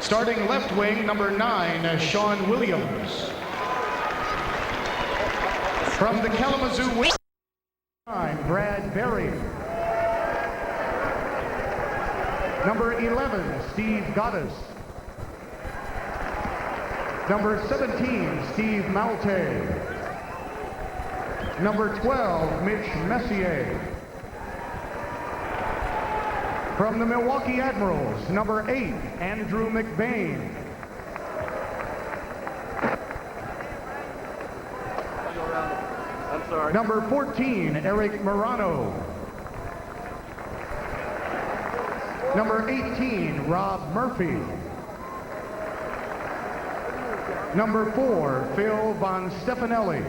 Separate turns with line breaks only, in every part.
Starting left wing, number 9, Sean Williams. From the Kalamazoo wing, Brad Berry. Number 11, Steve Goddess. Number 17, Steve Malte. Number 12, Mitch Messier. From the Milwaukee Admirals, number 8, Andrew McBain.
I'm sorry.
Number 14, Eric Morano. Number 18, Rob Murphy. Number 4, Phil Von Stefanelli.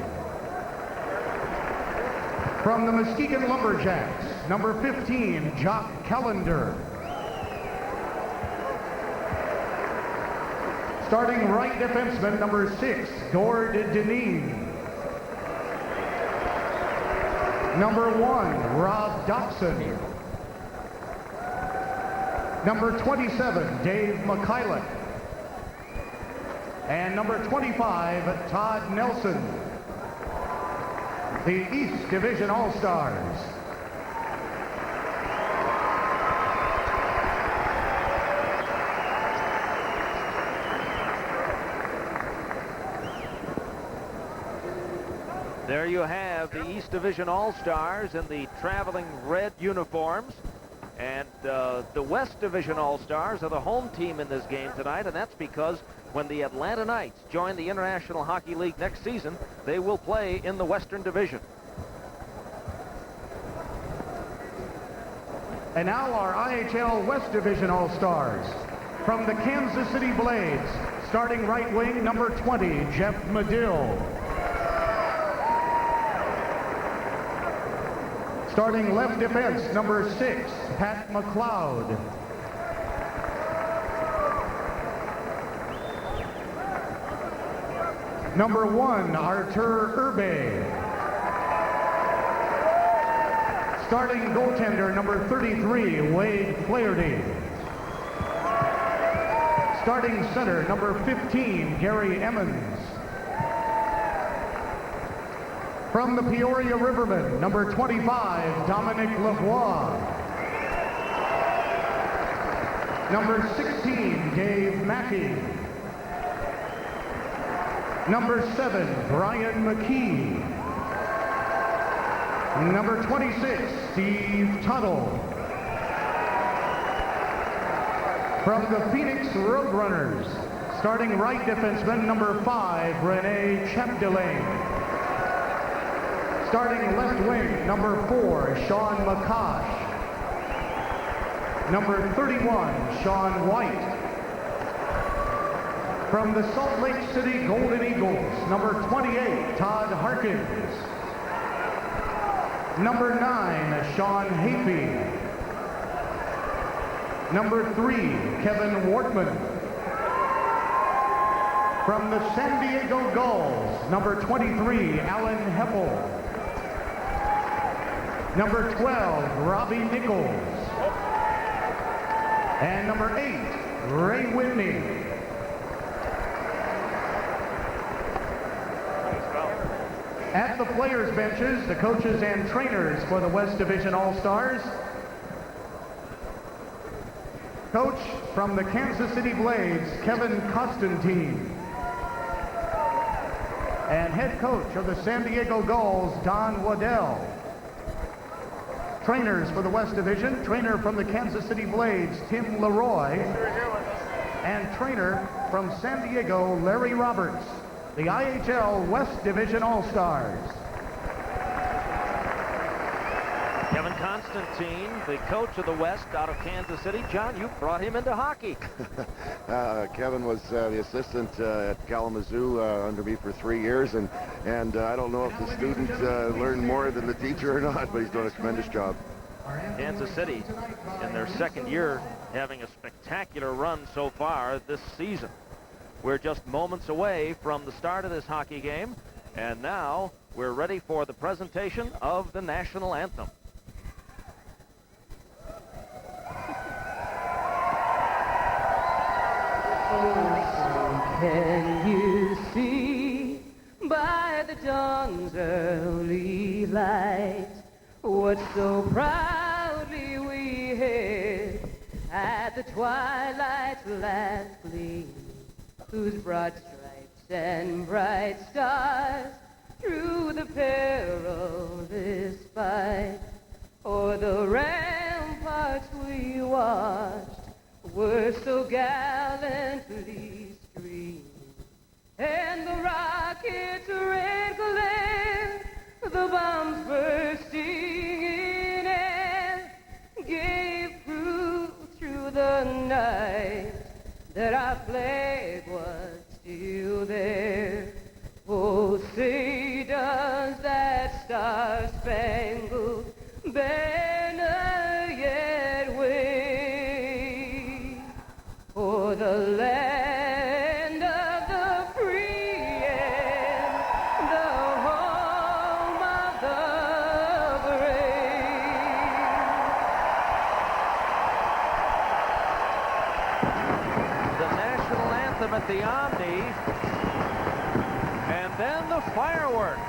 From the Muskegon Lumberjacks, number 15, Jock Callender. Starting right defenseman, number 6, Gord Deneen. Number 1, Rob Dobson. Number 27, Dave McKillop. And number 25, Todd Nelson. The East Division All-Stars.
There you have the East Division All-Stars in the traveling red uniforms. And the West Division All-Stars are the home team in this game tonight, and that's because when the Atlanta Knights join the International Hockey League next season, they will play in the Western Division.
And now our IHL West Division All-Stars. From the Kansas City Blades, starting right wing, number 20, Jeff Medill. Starting left defense, number 6, Pat McLeod. Number 1, Artur Urbe. Starting goaltender, number 33, Wade Flaherty. Starting center, number 15, Gary Emmons. From the Peoria Rivermen, number 25, Dominic Lavoie. Number 16, Dave Mackey. Number 7, Brian McKee. Number 26, Steve Tuttle. From the Phoenix Roadrunners, starting right defenseman, number 5, Rene Chapdelaine. Starting left wing, number 4, Sean McCosh. Number 31, Sean White. From the Salt Lake City Golden Eagles, number 28, Todd Harkins. Number 9, Sean Hafey. Number 3, Kevin Wortman. From the San Diego Gulls, number 23, Alan Heppel. Number 12, Robbie Nichols. And number 8, Ray Whitney. At the players' benches, the coaches and trainers for the West Division All-Stars. Coach from the Kansas City Blades, Kevin Constantine. And head coach of the San Diego Gulls, Don Waddell. Trainers for the West Division, trainer from the Kansas City Blades, Tim Leroy. And trainer from San Diego, Larry Roberts. The IHL West Division All-Stars.
Kevin Constantine, the coach of the West out of Kansas City. John, you brought him into hockey.
Kevin was the assistant at Kalamazoo under me for 3 years, and I don't know if the student learned more than the teacher or not, but he's done a tremendous job.
Kansas City, in their second year, having a spectacular run so far this season. We're just moments away from the start of this hockey game, and now we're ready for the presentation of the national anthem.
Can you see by the dawn's early light what so proudly we hailed at the twilight's last gleam, whose broad stripes and bright stars through the perilous fight o'er the ramparts we watched were so gallantly streamed, and the rockets' red glare, the bombs bursting in air, gave proof through the night that our flag was still there. Oh, say does that star-spangled banner yet wave for the land of the free and the home of the brave.
The national anthem at the Omni, and then the fireworks.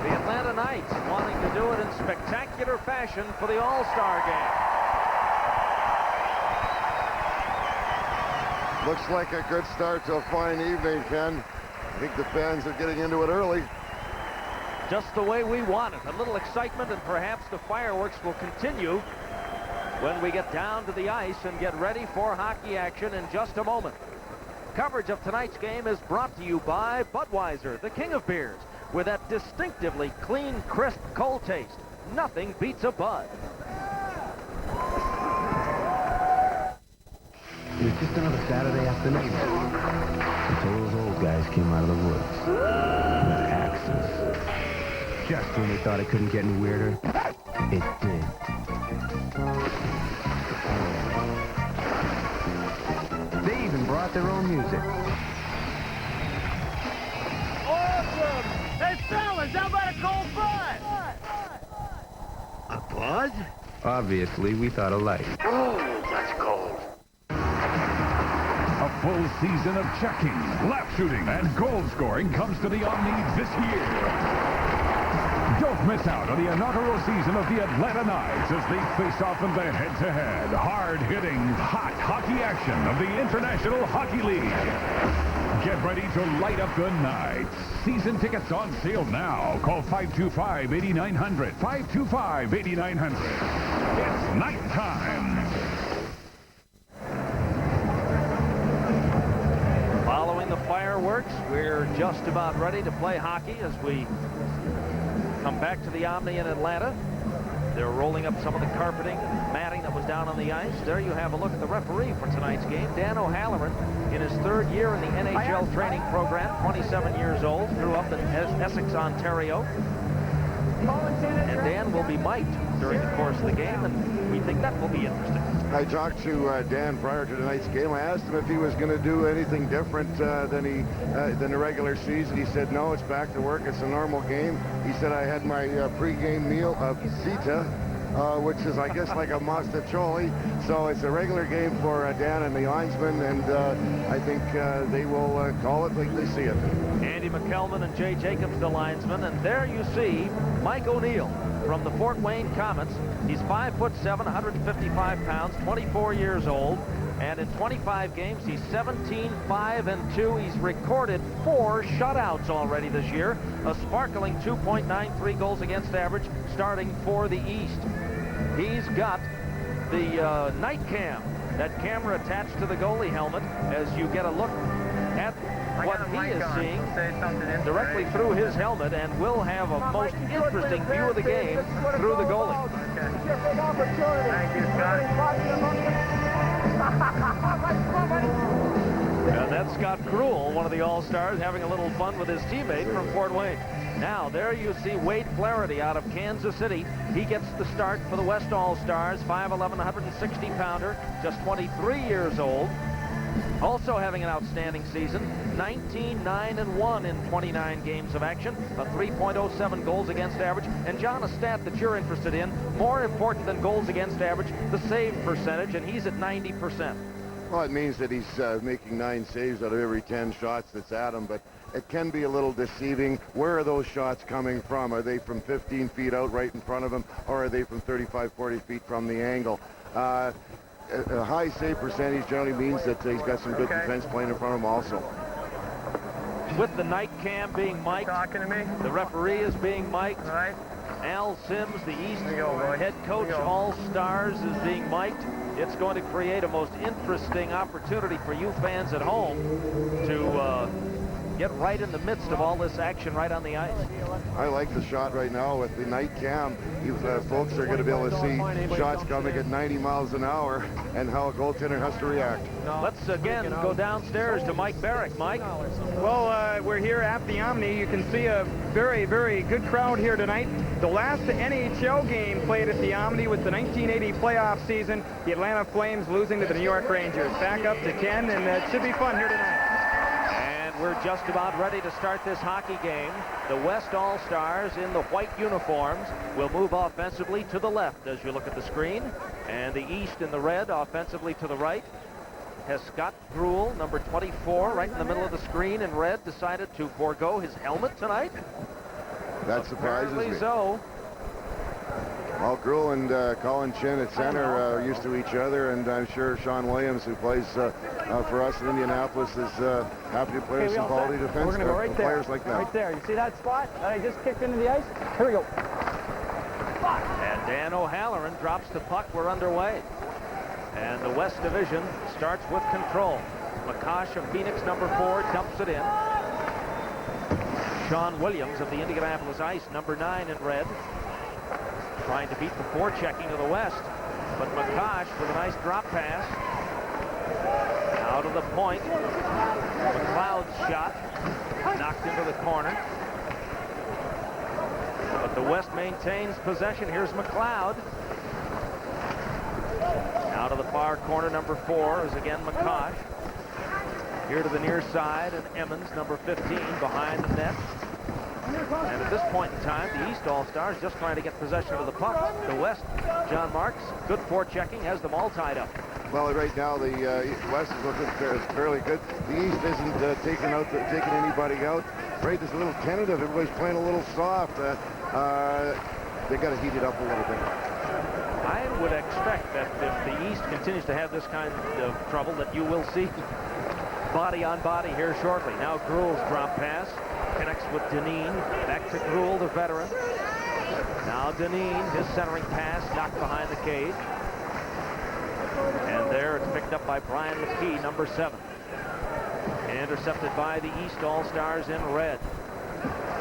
The Atlanta Knights wanting to do it in spectacular fashion for the All-Star game.
Looks like a good start to a fine evening, Ken. I think the fans are getting into it early.
Just the way we want it. A little excitement, and perhaps the fireworks will continue when we get down to the ice and get ready for hockey action in just a moment. Coverage of tonight's game is brought to you by Budweiser, the king of beers, with that distinctively clean, crisp, cold taste. Nothing beats a Bud.
It was just another Saturday afternoon until those old guys came out of the woods with axes. Just when we thought it couldn't get any weirder, it did. They even brought their own music.
Awesome! Hey, fellas, how about a cold bud?
A bud? Obviously, we thought alike.
Oh, that's cold.
A full season of checking, lap shooting, and goal scoring comes to the Omni this year. Don't miss out on the inaugural season of the Atlanta Knights as they face off in the head-to-head, hard-hitting, hot hockey action of the International Hockey League. Get ready to light up the night. Season tickets on sale now. Call 525-8900. 525-8900. It's night time.
Following the fireworks, we're just about ready to play hockey as we come back to the Omni in Atlanta. They're rolling up some of the carpeting and matting that was down on the ice. There you have a look at the referee for tonight's game, Dan O'Halloran, in his third year in the NHL training program, 27 years old, grew up in Essex, Ontario. And Dan will be mic'd during the course of the game, and we think that will be interesting.
I talked to Dan prior to tonight's game. I asked him if he was going to do anything different than the regular season. He said, no, it's back to work. It's a normal game. He said, I had my pre-game meal of zita, which is, I guess, like a mostaccioli. So it's a regular game for Dan and the linesmen, and I think they will call it like they see it.
Andy McKelman and Jay Jacobs, the linesmen, and there you see Mike O'Neill from the Fort Wayne Comets. He's 5'7", 155 pounds, 24 years old, and in 25 games, he's 17-5-2. He's recorded 4 shutouts already this year, a sparkling 2.93 goals against average, starting for the East. He's got the night cam, that camera attached to the goalie helmet, as you get a look at what he is seeing directly through his helmet, and will have a most interesting view of the game through the goalie.
Thank you, Scott.
And that's Scott Cruel, one of the All-Stars, having a little fun with his teammate from Fort Wayne. Now, there you see Wade Flaherty out of Kansas City. He gets the start for the West All-Stars, 5'11", 160-pounder, just 23 years old. Also having an outstanding season, 19-9-1 in 29 games of action, a 3.07 goals against average. And John, a stat that you're interested in, more important than goals against average, the save percentage, and he's at 90%.
Well, it means that he's making 9 saves out of every 10 shots that's at him, but it can be a little deceiving. Where are those shots coming from? Are they from 15 feet out right in front of him, or are they from 35, 40 feet from the angle? A high save percentage generally means that he's got some good defense playing in front of him also.
With the night cam being mic'd,
Talking to me?
the referee is being mic'd.
All right.
Al Sims, the East
There you go, boy.
head coach,
There you go.
All-Stars, is being mic'd. It's going to create a most interesting opportunity for you fans at home to get right in the midst of all this action right on the ice.
I like the shot right now with the night cam. Folks are going to be able to see shots coming at 90 miles an hour and how a goaltender has to react.
Let's again go downstairs to Mike Barrick. Mike?
Well, we're here at the Omni. You can see a very, very good crowd here tonight. The last NHL game played at the Omni was the 1980 playoff season. The Atlanta Flames losing to the New York Rangers. Back up to 10, and it should be fun here tonight.
And we're just about ready to start this hockey game. The West All-Stars in the white uniforms will move offensively to the left as you look at the screen. And the East in the red offensively to the right. Has Scott Gruel, number 24, right in the middle of the screen in red, decided to forego his helmet tonight?
That surprises
Apparently
me.
so.
Well, Gruel and Colin Chin at center are used to each other, and I'm sure Sean Williams, who plays for us in Indianapolis, is happy to play with some quality defense.
We're going to go right there.
Players like that.
Right there. You see that spot that I just kicked into the ice? Here we go.
And Dan O'Halloran drops the puck. We're underway. And the West Division starts with control. McCosh of Phoenix, number 4, dumps it in. Sean Williams of the Indianapolis Ice, number 9 in red, trying to beat the forechecking of the West. But McCosh with a nice drop pass. Out of the point. McLeod's shot knocked into the corner. But the West maintains possession. Here's McLeod. Out of the far corner, number 4 is again McCosh. Here to the near side, and Emmons, number 15, behind the net. And at this point in time, the East All-Stars just trying to get possession of the puck. The West, John Marks, good forechecking, has them all tied up.
Well, right now the West is looking fairly good. The East isn't taking anybody out. Right, there's a little tentative. Everybody's playing a little soft. They got to heat it up a little bit.
I would expect that if the East continues to have this kind of trouble, that you will see body on body here shortly. Now Gruel's drop pass connects with Dineen. Back to Gruel, the veteran. Now Dineen, his centering pass knocked behind the cage. And there it's picked up by Brian McKee, number 7. Intercepted by the East All-Stars in red.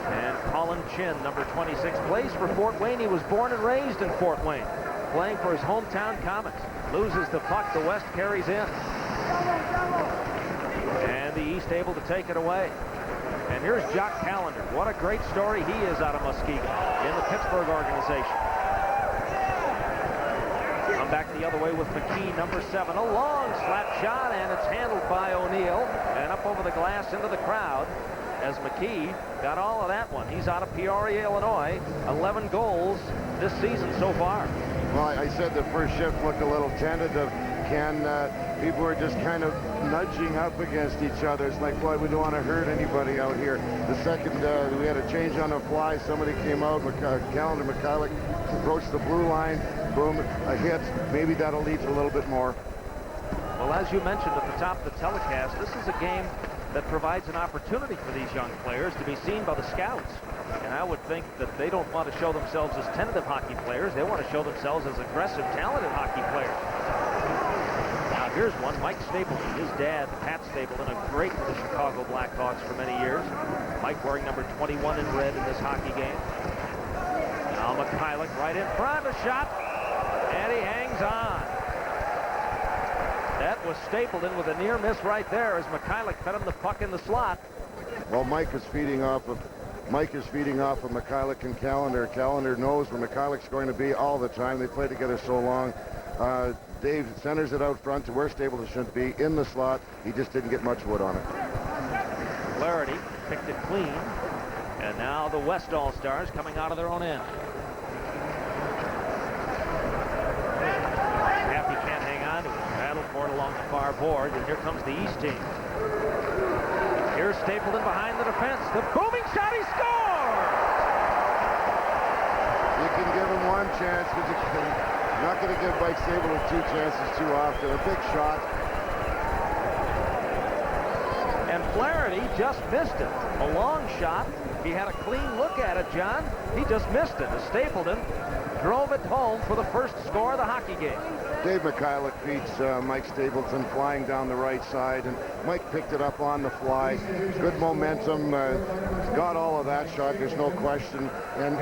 And Colin Chin, number 26, plays for Fort Wayne. He was born and raised in Fort Wayne, playing for his hometown Comets. Loses the puck, the West carries in. And the East able to take it away. And here's Jock Callender. What a great story he is out of Muskegon in the Pittsburgh organization. Come back the other way with McKee, number 7. A long slap shot, and it's handled by O'Neill. And up over the glass into the crowd as McKee got all of that one. He's out of Peoria, Illinois. 11 goals this season so far.
Well, I said the first shift looked a little tentative. People were just kind of nudging up against each other. It's like, boy, we don't want to hurt anybody out here. The second, we had a change on the fly. Somebody came out, Callender McCulloch approached the blue line. Boom, a hit. Maybe that'll lead to a little bit more.
Well, as you mentioned at the top of the telecast, this is a game that provides an opportunity for these young players to be seen by the scouts. And I would think that they don't want to show themselves as tentative hockey players. They want to show themselves as aggressive, talented hockey players. Now here's one, Mike Stapleton. His dad, Pat Stapleton, a great for the Chicago Blackhawks for many years. Mike wearing number 21 in red in this hockey game. Now Mikhailuk right in front, a shot, and he hangs on. That was Stapleton with a near miss right there as Mikhailuk fed him the puck in the slot.
Well, Mike is feeding off of Mikhailuk and Callender. Callender knows where Mikhailuk's going to be all the time. They play together so long. Dave centers it out front to where Stapleton should be, in the slot. He just didn't get much wood on it.
Flaherty picked it clean. And now the West All-Stars coming out of their own end. Happy can't hang on to it. Battle for it along the far board, and here comes the East team. Here's Stapleton behind the defense. The booming shot, he scores!
You can give him one chance, but you're not going to give Mike Stapleton two chances too often. A big shot.
And Flaherty just missed it. A long shot. He had a clean look at it, John. He just missed it. As Stapleton drove it home for the first score of the hockey game.
Dave Mikhailuk beats Mike Stapleton flying down the right side, and Mike picked it up on the fly. Good momentum, got all of that shot, there's no question, and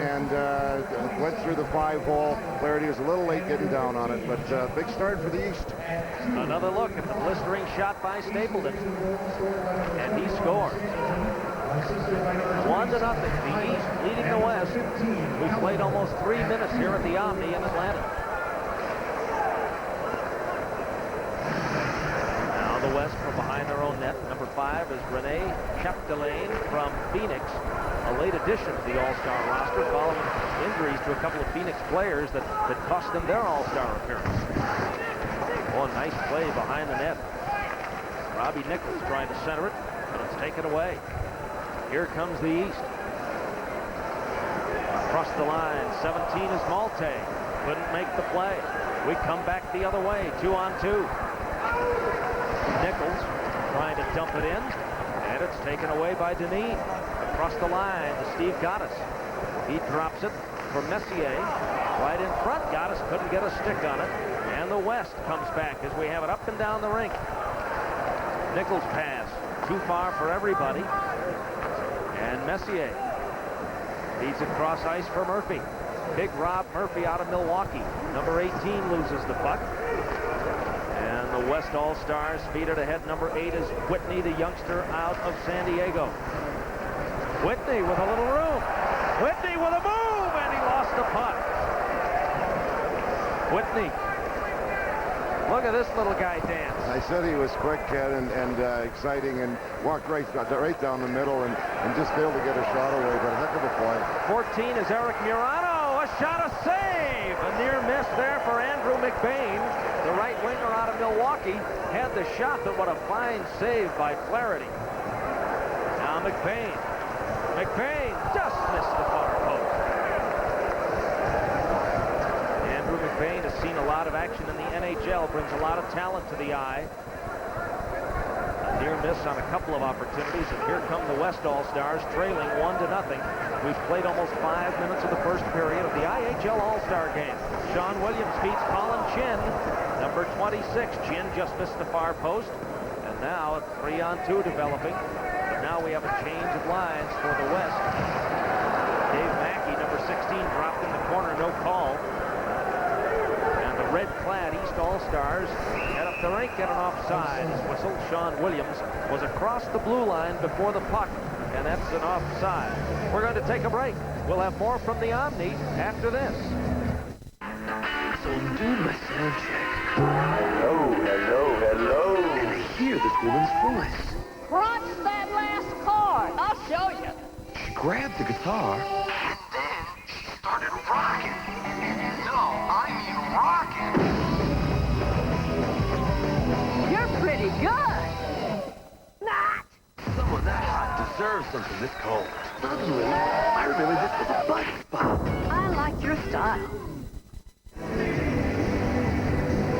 went through the 5-hole. Flaherty was a little late getting down on it, but big start for the East.
Another look at the blistering shot by Stapleton, and he scores. 1-0. The East leading the West. We played almost 3 minutes here at the Omni in Atlanta. Now the West from behind their own net. Number 5 is Rene Chapdelaine from Phoenix, a late addition to the All-Star roster following injuries to a couple of Phoenix players that cost them their All-Star appearance. Oh, nice play behind the net. Robbie Nichols trying to center it, but it's taken away. Here comes the East. Across the line, 17 is Malte. Couldn't make the play. We come back the other way, 2-on-2. Nichols trying to dump it in, and it's taken away by Denis. Across the line to Steve Gaddis. He drops it for Messier. Right in front, Gaddis couldn't get a stick on it, and the West comes back as we have it up and down the rink. Nichols pass, too far for everybody. And Messier feeds it cross ice for Murphy. Big Rob Murphy out of Milwaukee. Number 18 loses the puck. And the West All-Stars feed it ahead. Number 8 is Whitney, the youngster out of San Diego. Whitney with a little room. Whitney with a move, and he lost the puck. Whitney. Look at this little guy dance.
I said he was quick, Ken, and exciting, and walked right down the middle and just failed to get a shot away, but a heck of a play.
14 is Eric Murano. A shot, a save. A near miss there for Andrew McBain. The right winger out of Milwaukee had the shot, but what a fine save by Flaherty. Now McBain. McBain just missed the far post. Andrew McBain has seen a lot of action in the NHL, brings a lot of talent to the eye. A near miss on a couple of opportunities, and here come the West All-Stars trailing 1-0. We've played almost 5 minutes of the first period of the IHL All-Star game. Sean Williams beats Colin Chin, number 26. Chin just missed the far post, and now a 3-on-2 developing. But now we have a change of lines for the West. Dave Mackey, number 16, dropped in the corner, no call. And the red-clad East All-Stars head up the rink, get an offside. His whistle, Sean Williams, was across the blue line before the puck, and that's an offside. We're going to take a break. We'll have more from the Omni after this.
So I'm doing my sound check. Hello, hello, hello. And I hear this woman's voice.
Crunch that last chord. I'll show you.
She grabbed the guitar, and then she started rocking. No, I mean rocking.
You're pretty good. Not.
Someone that hot deserves something this cold. Suddenly, I remember this was a butt spot.
I like your style.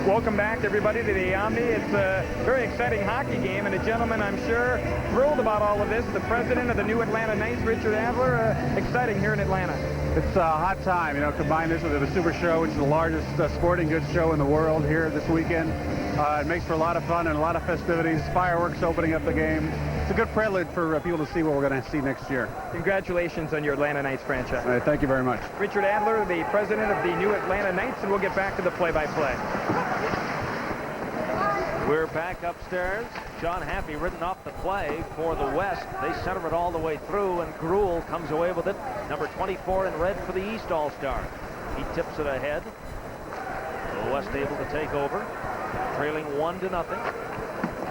Welcome back, everybody, to the Omni. It's a very exciting hockey game, and a gentleman, I'm sure, thrilled about all of this, the president of the New Atlanta Knights, Richard Adler. Exciting here in Atlanta.
It's a hot time, you know, combine this with the Super Show, which is the largest sporting goods show in the world here this weekend. It makes for a lot of fun and a lot of festivities, fireworks opening up the game. It's a good prelude for people to see what we're going to see next year.
Congratulations on your Atlanta Knights franchise.
All right, thank you very much.
Richard Adler, the president of the New Atlanta Knights, and we'll get back to the play-by-play.
We're back upstairs. John Happy ridden off the play for the West. They center it all the way through, and Gruel comes away with it. Number 24 in red for the East All-Stars. He tips it ahead. The West able to take over, trailing 1-0.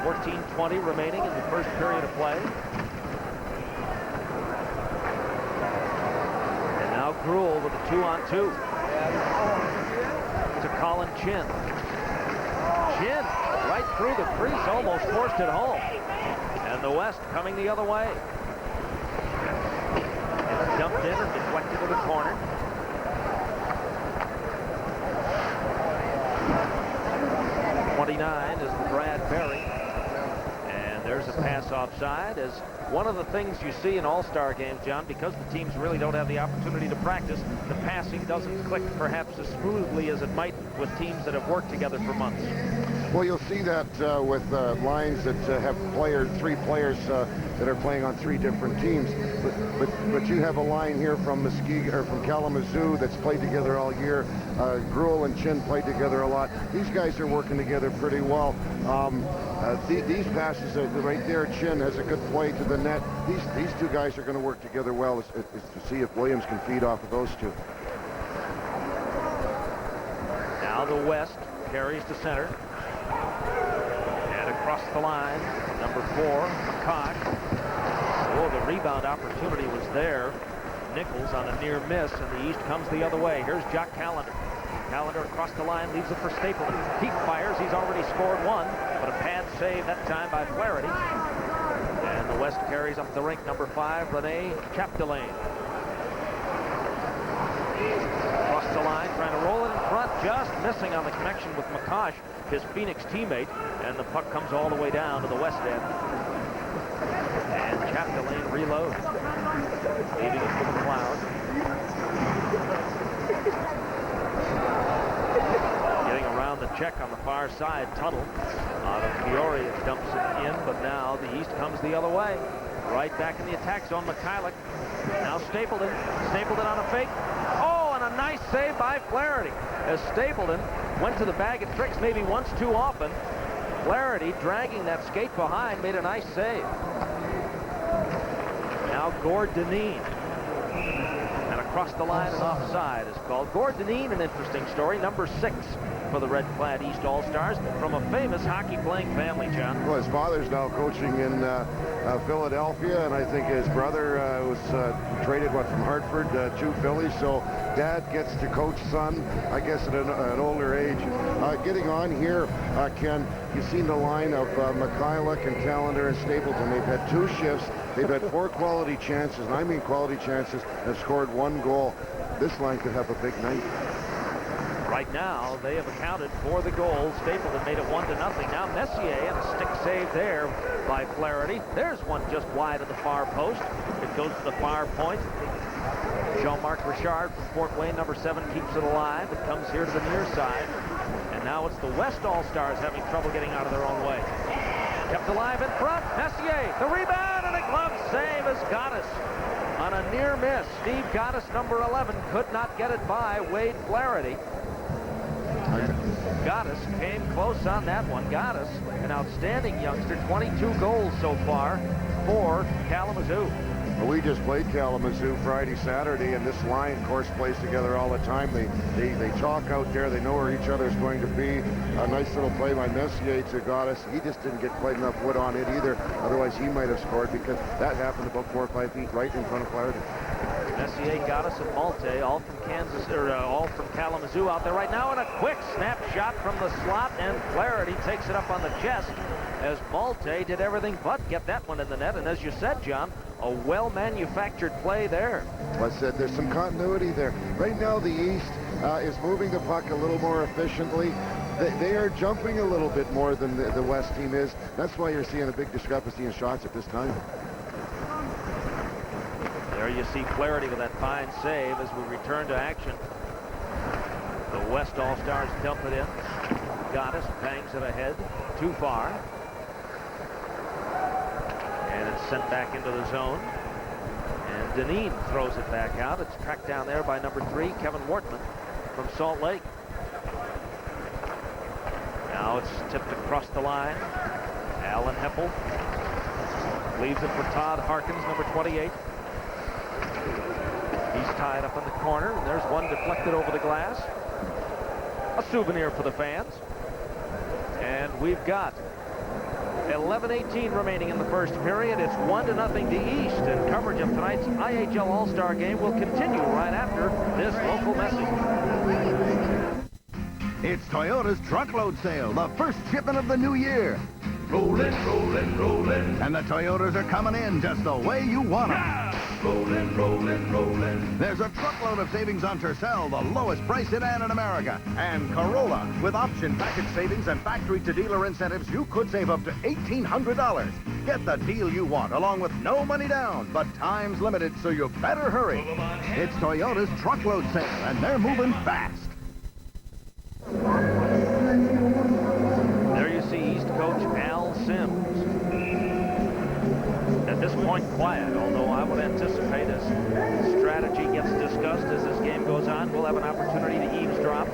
14:20 remaining in the first period of play. And now Gruel with a 2-on-2. To Colin Chin. Chin right through the crease, almost forced it home. And the West coming the other way. It's dumped in and deflected to the corner. '29 is Bradbury. And there's a pass offside. As one of the things you see in all-star games, John, because the teams really don't have the opportunity to practice, the passing doesn't click perhaps as smoothly as it might with teams that have worked together for months.
Well, you'll see that with lines that have three players that are playing on three different teams. But you have a line here from Muskegon or from Kalamazoo that's played together all year. Gruel and Chin played together a lot. These guys are working together pretty well. These passes right there, Chin has a good play to the net. These two guys are going to work together well to see if Williams can feed off of those two.
Now the West carries to center. And across the line, number 4, McCosh. Oh, the rebound opportunity was there. Nichols on a near miss, and the East comes the other way. Here's Jock Callender. Callender across the line, leaves it for Stapleton. He fires, he's already scored one, but a pad save that time by Flaherty. And the West carries up the rink, number 5, Rene Chapdelaine. Across the line, trying to roll it in front, just missing on the connection with McCosh, his Phoenix teammate, and the puck comes all the way down to the West end. And Chapdelaine reloads, leaving it for McLeod. Getting around the check on the far side, Tuttle out of Peoria dumps it in, but now the East comes the other way. Right back in the attack zone, Mikhailuk. Now Stapleton on a fake. Oh, and a nice save by Flaherty. As Stapleton went to the bag of tricks maybe once too often, Flaherty, dragging that skate behind, made a nice save. Now Gord Dineen. And across the line and offside is called. Gord Dineen, an interesting story, number 6 for the red-clad East All-Stars, from a famous hockey-playing family, John.
Well, his father's now coaching in Philadelphia, and I think his brother was traded, from Hartford to Philly, so dad gets to coach son, I guess, at an older age. Getting on here, Ken, you've seen the line of Mikhailuk and Callender and Stapleton. They've had 2 shifts. They've had 4 quality chances, and I mean quality chances, and scored 1 goal. This line could have a big night.
Right now, they have accounted for the goals. Stapleton made it 1-0. Now Messier, and a stick save there by Flaherty. There's one just wide of the far post. It goes to the far point. Jean-Marc Richard from Fort Wayne, number 7, keeps it alive. It comes here to the near side. And now it's the West All-Stars having trouble getting out of their own way. Kept alive in front. Messier, the rebound, and a glove save as Goddess on a near miss. Steve Goddess, number 11, could not get it by Wade Flaherty. Goddess came close on that one. Goddess, an outstanding youngster, 22 goals so far for Kalamazoo.
Well, we just played Kalamazoo Friday, Saturday, and this line, of course, plays together all the time. They talk out there. They know where each other is going to be. A nice little play by Messier to Goddess. He just didn't get quite enough wood on it either. Otherwise, he might have scored, because that happened about 4 or 5 feet right in front of Flaherty.
Messier, Goddess, and Malte, all from all from Kalamazoo out there right now, and a quick snap shot from the slot, and Flaherty takes it up on the chest as Malte did everything but get that one in the net. And as you said, John, a well-manufactured play there.
I said there's some continuity there. Right now, the East is moving the puck a little more efficiently. They are jumping a little bit more than the West team is. That's why you're seeing a big discrepancy in shots at this time.
There you see Flaherty with that fine save as we return to action. The West All-Stars dump it in. Goddess bangs it ahead. Too far. And it's sent back into the zone. And Dineen throws it back out. It's tracked down there by number 3, Kevin Wortman from Salt Lake. Now it's tipped across the line. Alan Heppel leaves it for Todd Harkins, number 28. He's tied up in the corner, and there's one deflected over the glass. A souvenir for the fans. And we've got 11:18 remaining in the first period. It's 1-0 to East, and coverage of tonight's IHL All-Star Game will continue right after this local message.
It's Toyota's truckload sale, the first shipment of the new year.
Rollin', rollin', rollin'.
And the Toyotas are coming in just the way you want them.
Yeah! Rollin', rollin', rollin'.
There's a truckload of savings on Tercel, the lowest price sedan in America. And Corolla, with option package savings and factory-to-dealer incentives, you could save up to $1,800. Get the deal you want, along with no money down, but time's limited, so you better hurry. It's Toyota's truckload sale, and they're moving fast.
There you see East coach Al Sims. At this point, quiet, although I would anticipate as strategy gets discussed as this game goes on, we'll have an opportunity to eavesdrop.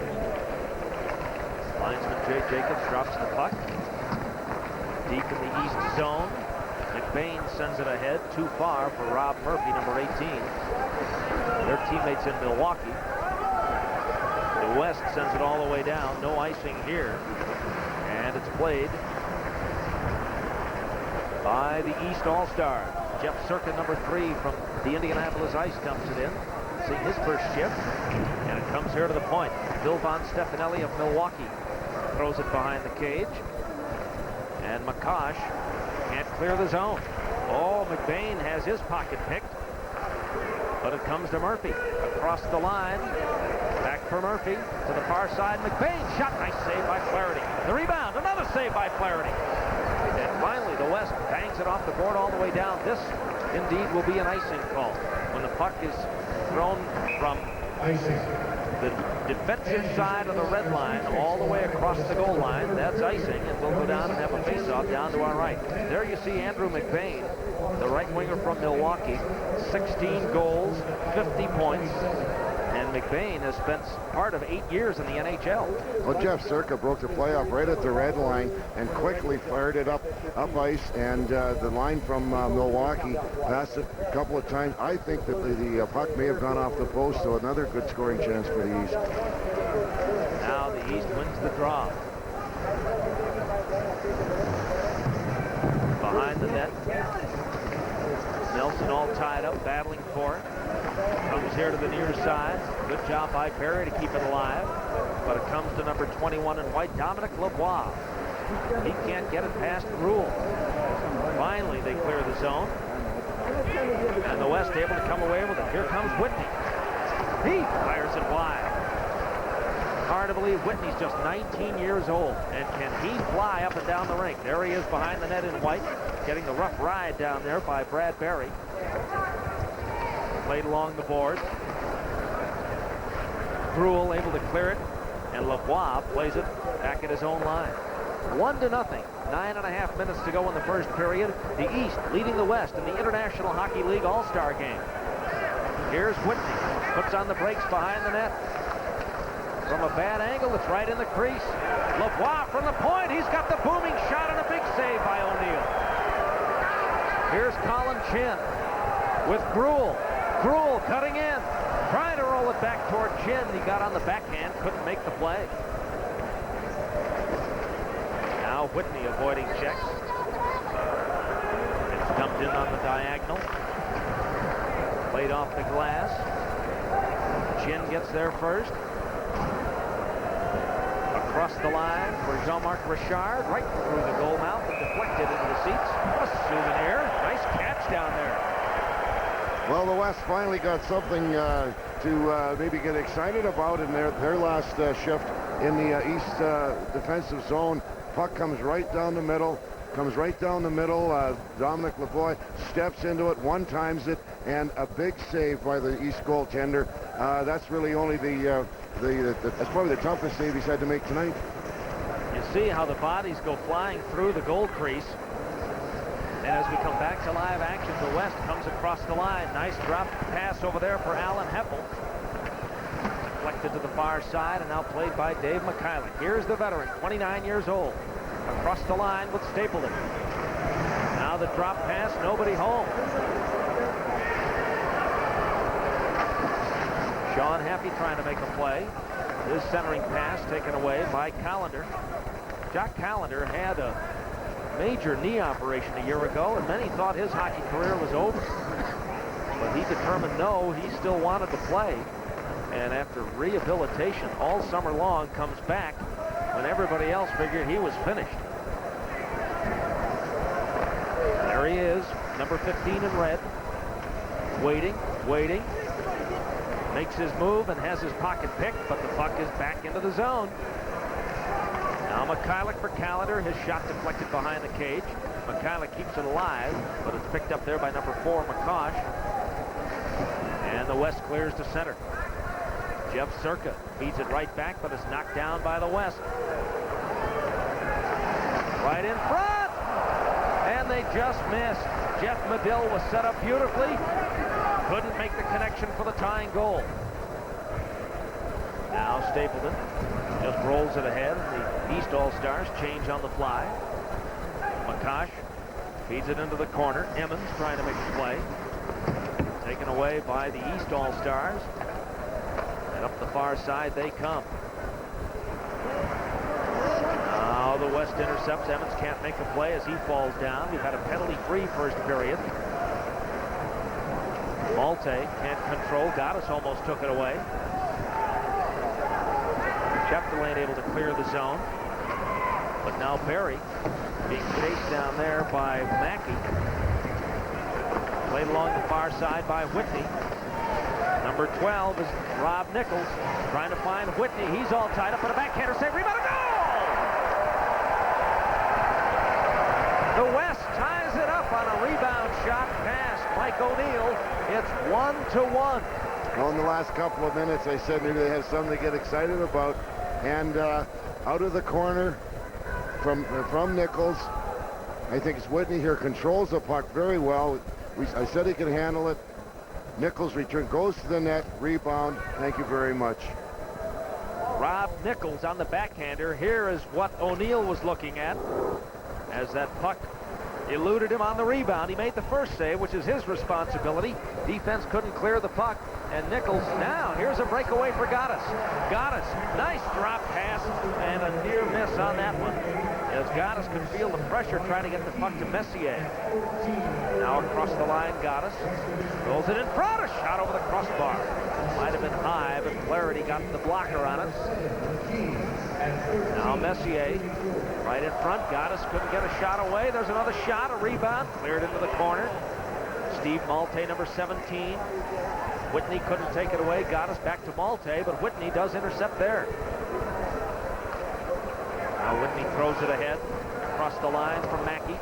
Linesman Jay Jacobs drops the puck. Deep in the east zone. McBain sends it ahead, too far for Rob Murphy, number 18. Their teammates in Milwaukee. The West sends it all the way down. No icing here. And it's played by the East All-Stars. Jeff Circa, number 3 from the Indianapolis Ice, comes it in. Seeing his first shift. And it comes here to the point. Bill Von Stefanelli of Milwaukee throws it behind the cage. And McCosh can't clear the zone. Oh, McBain has his pocket picked. But it comes to Murphy. Across the line. Back for Murphy. To the far side. McBain shot. Nice save by Flaherty. The rebound. Another save by Flaherty. And finally, the West bangs it off the board all the way down. This, indeed, will be an icing call. When the puck is thrown from the defensive side of the red line all the way across the goal line, that's icing, and we'll go down and have a face-off down to our right. There you see Andrew McBain, the right winger from Milwaukee, 16 goals, 50 points. And McBain has spent part of 8 years in the NHL.
Well, Jeff Circa broke the playoff right at the red line and quickly fired it up ice, and the line from Milwaukee passed it a couple of times. I think that the puck may have gone off the post, so another good scoring chance for the East.
Now the East wins the draw. Behind the net. Nelson all tied up, battling for it. Comes here to the near side. Good job by Perry to keep it alive. But it comes to number 21 in white, Dominic Lebois. He can't get it past Rule. Finally, they clear the zone. And the West able to come away with it. Here comes Whitney. He fires it wide. Hard to believe Whitney's just 19 years old. And can he fly up and down the rink? There he is behind the net in white, getting the rough ride down there by Brad Berry. Played along the board. Gruel able to clear it, and Lebois plays it back at his own line. 1-0. 9.5 minutes to go in the first period. The East leading the West in the International Hockey League All-Star game. Here's Whitney. Puts on the brakes behind the net. From a bad angle, it's right in the crease. Lebois from the point. He's got the booming shot and a big save by O'Neill. Here's Colin Chin with Gruel. Gruel cutting in, trying to roll it back toward Chin. He got on the backhand, couldn't make the play. Now Whitney avoiding checks. It's dumped in on the diagonal. Played off the glass. Chin gets there first. Across the line for Jean-Marc Richard, right through the goal mouth and deflected into the seats. What a souvenir. Nice catch down there.
Well, the West finally got something to maybe get excited about in their last shift in the East defensive zone. Puck comes right down the middle. Dominic Lebois steps into it, one-times it, and a big save by the East goaltender. That's really only that's probably the toughest save he's had to make tonight.
You see how the bodies go flying through the goal crease. And as we come back to live action, the West comes across the line. Nice drop pass over there for Alan Heppel. Deflected to the far side and now played by Dave McKillick. Here's the veteran, 29 years old. Across the line with Stapleton. Now the drop pass, nobody home. Sean Happy trying to make a play. His centering pass taken away by Callender. Jack Callender had a major knee operation a year ago, and many thought his hockey career was over. But he determined no, he still wanted to play. and after rehabilitation all summer long comes back when everybody else figured he was finished. There he is, number 15 in red. Waiting. Makes his move and has his pocket picked, but the puck is back into the zone. Now Mikhailuk for Calendar. His shot deflected behind the cage. Mikhailuk keeps it alive, but it's picked up there by number 4, McCosh. And the West clears to center. Jeff Circa feeds it right back, but it's knocked down by the West. Right in front! And they just missed. Jeff Medill was set up beautifully. Couldn't make the connection for the tying goal. Now Stapleton just rolls it ahead. The East All-Stars change on the fly. McCosh feeds it into the corner. Emmons trying to make the play. Taken away by the East All-Stars. And up the far side they come. Now the West intercepts. Emmons can't make a play as he falls down. We've had a penalty-free first period. Malte can't control. Gaddis almost took it away. Schefterlane able to clear the zone. But now Barry being chased down there by Mackey. Played along the far side by Whitney. Number 12 is Rob Nichols trying to find Whitney. He's all tied up, but a backhander save. Rebound, a goal! The West ties it up on a rebound shot past Mike O'Neill. It's 1-1.
Well, in the last couple of minutes, I said maybe they had something to get excited about. And out of the corner from Nichols, I think it's Whitney here, controls the puck very well. I said he could handle it. Nichols return, goes to the net, rebound. Thank you very much.
Rob Nichols on the backhander. Here is what O'Neill was looking at as that puck eluded him on the rebound. He made the first save, which is his responsibility. Defense couldn't clear the puck. And Nichols now, here's a breakaway for Gaddis. Gaddis, nice drop pass and a near miss on that one. As Gaddis could feel the pressure trying to get the puck to Messier. Now across the line, Gaddis rolls it in front, a shot over the crossbar. Might have been high, but Flaherty got the blocker on it. Now Messier right in front. Gaddis couldn't get a shot away. There's another shot, a rebound, cleared into the corner. Steve Malte, number 17. Whitney couldn't take it away. Gaddis back to Malte, but Whitney does intercept there. Now Whitney throws it ahead. Across the line from Mackey.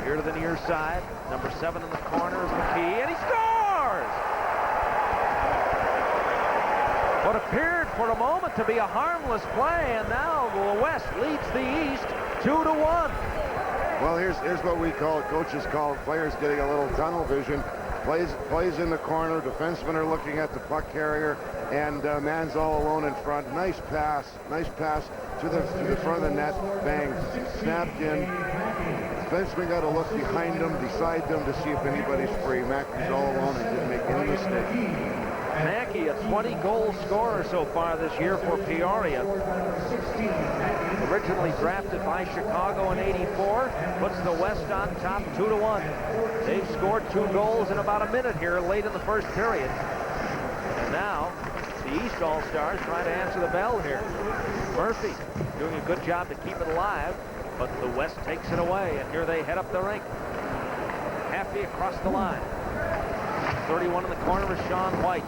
Here to the near side. Number 7 in the corner is McKee, and he scores! What appeared for a moment to be a harmless play, and now the West leads the East 2-1.
Well, here's what we call, coaches call players getting a little tunnel vision. Plays in the corner. Defensemen are looking at the puck carrier, and man's all alone in front. Nice pass to the front of the net. Bang, snapped in. Defenseman got to look behind them, beside them to see if anybody's free. Mackey's all alone and didn't make any mistake.
Mackey, a 20-goal scorer so far this year for Peoria. Originally drafted by Chicago in '84, puts the West on top 2-1. They've scored 2 goals in about a minute here late in the first period. And now the East All-Stars trying to answer the bell here. Murphy doing a good job to keep it alive, but the West takes it away, and here they head up the rink. Happy across the line. 31 in the corner is Sean White.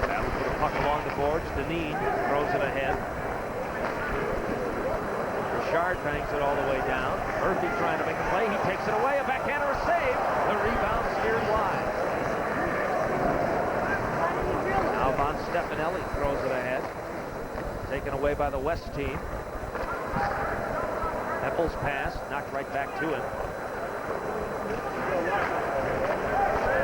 Battle for the puck along the boards. Deneen throws it ahead. Richard bangs it all the way down. Murphy trying to make a play. He takes it away. A backhander, a save. The rebound steered wide. Now Von Stefanelli throws it ahead. Taken away by the West team. Epples pass, knocked right back to him.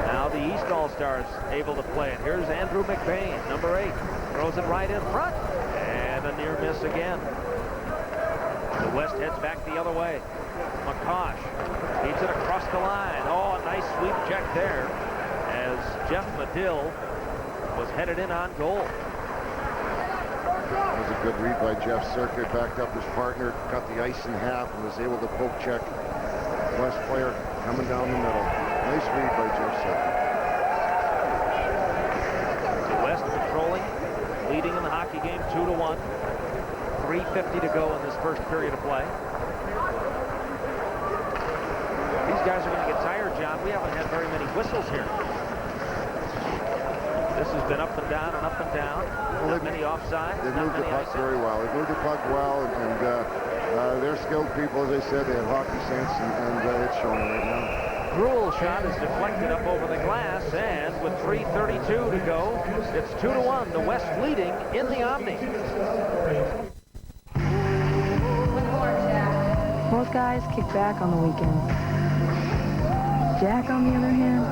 Now the East All-Stars able to play it. Here's Andrew McBain, number 8. Throws it right in front. And a near miss again. The West heads back the other way. McCosh feeds it across the line. Oh, a nice sweep check there as Jeff Medill was headed in on goal.
That was a good read by Jeff Circa. Backed up his partner, cut the ice in half, and was able to poke check West player coming down the middle. Nice read by Jeff Circa.
hockey game 2-1. 3:50 to go in this first period of play. These guys are going to get tired, John. We haven't had very many whistles here. This has been up and down and up and down. Well, not many offsides.
They've moved the puck very well. They've moved the puck well, and they're skilled people, as I said. They have hockey sense, and it's showing right now.
Gruel's shot is deflected up over the glass, and with 3:32 to go, it's 2-1. The West leading in the Omni.
Most guys kick back on the weekends. Jack, on the other hand,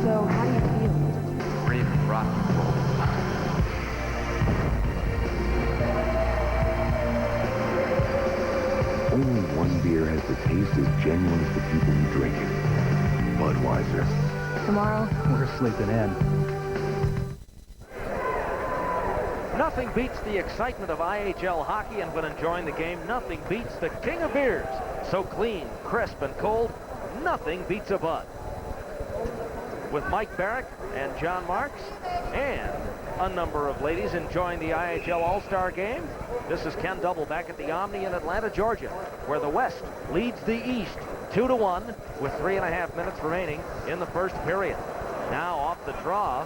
so how do you feel?
Ready to rock and roll.
Only one beer has the taste as genuine as the people who drink it. Budweiser.
Tomorrow,
We're sleeping in.
Nothing beats the excitement of IHL hockey, and when enjoying the game, nothing beats the king of beers. So clean, crisp, and cold, nothing beats a Bud. With Mike Barrick and John Marks, and a number of ladies enjoying the IHL All-Star Game, this is Ken Double back at the Omni in Atlanta, Georgia, where the West leads the East 2-1 with 3.5 minutes remaining in the first period. Now off the draw,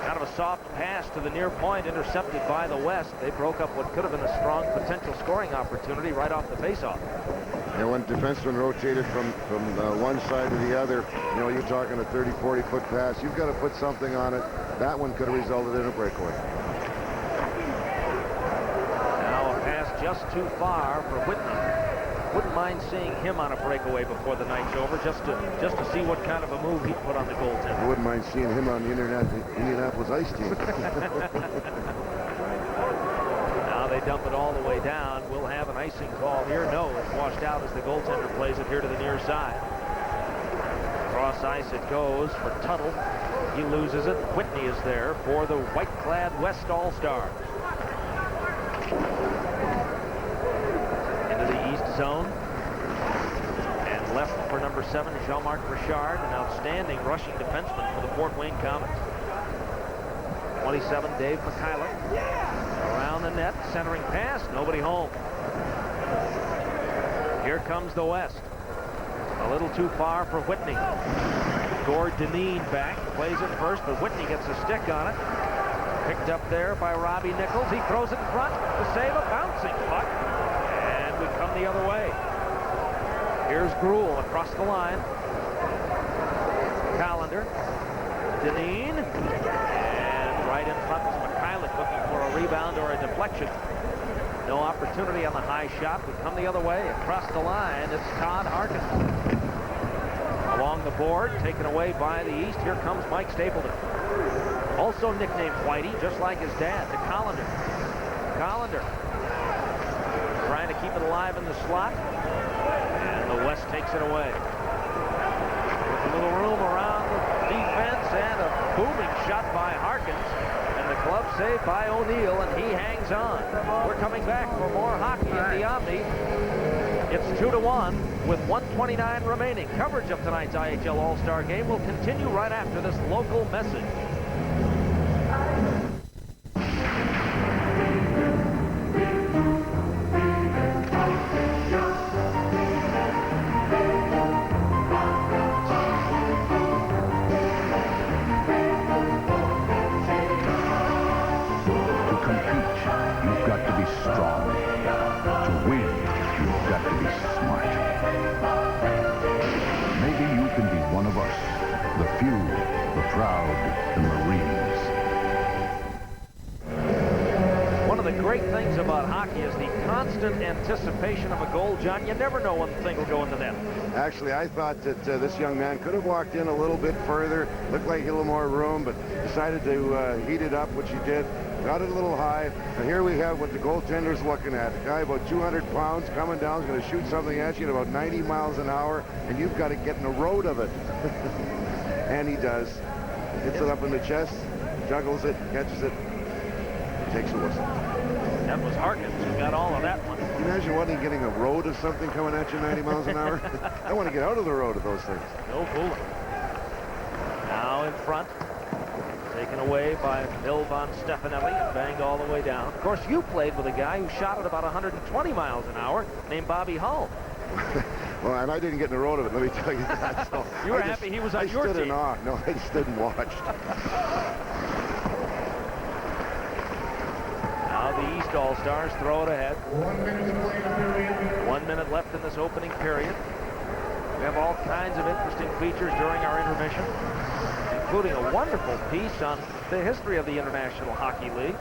kind of a soft pass to the near point, intercepted by the West. They broke up what could have been a strong potential scoring opportunity right off the faceoff.
And when defensemen rotated from one side to the other, you know, you're talking a 30, 40-foot pass. You've got to put something on it. That one could have resulted in a breakaway.
Now a pass just too far for Whitney. Wouldn't mind seeing him on a breakaway before the night's over, just to see what kind of a move he'd put on the goaltender.
I wouldn't mind seeing him on the Indianapolis Ice team.
Now they dump it all the way down. We'll have an icing call here. No, it's washed out as the goaltender plays it here to the near side. Cross ice it goes for Tuttle. He loses it. Whitney is there for the white-clad West All-Stars. Into the East zone. And left for number 7, Jean-Marc Richard, an outstanding rushing defenseman for the Fort Wayne Comets. 27, Dave McKillop. Around the net, centering pass, nobody home. Here comes the West. A little too far for Whitney. Gord Dineen back, plays it first, but Whitney gets a stick on it. Picked up there by Robbie Nichols. He throws it in front to save a bouncing puck. And we come the other way. Here's Gruel across the line. Callender. Dineen. And right in front is McKillop looking for a rebound or a deflection. No opportunity on the high shot. We come the other way. Across the line, it's Todd Harkins. Along the board, taken away by the East. Here comes Mike Stapleton. Also nicknamed Whitey, just like his dad, to Callender. Callender trying to keep it alive in the slot. And the West takes it away. With a little room around the defense and a booming shot by Harkins. And the glove saved by O'Neill, and he hangs on. We're coming back for more hockey at the Omni. It's 2-1 with 1:29 remaining. Coverage of tonight's IHL All-Star Game will continue right after this local message. About hockey is the constant anticipation of a goal, John. You never know when the thing will go in the net.
Actually, I thought that this young man could have walked in a little bit further, looked like he had a little more room, but decided to heat it up, which he did. Got it a little high, and here we have what the goaltender's looking at. A guy about 200 pounds coming down is going to shoot something at you at about 90 miles an hour, and you've got to get in the road of it. And he does. Hits it up in the chest, juggles it, catches it, takes a whistle.
That was Harkins who got all of that one.
Can you imagine wanting getting a road of something coming at you 90 miles an hour? I want to get out of the road of those things.
No fooling. Now Now in front. Taken away by Bill Von Stefanelli and banged all the way down. Of course, you played with a guy who shot at about 120 miles an hour named Bobby Hull.
Well, and I didn't get in the road of it, let me tell you that. So
you were happy he was on your team.
I stood in awe. No, I just didn't watch.
Now the East All-Stars throw it ahead. 1 minute left in this opening period. We have all kinds of interesting features during our intermission, including a wonderful piece on the history of the International Hockey League.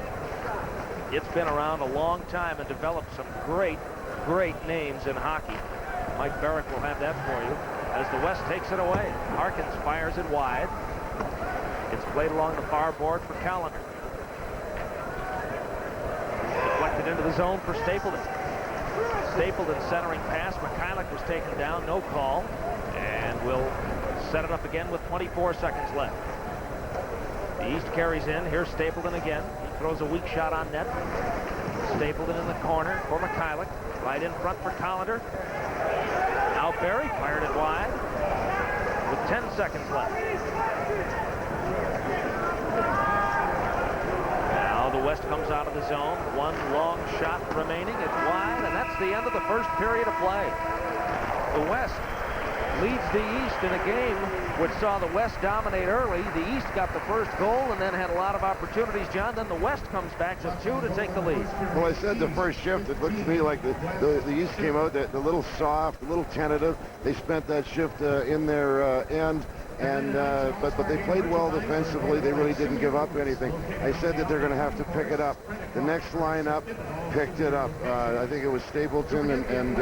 It's been around a long time and developed some great names in hockey. Mike Barrick will have that for you as the West takes it away. Harkins fires it wide. It's played along the far board for Callender. Deflected into the zone for Stapleton. Stapleton centering pass. Mikhailuk was taken down, no call, and will set it up again with 24 seconds left. The East carries in. Here's Stapleton again. He throws a weak shot on net. Stapleton in the corner for Mikhailuk. Right in front for Callender. Now Barry fired it wide with 10 seconds left. Now the West comes out of the zone. One long shot remaining. It's wide, and that's the end of the first period of play. The West leads the East in a game which saw the West dominate early. The East got the first goal and then had a lot of opportunities, John. Then the West comes back to 2 to take the lead.
Well, I said the first shift, it looked to me like the East came out a little soft, a little tentative. They spent that shift in their end. And but they played well defensively. They really didn't give up anything. I said that they're going to have to pick it up. The next lineup picked it up. I think it was Stapleton and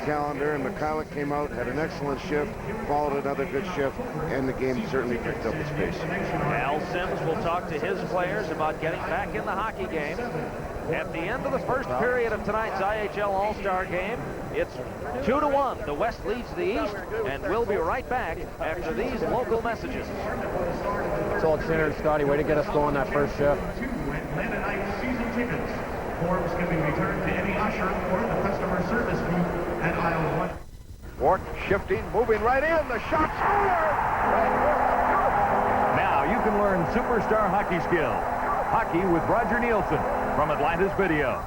Callender, and Mikhailuk came out, had an excellent shift, followed another good shift, and the game certainly picked up its pace.
Al Sims will talk to his players about getting back in the hockey game. At the end of the first period of tonight's IHL All-Star game, it's 2-1. The West leads the East, and we'll be right back after these local messages.
So Alexander, Scotty, way to get us going that first shift.
Atlanta Night season tickets. Forms can be returned to any usher or the customer service booth at aisle 1.
Bork shifting, moving right in. The shot scored!
Now you can learn superstar hockey skill. Hockey with Roger Nielsen from Atlanta's Video.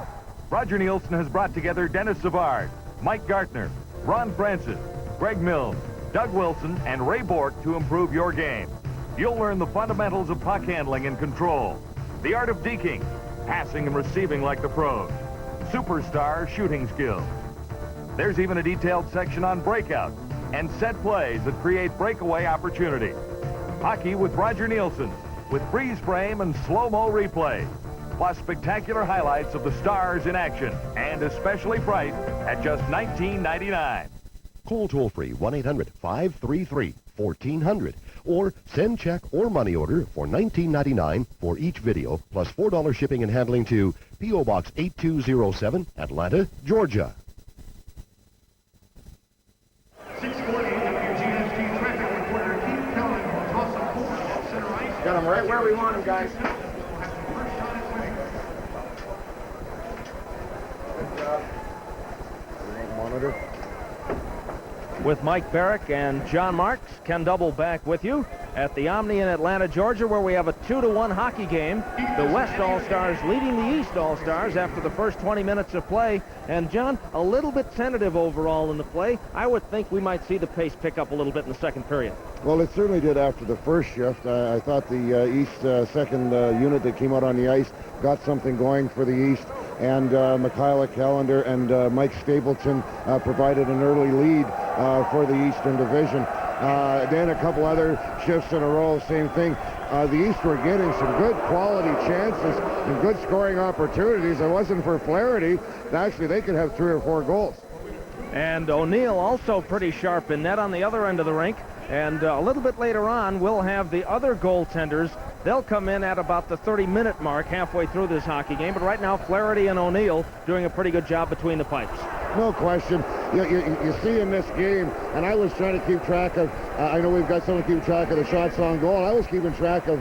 Roger Nielsen has brought together Dennis Savard, Mike Gartner, Ron Francis, Greg Mills, Doug Wilson, and Ray Bork to improve your game. You'll learn the fundamentals of puck handling and control, the art of deking, passing and receiving like the pros, superstar shooting skills. There's even a detailed section on breakout and set plays that create breakaway opportunities. Hockey with Roger Nielsen, with freeze frame and slow-mo replay, plus spectacular highlights of the stars in action, and especially priced at just $19.99.
Call toll-free 1-800-533-1400 or send check or money order for $19.99 for each video, plus $4 shipping and handling to P.O. Box 8207, Atlanta, Georgia.
640 WGST traffic reporter Keith Kellen will toss a ball at center ice.
Got them right where we want them, guys.
Monitor.
With Mike Barrick and John Marks, Ken Double back with you at the Omni in Atlanta, Georgia, where we have a 2-1 hockey game. The West All-Stars leading the East All-Stars after the first 20 minutes of play. And, John, a little bit tentative overall in the play. I would think we might see the pace pick up a little bit in the second period.
Well, it certainly did after the first shift. I thought the East second unit that came out on the ice got something going for the East. And Mikhailuk, Callender, and Mike Stapleton provided an early lead for the Eastern Division. Then a couple other shifts in a row, same thing. The East were getting some good quality chances and good scoring opportunities. It wasn't for Flaherty. Actually, they could have 3 or 4 goals.
And O'Neill also pretty sharp in net on the other end of the rink. And a little bit later on, we'll have the other goaltenders. They'll come in at about the 30-minute mark halfway through this hockey game. But right now, Flaherty and O'Neill doing a pretty good job between the pipes.
No question. You see in this game, and I was trying to keep track of, I know we've got someone keeping track of the shots on goal, and I was keeping track of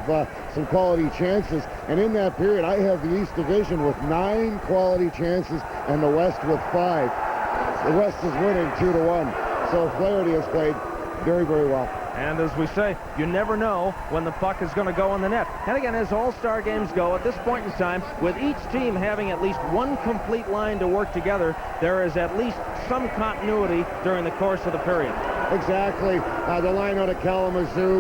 some quality chances. And in that period, I have the East Division with 9 quality chances and the West with 5. The West is winning 2-1. So Flaherty has played very, very well.
And as we say, you never know when the puck is going to go in the net. And again, as all-star games go, at this point in time, with each team having at least one complete line to work together, there is at least some continuity during the course of the period.
Exactly. The line out of Kalamazoo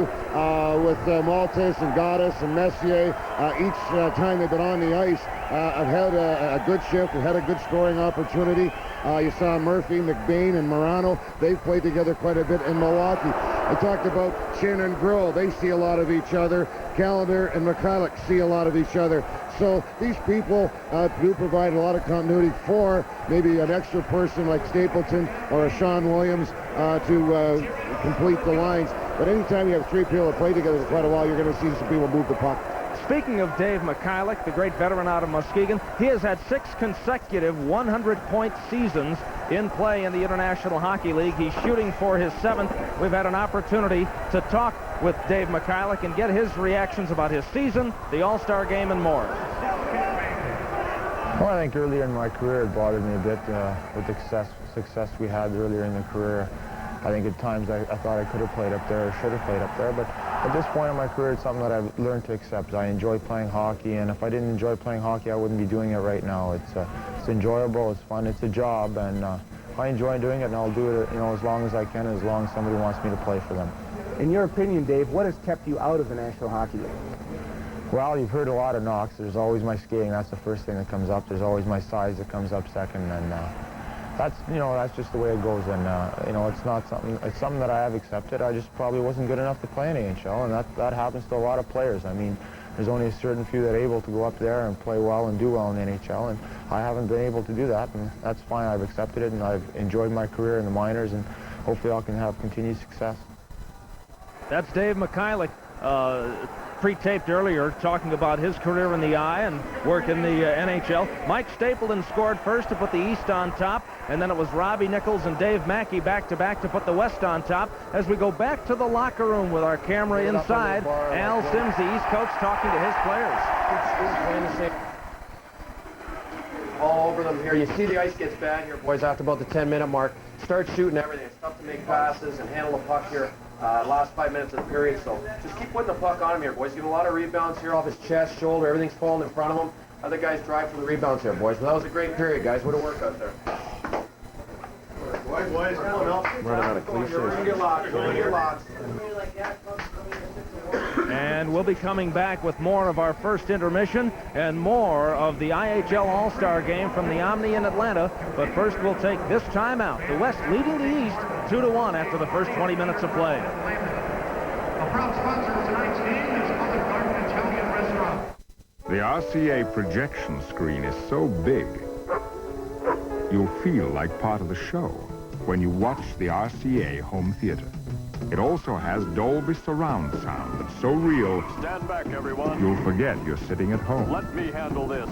with Maltis and Gaddis and Messier, each time they've been on the ice, have had a good shift, have had a good scoring opportunity. You saw Murphy, McBain, and Morano. They've played together quite a bit in Milwaukee. I talked about Chin and Grill. They see a lot of each other. Callender and Mikhailuk see a lot of each other. So these people do provide a lot of continuity for maybe an extra person like Stapleton or a Sean Williams to complete the lines. But anytime you have three people that play together for quite a while, you're going to see some people move the puck.
Speaking of Dave Mikhailuk, the great veteran out of Muskegon, he has had 6 consecutive 100-point seasons in play in the International Hockey League. He's shooting for his 7th. We've had an opportunity to talk with Dave Mikhailuk and get his reactions about his season, the All-Star game, and more.
Well, I think earlier in my career it bothered me a bit with the success we had earlier in the career. I think at times I thought I could have played up there or should have played up there, but at this point in my career it's something that I've learned to accept. I enjoy playing hockey, and if I didn't enjoy playing hockey I wouldn't be doing it right now. It's enjoyable, it's fun, it's a job, and I enjoy doing it, and I'll do it as long as I can, as long as somebody wants me to play for them.
In your opinion, Dave, what has kept you out of the National Hockey League?
Well, you've heard a lot of knocks. There's always my skating. That's the first thing that comes up. There's always my size that comes up second, and that's just the way it goes. And it's not something. It's something that I have accepted. I just probably wasn't good enough to play in AHL, and that happens to a lot of players. I mean, there's only a certain few that are able to go up there and play well and do well in NHL, and I haven't been able to do that, and that's fine. I've accepted it, and I've enjoyed my career in the minors, and hopefully I can have continued success.
That's Dave Mikhailuk, pre-taped earlier, talking about his career in the I and work in the NHL. Mike Stapleton scored first to put the East on top, and then it was Robbie Nichols and Dave Mackey back-to-back to put the West on top. As we go back to the locker room with our camera inside, Al Sims, the East coach, talking to his players.
All over them here. You see the ice gets bad here, boys, after about the 10-minute mark. Start shooting everything. It's tough to make passes and handle the puck here. Last 5 minutes of the period, so just keep putting the puck on him here, boys. Give him a lot of rebounds here off his chest, shoulder, everything's falling in front of him. Other guys drive for the rebounds here, boys. But that was a great period, guys. What a work out there. Boys, come on up. Running out of cliches. Your locks.
And we'll be coming back with more of our first intermission and more of the IHL All-Star Game from the Omni in Atlanta. But first, we'll take this timeout. The West leading the East 2-1 after the first 20 minutes of play.
A proud sponsor of tonight's game is Olive Garden Italian Restaurant.
The RCA projection screen is so big, you'll feel like part of the show when you watch the RCA home theater. It also has Dolby surround sound that's so real,
stand back, everyone.
You'll forget you're sitting at home.
Let me handle this.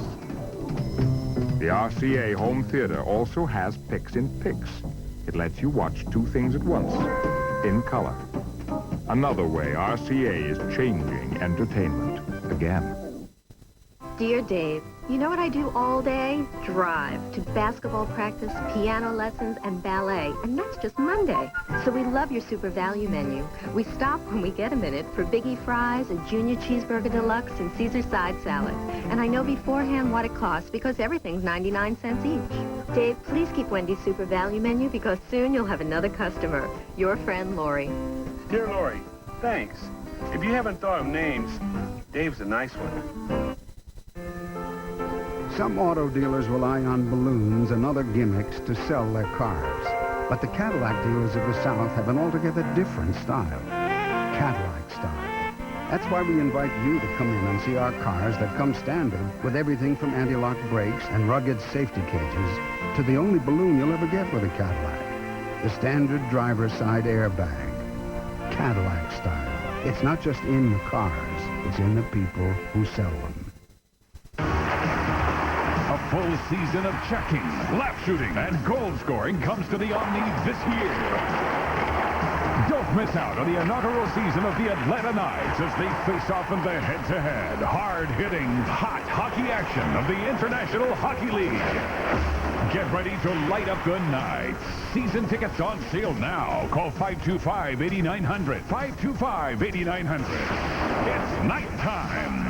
The RCA home theater also has Picks in Picks. It lets you watch 2 things at once, in color. Another way RCA is changing entertainment again.
Dear Dave, you know what I do all day? Drive to basketball practice, piano lessons, and ballet. And that's just Monday. So we love your super value menu. We stop when we get a minute for Biggie Fries, a Junior Cheeseburger Deluxe, and Caesar side salad. And I know beforehand what it costs because everything's 99 cents each. Dave, please keep Wendy's super value menu because soon you'll have another customer. Your friend, Lori.
Dear Lori, thanks. If you haven't thought of names, Dave's a nice one.
Some auto dealers rely on balloons and other gimmicks to sell their cars. But the Cadillac dealers of the South have an altogether different style. Cadillac style. That's why we invite you to come in and see our cars that come standard with everything from anti-lock brakes and rugged safety cages to the only balloon you'll ever get with a Cadillac. The standard driver's side airbag. Cadillac style. It's not just in the cars, it's in the people who sell them.
A full season of checking, lap shooting, and goal scoring comes to the Omni this year. Don't miss out on the inaugural season of the Atlanta Knights as they face off in the head-to-head, hard-hitting, hot hockey action of the International Hockey League. Get ready to light up the nights. Season tickets on sale now. Call 525-8900. 525-8900. It's night time.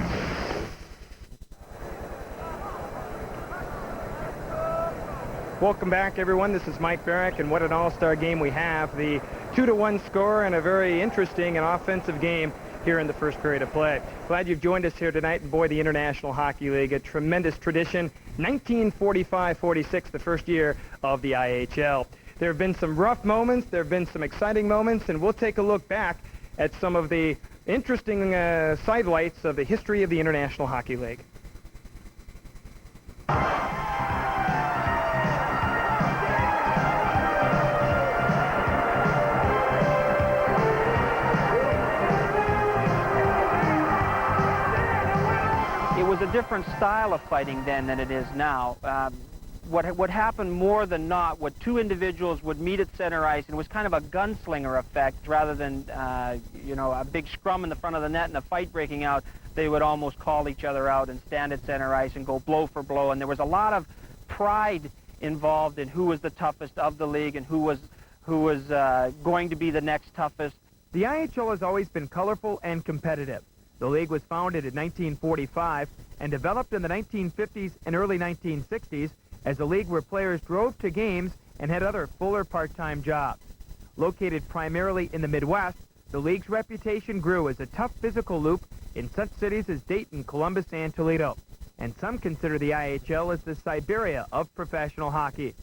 Welcome back, everyone. This is Mike Barrick, and what an all-star game we have. The 2-1 score and a very interesting and offensive game here in the first period of play. Glad you've joined us here tonight. And boy, the International Hockey League, a tremendous tradition. 1945-46, the first year of the IHL. There have been some rough moments, there have been some exciting moments, and we'll take a look back at some of the interesting sidelights of the history of the International Hockey League.
It was a different style of fighting then than it is now. What happened more than not, what two individuals would meet at center ice, and it was kind of a gunslinger effect rather than, you know, a big scrum in the front of the net and a fight breaking out. They would almost call each other out and stand at center ice and go blow for blow, and there was a lot of pride involved in who was the toughest of the league and who was going to be the next toughest.
The IHL has always been colorful and competitive. The league was founded in 1945 and developed in the 1950s and early 1960s as a league where players drove to games and had other fuller part-time jobs. Located primarily in the Midwest, the league's reputation grew as a tough physical loop in such cities as Dayton, Columbus, and Toledo. And some consider the IHL as the Siberia of professional hockey.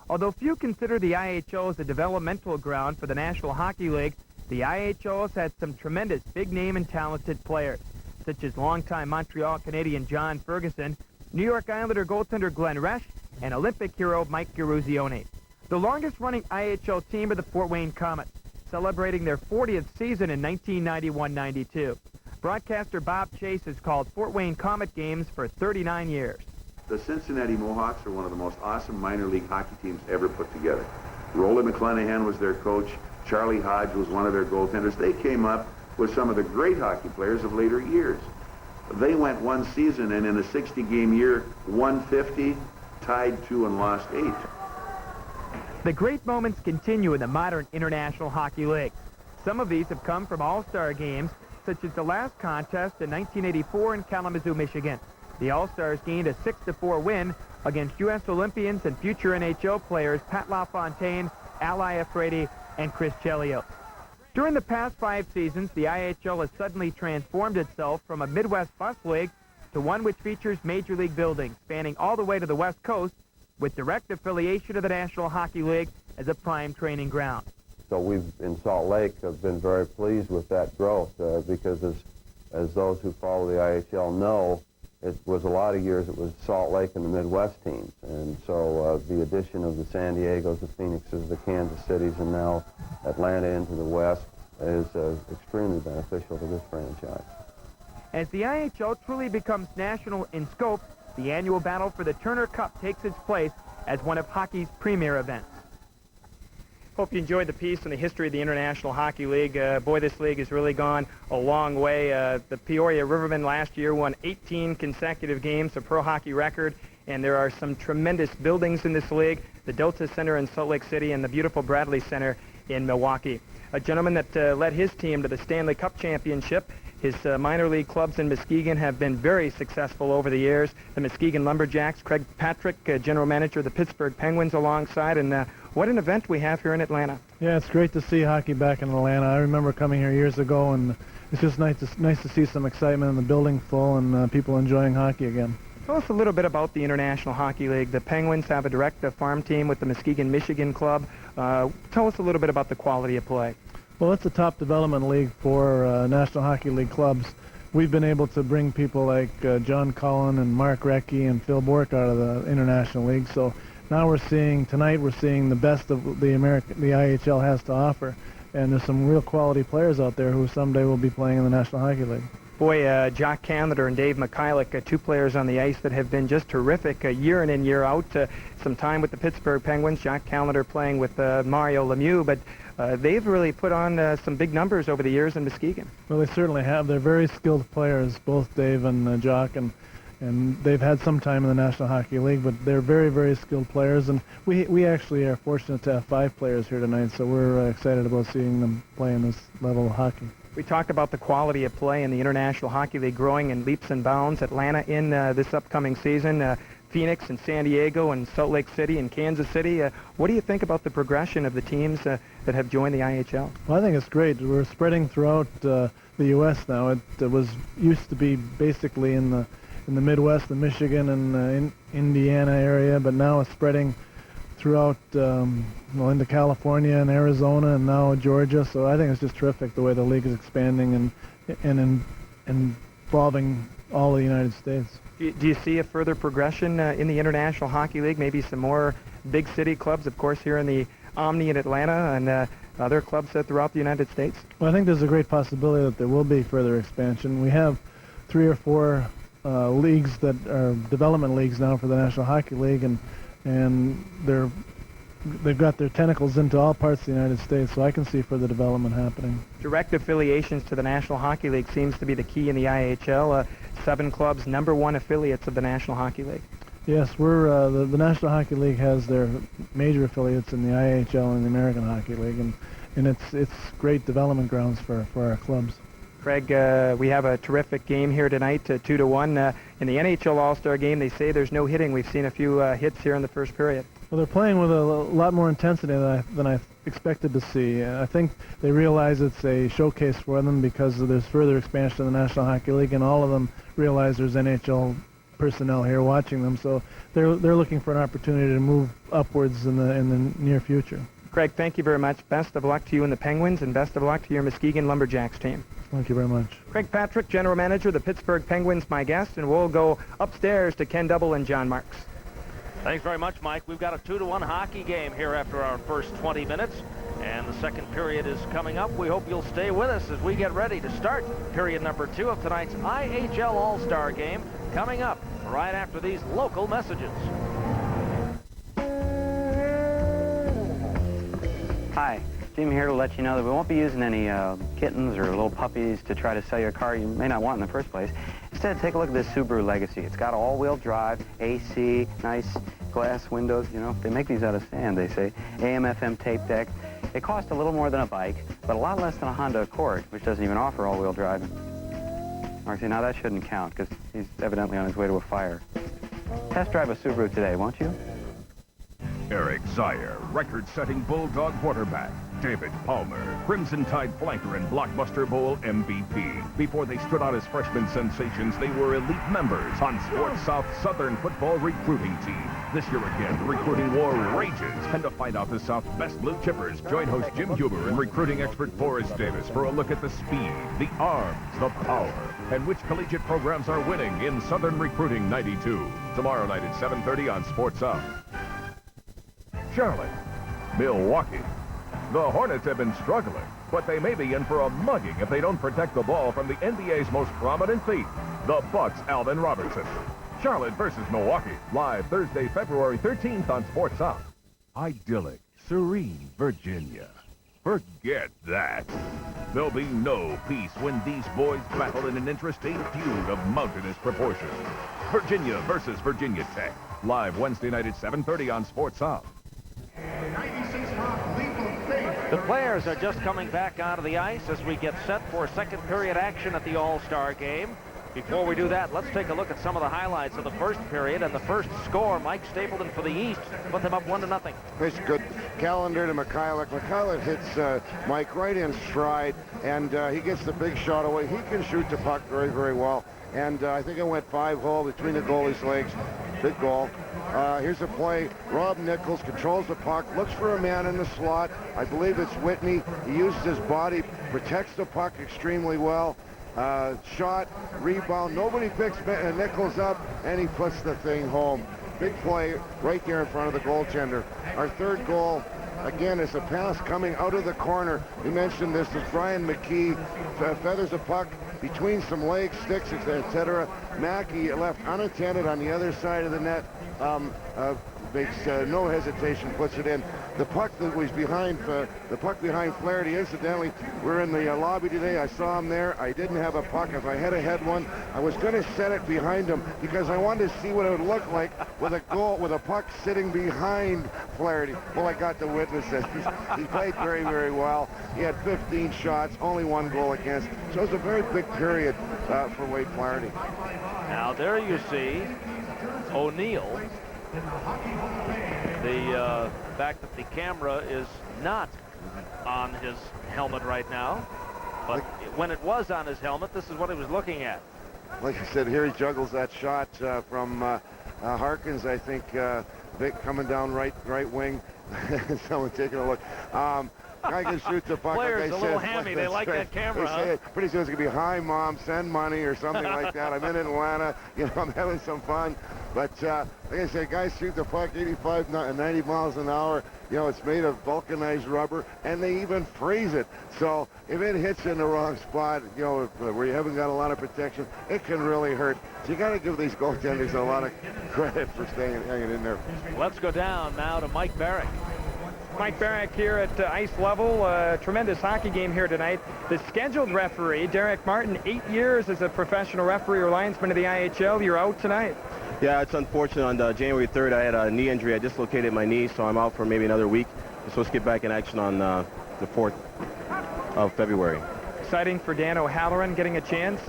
Although few consider the IHL as a developmental ground for the National Hockey League, the IHL has had some tremendous big-name and talented players, such as longtime Montreal Canadian John Ferguson, New York Islander goaltender Glenn Resch, and Olympic hero Mike Garuzione. The longest-running IHL team are the Fort Wayne Comets, celebrating their 40th season in 1991-92. Broadcaster Bob Chase has called Fort Wayne Comet games for 39 years.
The Cincinnati Mohawks are one of the most awesome minor league hockey teams ever put together. Rolly McClanahan was their coach. Charlie Hodge was one of their goaltenders. They came up with some of the great hockey players of later years. They went one season, and in a 60-game year, won 50, tied 2, and lost 8.
The great moments continue in the modern International Hockey League. Some of these have come from all-star games, such as the last contest in 1984 in Kalamazoo, Michigan. The All-Stars gained a 6-4 win against U.S. Olympians and future NHL players Pat LaFontaine, Al Iafrate, and Chris Chelios. During the past 5 seasons, the IHL has suddenly transformed itself from a Midwest bus league to one which features major league buildings spanning all the way to the West Coast, with direct affiliation to the National Hockey League as a prime training ground.
So we've, in Salt Lake, have been very pleased with that growth because as those who follow the IHL know, it was a lot of years it was Salt Lake and the Midwest teams. And so the addition of the San Diegos, the Phoenixes, the Kansas Cities, and now Atlanta into the West is extremely beneficial to this franchise.
As the IHL truly becomes national in scope, the annual battle for the Turner Cup takes its place as one of hockey's premier events. Hope you enjoyed the piece on the history of the International Hockey League. Boy, this league has really gone a long way. The Peoria Rivermen last year won 18 consecutive games, a pro hockey record, and there are some tremendous buildings in this league, the Delta Center in Salt Lake City and the beautiful Bradley Center in Milwaukee. A gentleman that led his team to the Stanley Cup Championship. His minor league clubs in Muskegon have been very successful over the years. The Muskegon Lumberjacks, Craig Patrick, general manager of the Pittsburgh Penguins alongside, and what an event we have here in Atlanta.
Yeah, it's great to see hockey back in Atlanta. I remember coming here years ago, and it's just nice to see some excitement in the building full and people enjoying hockey again.
Tell us a little bit about the International Hockey League. The Penguins have a direct farm team with the Muskegon, Michigan club. Tell us a little bit about the quality of play.
Well, it's a top development league for National Hockey League clubs. We've been able to bring people like John Cullen and Mark Recchi and Phil Bork out of the International League. So now tonight we're seeing the best of the IHL has to offer. And there's some real quality players out there who someday will be playing in the National Hockey League.
Boy, Jock Canada and Dave Mikhailuk, two players on the ice that have been just terrific year in and year out. Some time with the Pittsburgh Penguins, Jock Canada playing with Mario Lemieux, but they've really put on some big numbers over the years in Muskegon.
Well, they certainly have. They're very skilled players, both Dave and Jock, and they've had some time in the National Hockey League, but they're very, very skilled players, and we actually are fortunate to have 5 players here tonight, so we're excited about seeing them play in this level of hockey.
We talked about the quality of play in the International Hockey League growing in leaps and bounds. Atlanta in this upcoming season, Phoenix and San Diego and Salt Lake City and Kansas City. What do you think about the progression of the teams that have joined the IHL?
Well, I think it's great. We're spreading throughout the U.S. now. It used to be basically in the Midwest, the Michigan and Indiana area, but now it's spreading throughout, into California and Arizona and now Georgia. So I think it's just terrific the way the league is expanding and involving all of the United States.
Do you see a further progression in the International Hockey League? Maybe some more big city clubs, of course, here in the Omni in Atlanta and other clubs throughout the United States?
Well, I think there's a great possibility that there will be further expansion. We have 3 or 4 leagues that are development leagues now for the National Hockey League, and they've got their tentacles into all parts of the United States, so I can see further development happening.
Direct affiliations to the National Hockey League seems to be the key in the IHL. 7 clubs, #1 affiliates of the National Hockey League.
Yes, we're the National Hockey League has their major affiliates in the IHL and the American Hockey League, and it's great development grounds for our clubs.
Craig, we have a terrific game here tonight, 2-1. In the NHL All-Star game, they say there's no hitting. We've seen a few hits here in the first period.
Well, they're playing with a lot more intensity than I expected to see. I think they realize it's a showcase for them because there's further expansion of the National Hockey League, and all of them realize there's NHL personnel here watching them, so they're looking for an opportunity to move upwards in the near future.
Craig, thank you very much. Best of luck to you and the Penguins, and best of luck to your Muskegon Lumberjacks team.
Thank you very much.
Craig Patrick, General Manager of the Pittsburgh Penguins, my guest, and we'll go upstairs to Ken Double and John Marks.
Thanks very much, Mike. We've got a 2-1 hockey game here after our first 20 minutes, and the second period is coming up. We hope you'll stay with us as we get ready to start period number 2 of tonight's IHL All-Star game, coming up right after these local messages.
Hi, Jim here to let you know that we won't be using any kittens or little puppies to try to sell you a car you may not want in the first place. Instead, take a look at this Subaru Legacy. It's got all-wheel drive, AC, nice glass windows. You know, they make these out of sand, they say. AM/FM tape deck. It costs a little more than a bike, but a lot less than a Honda Accord, which doesn't even offer all-wheel drive. Marcy, now that shouldn't count, because he's evidently on his way to a fire. Test drive a Subaru today, won't you?
Eric Zaire, record-setting Bulldog quarterback. David Palmer, Crimson Tide flanker and Blockbuster Bowl MVP. Before they stood out as freshman sensations, they were elite members on Sports South Southern Football Recruiting Team. This year again, the recruiting war rages. And to find out the South's best blue chippers, join host Jim Huber and recruiting expert Forrest Davis for a look at the speed, the arms, the power, and which collegiate programs are winning in Southern Recruiting 92. Tomorrow night at 7:30 on Sports South. Charlotte, Milwaukee. The Hornets have been struggling, but they may be in for a mugging if they don't protect the ball from the NBA's most prominent thief, the Bucks' Alvin Robertson. Charlotte versus Milwaukee, live Thursday, February 13th on Sports South. Idyllic, serene Virginia. Forget that. There'll be no peace when these boys battle in an interstate feud of mountainous proportions. Virginia versus Virginia Tech, live Wednesday night at 7:30 on Sports South.
The players are just coming back onto the ice as we get set for second period action at the All-Star game. Before we do that, let's take a look at some of the highlights of the first period. And the first score, Mike Stapleton for the East, put them up 1-0.
It's good calendar to Mikhailuk. Mikhailuk hits Mike right in stride, and he gets the big shot away. He can shoot the puck very, very well. And I think it went 5-hole between the goalie's legs. Big goal. Here's a play. Rob Nichols controls the puck, looks for a man in the slot. I believe it's Whitney. He uses his body, protects the puck extremely well. Shot, rebound. Nobody picks Nichols up, and he puts the thing home. Big play right there in front of the goaltender. Our third goal, again, is a pass coming out of the corner. We mentioned this as Brian McKee feathers a puck between some legs, sticks, etc. Mackey left unattended on the other side of the net. makes no hesitation, puts it in. The puck that was behind, the puck behind Flaherty, incidentally, we're in the lobby today. I saw him there. I didn't have a puck. If I had one, I was going to set it behind him because I wanted to see what it would look like with a goal, with a puck sitting behind Flaherty. Well, I got to witness it. He played very, very well. He had 15 shots, only 1 goal against. So it was a very big period for Wade Flaherty.
Now there you see O'Neill. The fact that the camera is not on his helmet right now, but when it was on his helmet, this is what he was looking at.
Like I said, here he juggles that shot from Harkins, I think. Vic coming down right wing. Someone taking a look. Guy can shoot the puck.
Players
like
a little hammy. They like that camera, huh?
Pretty soon it's going to be, hi, Mom, send money or something like that. I'm in Atlanta. You know, I'm having some fun. But like I said, guys shoot the puck 85, 90 miles an hour. You know, it's made of vulcanized rubber, and they even freeze it. So if it hits in the wrong spot, you know, where you haven't got a lot of protection, it can really hurt. So you got to give these goaltenders a lot of credit for hanging in there.
Let's go down now to Mike Barrick.
Mike Barrick here at ice level. Tremendous hockey game here tonight. The scheduled referee, Derek Martin, 8 years as a professional referee or linesman of the IHL. You're out tonight.
Yeah, it's unfortunate. On January 3rd, I had a knee injury. I dislocated my knee, so I'm out for maybe another week. I'm supposed to get back in action on the 4th of February.
Exciting for Dan O'Halloran getting a chance.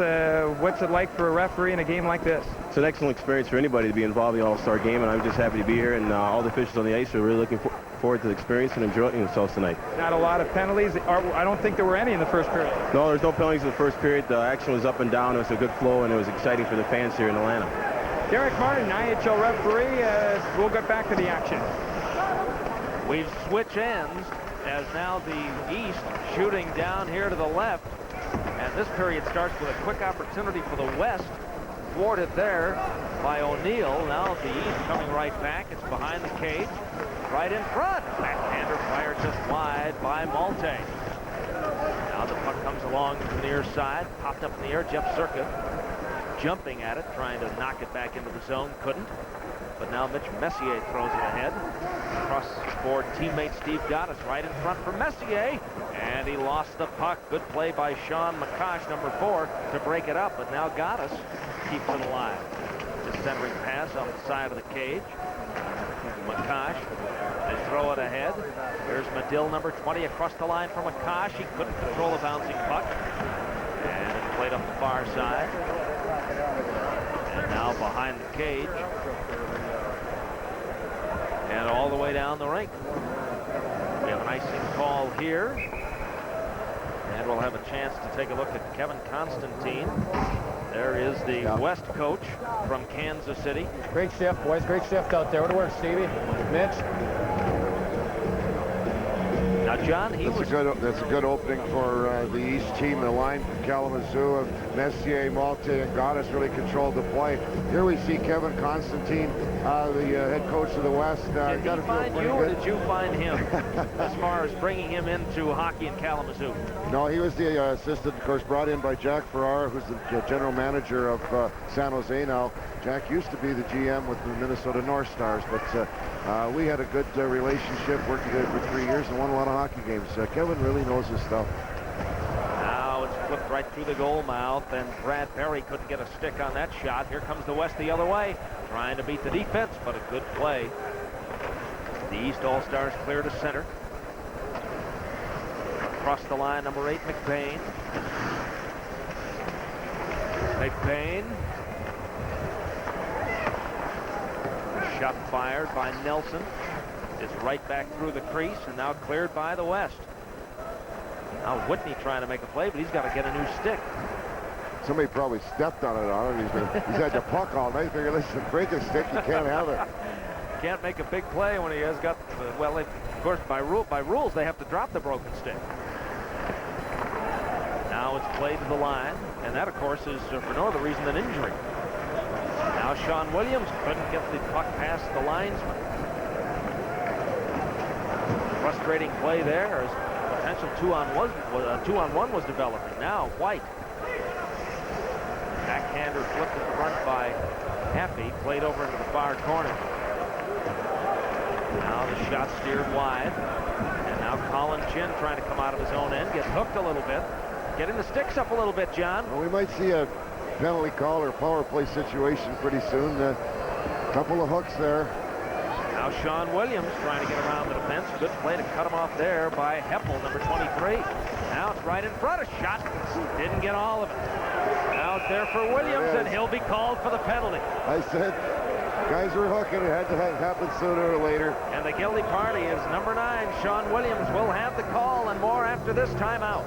What's it like for a referee in a game like this?
It's an excellent experience for anybody to be involved in the All-Star game, and I'm just happy to be here, and all the officials on the ice are really looking forward to the experience and enjoying themselves tonight.
Not a lot of penalties. I don't think there were any in the first period.
No, there's no penalties in the first period. The action was up and down. It was a good flow, and it was exciting for the fans here in Atlanta.
Derek Martin, IHL referee. We'll get back to the action.
We've switched ends as now the East shooting down here to the left. And this period starts with a quick opportunity for the West. Thwarted there by O'Neill. Now the East coming right back. It's behind the cage. Right in front. Backhander fired just wide by Malte. Now the puck comes along to the near side. Popped up in the air. Jeff Circa jumping at it, trying to knock it back into the zone. Couldn't. But now Mitch Messier throws it ahead. Across for teammate Steve Gottis right in front for Messier. And he lost the puck. Good play by Sean McCosh, number 4, to break it up. But now Gottis keeps it alive. The centering pass off the side of the cage. McCosh, they throw it ahead. Here's Medill, number 20, across the line for McCosh. He couldn't control a bouncing puck. And it played up the far side. And now behind the cage. And all the way down the rink. We have an icing call here. And we'll have a chance to take a look at Kevin Constantine. There is the West coach from Kansas City.
Great shift, boys. Great shift out there. What a work, Stevie. Mitch.
Now, John,
that's a good opening for the East team. The line from Kalamazoo of Messier, Malte, and Gottis really controlled the play. Here we see Kevin Constantine, the head coach of the West.
Did he find you, or did you find him as far as bringing him into hockey in Kalamazoo?
No, he was the assistant, of course, brought in by Jack Farrar, who's the general manager of San Jose now. Jack used to be the GM with the Minnesota North Stars, but we had a good relationship, working together for 3 years and won a lot of hockey games. Kevin really knows his stuff.
Now it's flipped right through the goal mouth, and Brad Perry couldn't get a stick on that shot. Here comes the West the other way, trying to beat the defense, but a good play. The East All-Stars clear to center. Across the line, number 8, McBain. McBain. Shot fired by Nelson. Is right back through the crease and now cleared by the West. Now Whitney trying to make a play, but he's got to get a new stick.
Somebody probably stepped on it on him. He's had the puck all night. Figure, listen, break a stick, you can't have it.
Can't make a big play when he has got, well, of course, by rules, they have to drop the broken stick. Now it's played to the line, and that, of course, is for no other reason than injury. Now Sean Williams couldn't get the puck past the linesman. Frustrating play there as potential 2-on-1 was developing. Now White. Backhander flipped in front by Happy, played over into the far corner. Now the shot steered wide. And now Colin Chin trying to come out of his own end. Gets hooked a little bit. Getting the sticks up a little bit, John.
Well, we might see a penalty call or power play situation pretty soon. A couple of hooks there.
Now Sean Williams trying to get around the defense. Good play to cut him off there by Heppel, number 23. Now it's right in front. A shot. Didn't get all of it. Now it's there for Williams, and he'll be called for the penalty.
I said guys were hooking. It had to happen sooner or later.
And the guilty party is number 9, Sean Williams. Will have the call and more after this timeout.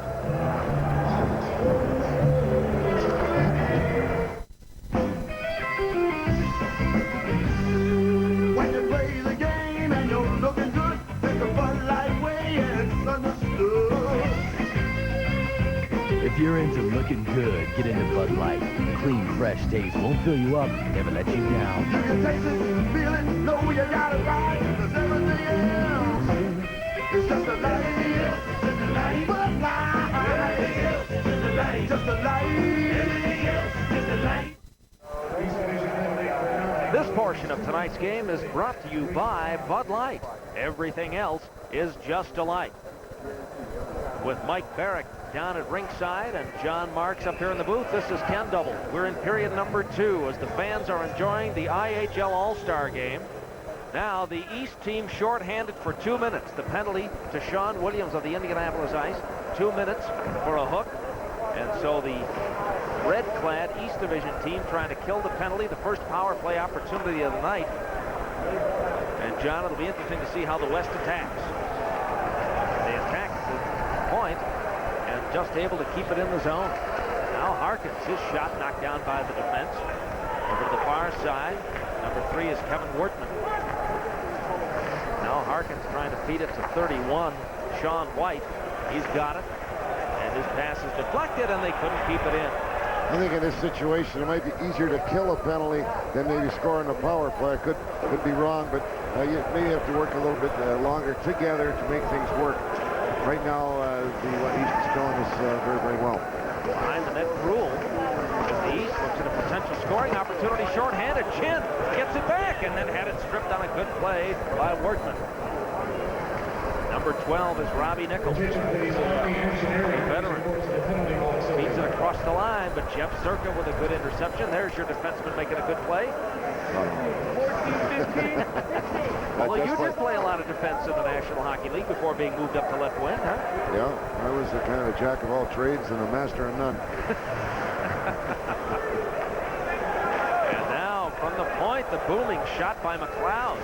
When you play the game and you're looking good, take a Bud Light way and it's understood.
If you're into looking good, get into Bud Light. The clean, fresh taste won't fill you up, never let you down.
You can taste it, feel it, know you got it right. There's everything else. It's just a light. Just a light. Bud Light. Everything else is just a light. Just a light. Everything else is just a light.
This portion of tonight's game is brought to you by Bud Light. Everything else is just a light. With Mike Barrick down at ringside and John Marks up here in the booth, this is Ken Double. We're in period number 2 as the fans are enjoying the IHL All-Star game. Now the East team shorthanded for 2 minutes. The penalty to Sean Williams of the Indianapolis Ice. 2 minutes for a hook. And so the red-clad East Division team trying to kill the penalty, the first power play opportunity of the night. And John, it'll be interesting to see how the West attacks. They attack the point and just able to keep it in the zone. Now Harkins, his shot knocked down by the defense. Over to the far side, number 3 is Kevin Wortman. Now Harkins trying to feed it to 31, Sean White. He's got it. And his pass is deflected, and they couldn't keep it in.
I think in this situation, it might be easier to kill a penalty than maybe scoring a power play. I could be wrong, but you may have to work a little bit longer together to make things work. Right now, what East is doing is very, very well.
Behind the net, Rule. As the East looks at a potential scoring opportunity, shorthanded. Chin gets it back, and then had it stripped on a good play by Wortman. Number 12 is Robbie Nichols, a veteran. Feeds it across the line, but Jeff Circa with a good interception. There's your defenseman making a good play. 14-15. Well, you did play a lot of defense in the National Hockey League before being moved up to left wing, huh?
Yeah, I was the kind of jack of all trades and a master of none.
And now from the point, the booming shot by McLeod.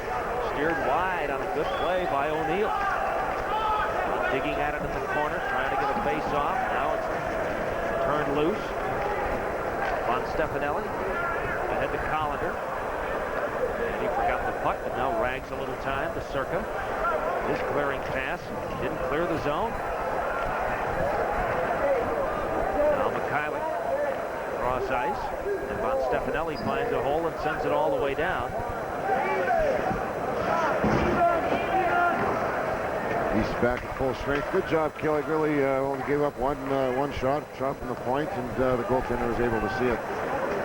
Steered wide on a good play by O'Neill. Digging at it in the corner, trying to get a face off. Now it's turned loose. Von Stefanelli ahead to Collender. And he forgot the puck, but now rags a little time to Circa. His clearing pass didn't clear the zone. Now Mikhailuk cross ice. And Von Stefanelli finds a hole and sends it all the way down.
He's back at full strength. Good job, Kelly. Really only gave up one shot from the point, and the goaltender was able to see it.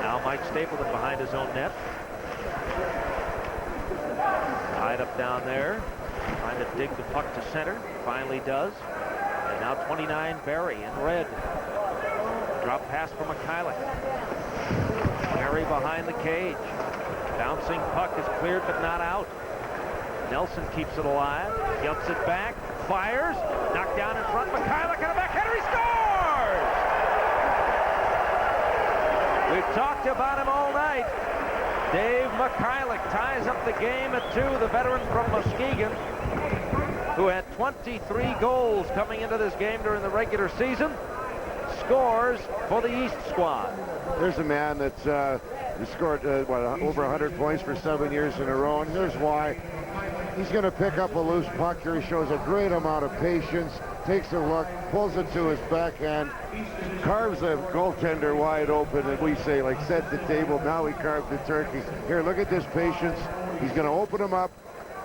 Now Mike Stapleton behind his own net. Tied up down there. Trying to dig the puck to center. Finally does. And now 29, Barry in red. Drop pass for Mikhailuk. Barry behind the cage. Bouncing puck is cleared but not out. Nelson keeps it alive, gets it back, fires, knocked down in front, Mikhailuk and a backhander, he scores! We've talked about him all night. Dave Mikhailuk ties up the game at 2, the veteran from Muskegon, who had 23 goals coming into this game during the regular season, scores for the East squad.
There's a man that's scored over 100 points for 7 years in a row, and here's why. He's going to pick up a loose puck here. He shows a great amount of patience, takes a look, pulls it to his backhand, carves a goaltender wide open, and we say, like, set the table. Now he carved the turkey. Here, look at this patience. He's going to open him up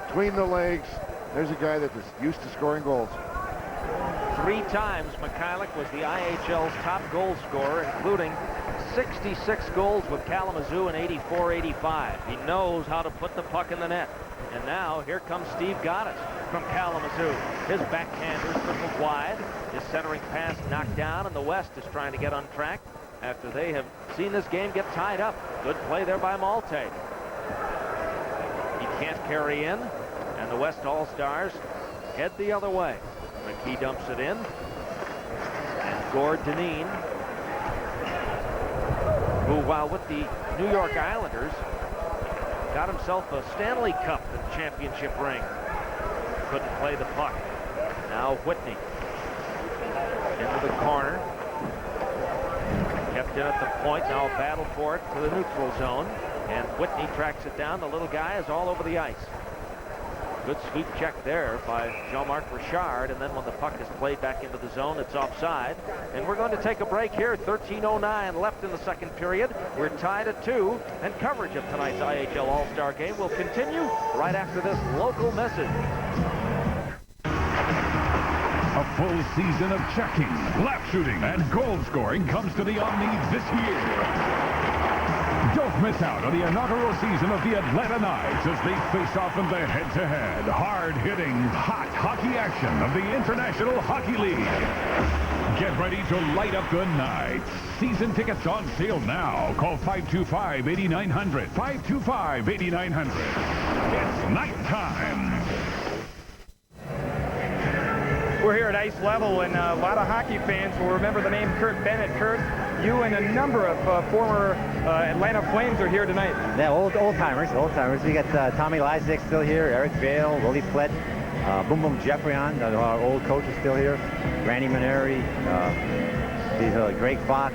between the legs. There's a guy that is used to scoring goals.
3 times Mikhailuk was the IHL's top goal scorer, including 66 goals with Kalamazoo in 84-85. He knows how to put the puck in the net. And now here comes Steve Goddess from Kalamazoo. His backhanders trickled wide. His centering pass knocked down, and the West is trying to get on track after they have seen this game get tied up. Good play there by Malte. He can't carry in, and the West All-Stars head the other way. McKee dumps it in, and Gord Dineen, who, while with the New York Islanders, got himself a Stanley Cup championship ring. Couldn't play the puck. Now Whitney into the corner. Kept in at the point. Now a battle for it to the neutral zone. And Whitney tracks it down. The little guy is all over the ice. Good sweep check there by Jean-Marc Richard, and then when the puck is played back into the zone, it's offside. And we're going to take a break here. 13:09 left in the second period. We're tied at 2, and coverage of tonight's IHL All-Star Game will continue right after this local message.
A full season of checking, lap shooting, and goal scoring comes to the Omni this year. Don't miss out on the inaugural season of the Atlanta Knights as they face off in the head-to-head, hard-hitting, hot hockey action of the International Hockey League. Get ready to light up the nights. Season tickets on sale now. Call 525-8900. 525-8900. It's night time.
We're here at ice level, and a lot of hockey fans will remember the name Kurt Bennett. Kurt, you and a number of former Atlanta Flames are here tonight.
Yeah, old-timers. We got Tommy Lysak still here, Eric Vale, Willie Flett, Boom Boom Jeffrion, our old coach is still here, Randy Maneri, Greg Fox.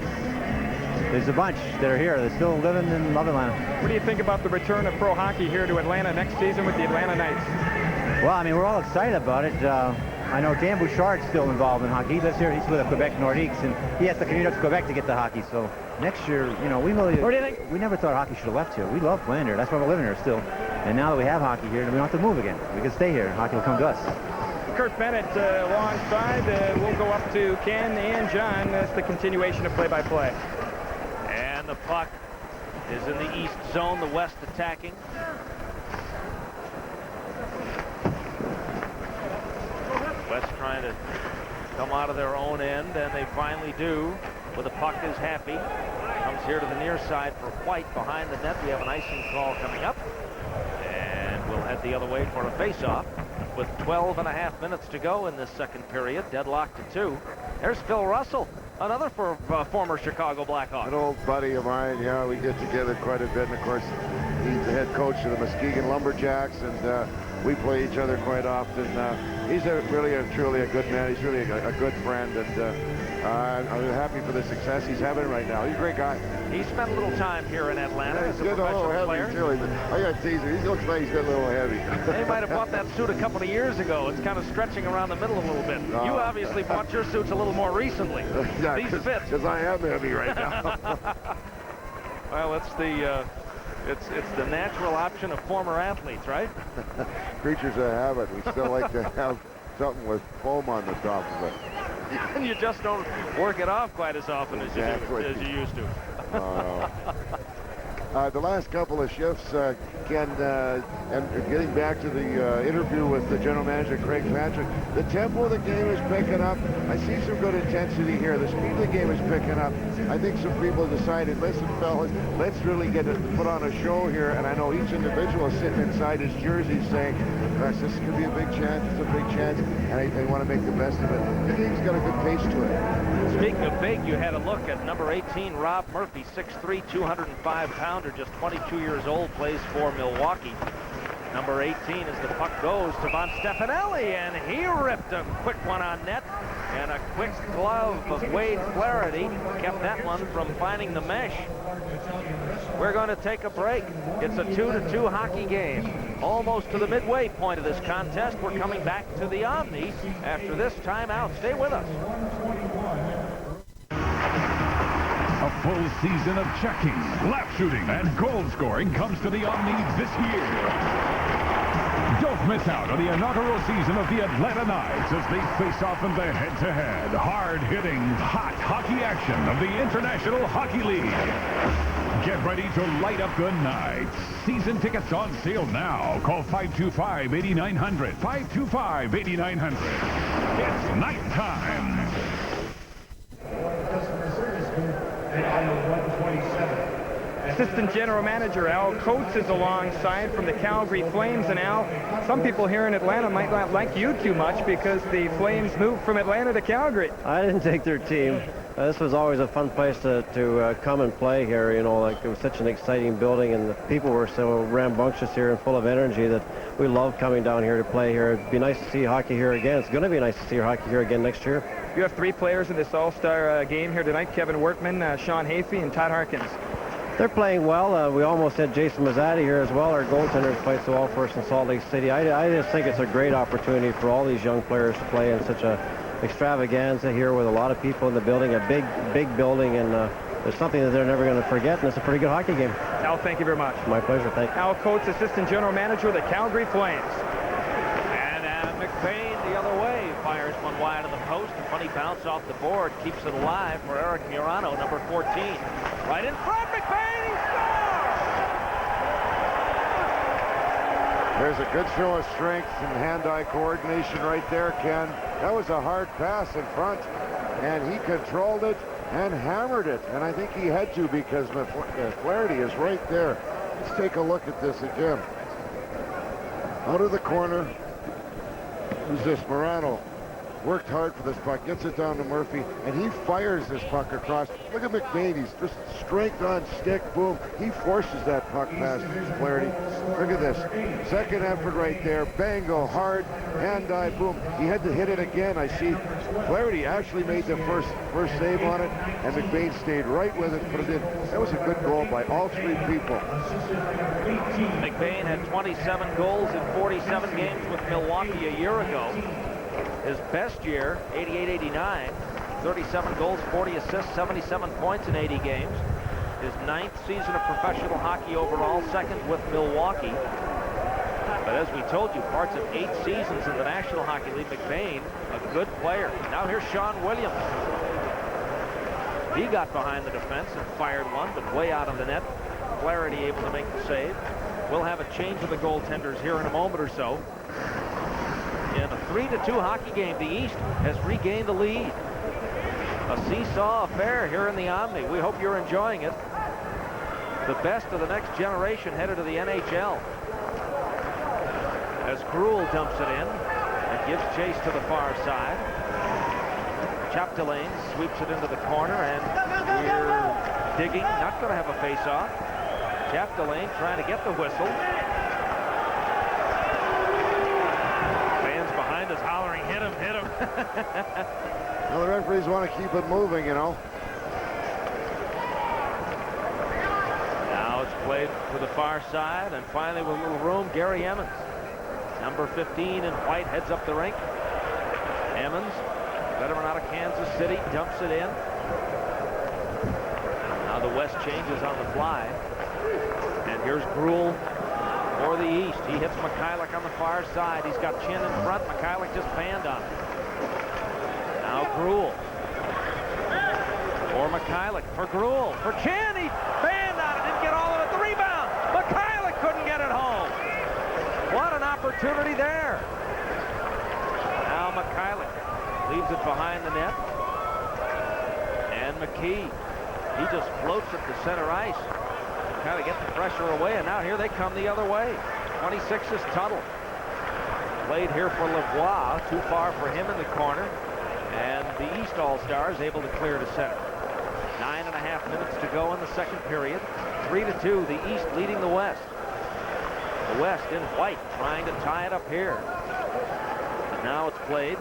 There's a bunch that are here. They're still living in love Atlanta.
What do you think about the return of pro hockey here to Atlanta next season with the Atlanta Knights?
Well, I mean, we're all excited about it. I know Dan Bouchard's still involved in hockey. He lives here. He's with the Quebec Nordiques, and he has to commute up to Quebec to get the hockey. So next year, you know, we really...
What do you think?
We never thought hockey should have left here. We love playing here. That's why we're living here still. And now that we have hockey here, we don't have to move again. We can stay here. Hockey will come to us.
Kurt Bennett alongside. We'll go up to Ken and John. That's the continuation of play-by-play.
And the puck is in the east zone, the West attacking. West trying to come out of their own end, and they finally do. Where the puck is Happy. Comes here to the near side for White behind the net. We have an icing call coming up. And we'll head the other way for a face-off. With 12.5 minutes to go in this second period, deadlocked at 2. There's Phil Russell, another former Chicago Blackhawk.
An old buddy of mine, yeah, we get together quite a bit, and of course, he's the head coach of the Muskegon Lumberjacks, and we play each other quite often. He's truly a good man. He's really a good friend, and I'm happy for the success he's having right now. He's a great guy.
He spent a little time here in Atlanta as a professional player.
I got to tease him. He looks like he's got a little heavy.
They might have bought that suit a couple of years ago. It's kind of stretching around the middle a little bit. You obviously bought your suits a little more recently.
Yeah,
these fit.
Because I am heavy right now.
Well, it's the natural option of former athletes, right?
Creatures of habit. We still like to have something with foam on the top of it.
And you just don't work it off quite as often as you used to.
The last couple of shifts, Ken, and getting back to the interview with the general manager, Craig Patrick, the tempo of the game is picking up. I see some good intensity here. The speed of the game is picking up. I think some people have decided, listen, fellas, let's really put on a show here. And I know each individual is sitting inside his jersey saying, gosh, this could be a big chance. It's a big chance. And they want to make the best of it. The game's got a good pace to it.
Speaking of big, you had a look at number 18, Rob Murphy, 6'3", 205-pounder, just 22 years old, plays for Milwaukee. Number 18 as the puck goes to Von Stefanelli, and he ripped a quick one on net, and a quick glove of Wade Flaherty kept that one from finding the mesh. We're going to take a break. It's a 2-2 hockey game. Almost to the midway point of this contest. We're coming back to the Omni after this timeout. Stay with us.
A full season of checking, lap shooting, and goal scoring comes to the Omni this year. Don't miss out on the inaugural season of the Atlanta Knights as they face off in the head-to-head, hard-hitting, hot hockey action of the International Hockey League. Get ready to light up the nights. Season tickets on sale now. Call 525-8900. 525-8900. It's night time.
Assistant General Manager Al Coates is alongside from the Calgary Flames. And Al, some people here in Atlanta might not like you too much because the Flames moved from Atlanta to Calgary.
I didn't take their team. This was always a fun place to come and play here. You know, like it was such an exciting building, and the people were so rambunctious here and full of energy that we loved coming down here to play here. It'd be nice to see hockey here again. It's going to be nice to see hockey here again next year.
You have 3 players in this All-Star game here tonight: Kevin Workman, Sean Hafey, and Todd Harkins.
They're playing well. We almost had Jason Mazzatti here as well. Our goaltender played so well for us in Salt Lake City. I just think it's a great opportunity for all these young players to play in such a extravaganza here with a lot of people in the building, a big building, and there's something that they're never going to forget, and it's a pretty good hockey game.
Al, thank you very much.
My pleasure. Thank you.
Al Coates, Assistant General Manager of the Calgary Flames.
And McBain the other way fires one wide of the post. A funny bounce off the board keeps it alive for Eric Murano, number 14. Right in front, McBain, he scores!
There's a good show of strength and hand-eye coordination right there, Ken. That was a hard pass in front, and he controlled it and hammered it. And I think he had to because Flaherty is right there. Let's take a look at this again. Out of the corner. Who's this? Morano. Worked hard for this puck, gets it down to Murphy, and he fires this puck across. Look at McBain, he's just strength on stick, boom. He forces that puck past Flaherty. Look at this. Second effort right there, bango, hard, hand-eye, boom. He had to hit it again. I see Flaherty actually made the first save on it, and McBain stayed right with it, put it in. That was a good goal by all 3 people.
McBain had 27 goals in 47 games with Milwaukee a year ago. His best year, 88-89, 37 goals, 40 assists, 77 points in 80 games. His 9th season of professional hockey overall, 2nd with Milwaukee. But as we told you, parts of 8 seasons in the National Hockey League. McBain, a good player. Now here's Sean Williams. He got behind the defense and fired one, but way out of the net. Flaherty able to make the save. We'll have a change of the goaltenders here in a moment or so. In a 3-2 hockey game, the East has regained the lead. A seesaw affair here in the Omni. We hope you're enjoying it. The best of the next generation headed to the NHL. As Gruel dumps it in and gives chase to the far side. Chapdelaine sweeps it into the corner, and we're digging. Not going to have a face-off. Chapdelaine trying to get the whistle. Is hollering, hit him, hit him.
Well, the referees want to keep it moving, you know.
Now it's played to the far side, and finally with a little room, Gary Emmons. Number 15 in white heads up the rink. Emmons, veteran out of Kansas City, dumps it in. Now the West changes on the fly. And here's Gruel for the East. He hits Mikhailuk on the far side. He's got Chin in front. Mikhailuk just banned on him. Now Gruel. For Mikhailuk. For Gruel. For Chin. He banned on it. Didn't get all of it. The rebound. Mikhailuk couldn't get it home. What an opportunity there. Now Mikhailuk leaves it behind the net. And McKee. He just floats it to center ice. Kind of get the pressure away, and now here they come the other way. 26 is Tuttle. Played here for Lavoie, too far for him in the corner, and the East All-Stars able to clear to center. 9.5 minutes to go in the second period. 3-2, the East leading the West. The West in white, trying to tie it up here. And now it's played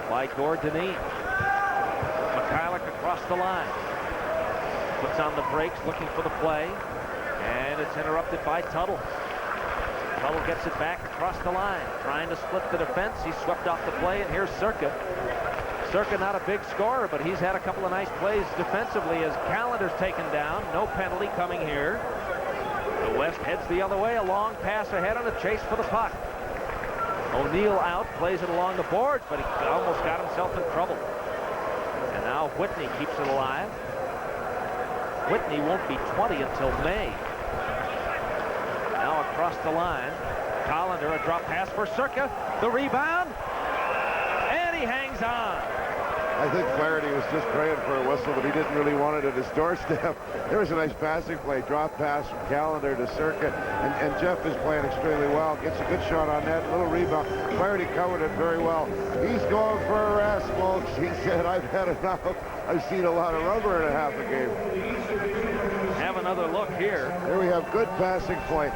by Gord Denis. Mikhailuk across the line. Puts on the brakes, looking for the play. And it's interrupted by Tuttle. Tuttle gets it back across the line, trying to split the defense. He's swept off the play, and here's Circa. Circa not a big scorer, but he's had a couple of nice plays defensively as Callender's taken down. No penalty coming here. The West heads the other way. A long pass ahead on a chase for the puck. O'Neill out, plays it along the boards, but he almost got himself in trouble. And now Whitney keeps it alive. Whitney won't be 20 until May. Now across the line, Collender, a drop pass for Circa, the rebound, and he hangs on.
I think Flaherty was just praying for a whistle, but he didn't really want it at his doorstep. There was a nice passing play, drop pass from Callender to Circa, and Jeff is playing extremely well. Gets a good shot on that, little rebound. Flaherty covered it very well. He's going for a rest, folks. He said, I've had enough. I've seen a lot of rubber in a half a game.
Have another look here.
Here we have good passing play.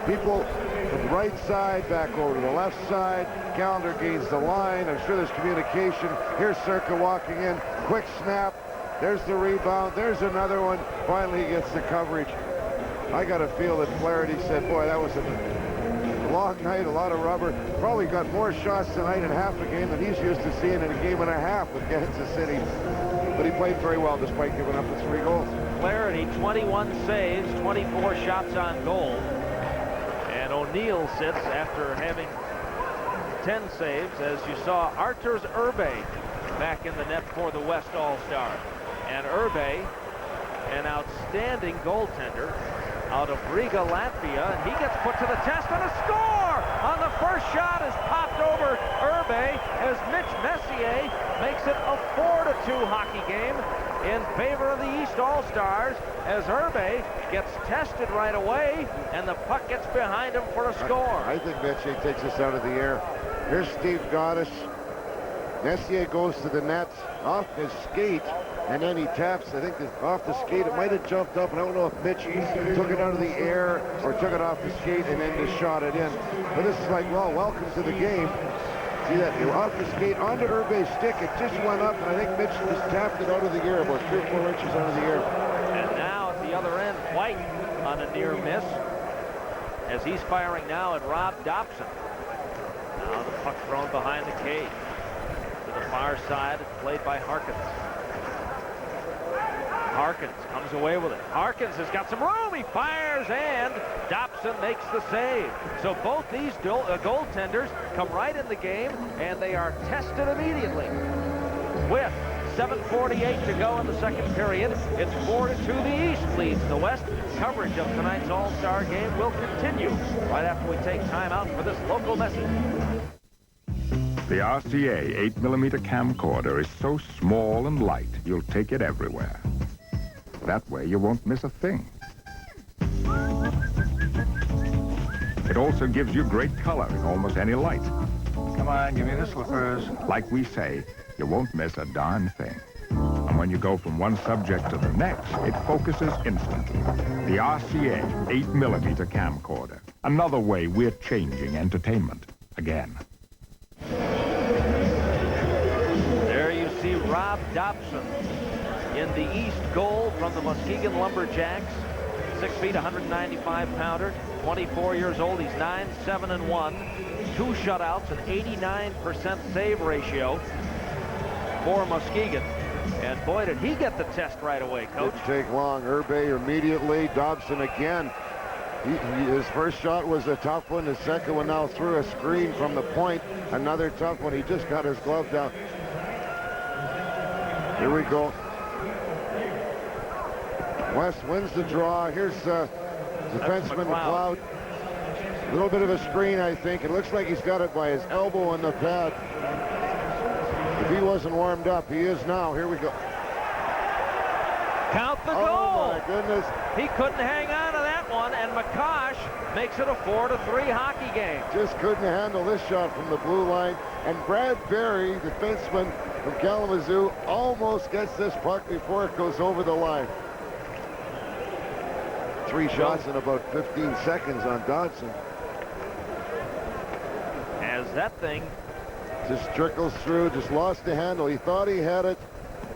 People from right side back over to the left side. Callender gains the line. I'm sure there's communication. Here's Circa walking in. Quick snap. There's the rebound. There's another one. Finally he gets the coverage. I got to feel that Flaherty said, boy, that was a long night, a lot of rubber. Probably got more shots tonight in half a game than he's used to seeing in a game and a half with Kansas City. But he played very well despite giving up the 3 goals.
Flaherty, 21 saves, 24 shots on goal. And O'Neill sits after having 10 saves, as you saw Arturs Urbe back in the net for the West All-Star. And Urbe, an outstanding goaltender out of Riga, Latvia, and he gets put to the test and a score on the first shot is popped over Urbe as Mitch Messier makes it a 4-2 hockey game in favor of the East All-Stars as Urbe gets tested right away and the puck gets behind him for a score.
I think Messier takes us out of the air. Here's Steve Goddess. Messier goes to the net off his skate, and then he taps, I think, off the skate. It might have jumped up, and I don't know if Mitch took it out of the air or took it off the skate and then just shot it in. But this is like, well, welcome to the game. See that? Off the skate onto Urbe's stick. It just went up, and I think Mitch just tapped it out of the air, about 3 or 4 inches out of the air.
And now at the other end, White on a near miss as he's firing now at Rob Dobson. Now the puck thrown behind the cage. To the far side, it's played by Harkins. Harkins comes away with it. Harkins has got some room. He fires, and Dobson makes the save. So both these goaltenders come right in the game, and they are tested immediately. With 7:48 to go in the second period, it's 4-2. The East leads the West. Coverage of tonight's All-Star game will continue right after we take time out for this local message.
The RCA 8mm camcorder is so small and light, you'll take it everywhere. That way you won't miss a thing. It also gives you great color in almost any light.
Come on, give me the slippers.
Like we say, you won't miss a darn thing. And when you go from one subject to the next, it focuses instantly. The RCA 8mm camcorder. Another way we're changing entertainment again.
There you see Rob Dobson in the East goal from the Muskegon Lumberjacks. 6 feet, 195-pounder, 24 years old. He's 9-7-1, 2 shutouts, an 89% save ratio for Muskegon. And boy, did he get the test right away, Coach.
Didn't take long. Urbe immediately. Dobson again. His first shot was a tough one. His second one now through a screen from the point. Another tough one. He just got his glove down. Here we go. West wins the draw. Here's defenseman McLeod. A little bit of a screen, I think. It looks like he's got it by his elbow on the pad. If he wasn't warmed up, he is now. Here we go.
Count the goal.
Oh, my goodness.
He couldn't hang on to that one, and McCosh makes it a 4-3 hockey game.
Just couldn't handle this shot from the blue line. And Brad Berry, defenseman from Kalamazoo, almost gets this puck before it goes over the line. 3 shots in about 15 seconds on Dodson.
As that thing
just trickles through, just lost the handle. He thought he had it,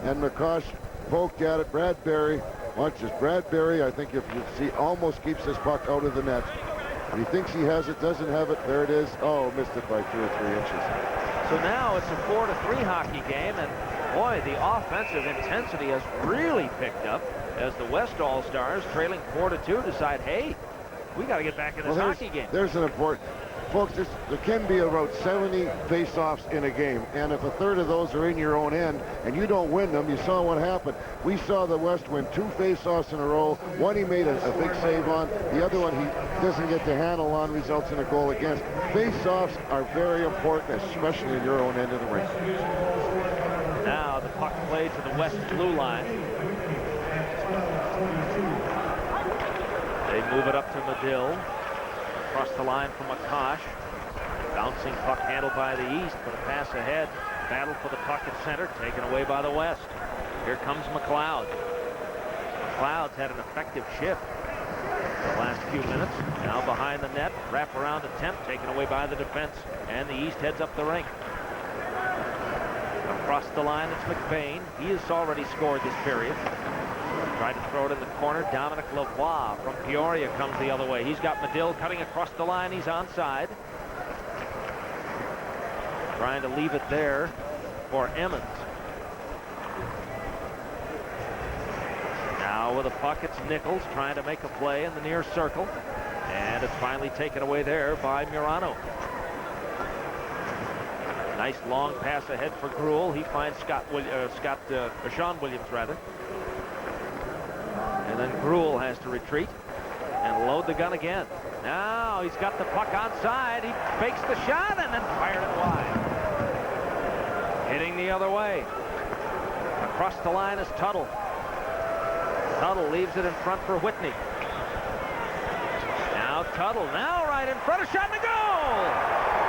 and McCosh poked at it. Bradbury, watches Bradbury. I think if you see, almost keeps this puck out of the net. And he thinks he has it, doesn't have it. There it is. Oh, missed it by 2 or 3 inches.
So now it's a 4-3 hockey game, and boy, the offensive intensity has really picked up as the West All-Stars, trailing 4-2, decide, hey, we got to get back in this hockey game.
There's an important... Folks, there can be about 70 face-offs in a game, and if a third of those are in your own end and you don't win them, you saw what happened. We saw the West win 2 face-offs in a row. One he made a big save on. The other one he doesn't get the handle on, results in a goal against. Face-offs are very important, especially in your own end of the rink.
Now the puck played to the West blue line. They move it up to Medill. Across the line from Akash. Bouncing puck handled by the East, but a pass ahead. Battle for the puck at center, taken away by the West. Here comes McLeod. McLeod's had an effective shift the last few minutes. Now behind the net, wrap-around attempt, taken away by the defense, and the East heads up the rink. Across the line, it's McBain. He has already scored this period. Tried to throw it in the corner. Dominic Lavoie from Peoria comes the other way. He's got Medill cutting across the line. He's onside. Trying to leave it there for Emmons. Now with a puck, it's Nichols trying to make a play in the near circle. And it's finally taken away there by Murano. Nice long pass ahead for Gruel. He finds Sean Williams, rather. And then Gruel has to retreat and load the gun again. Now he's got the puck onside. He fakes the shot and then fired it wide. Hitting the other way. Across the line is Tuttle. Tuttle leaves it in front for Whitney. Now Tuttle, now right in front, a shot and a goal!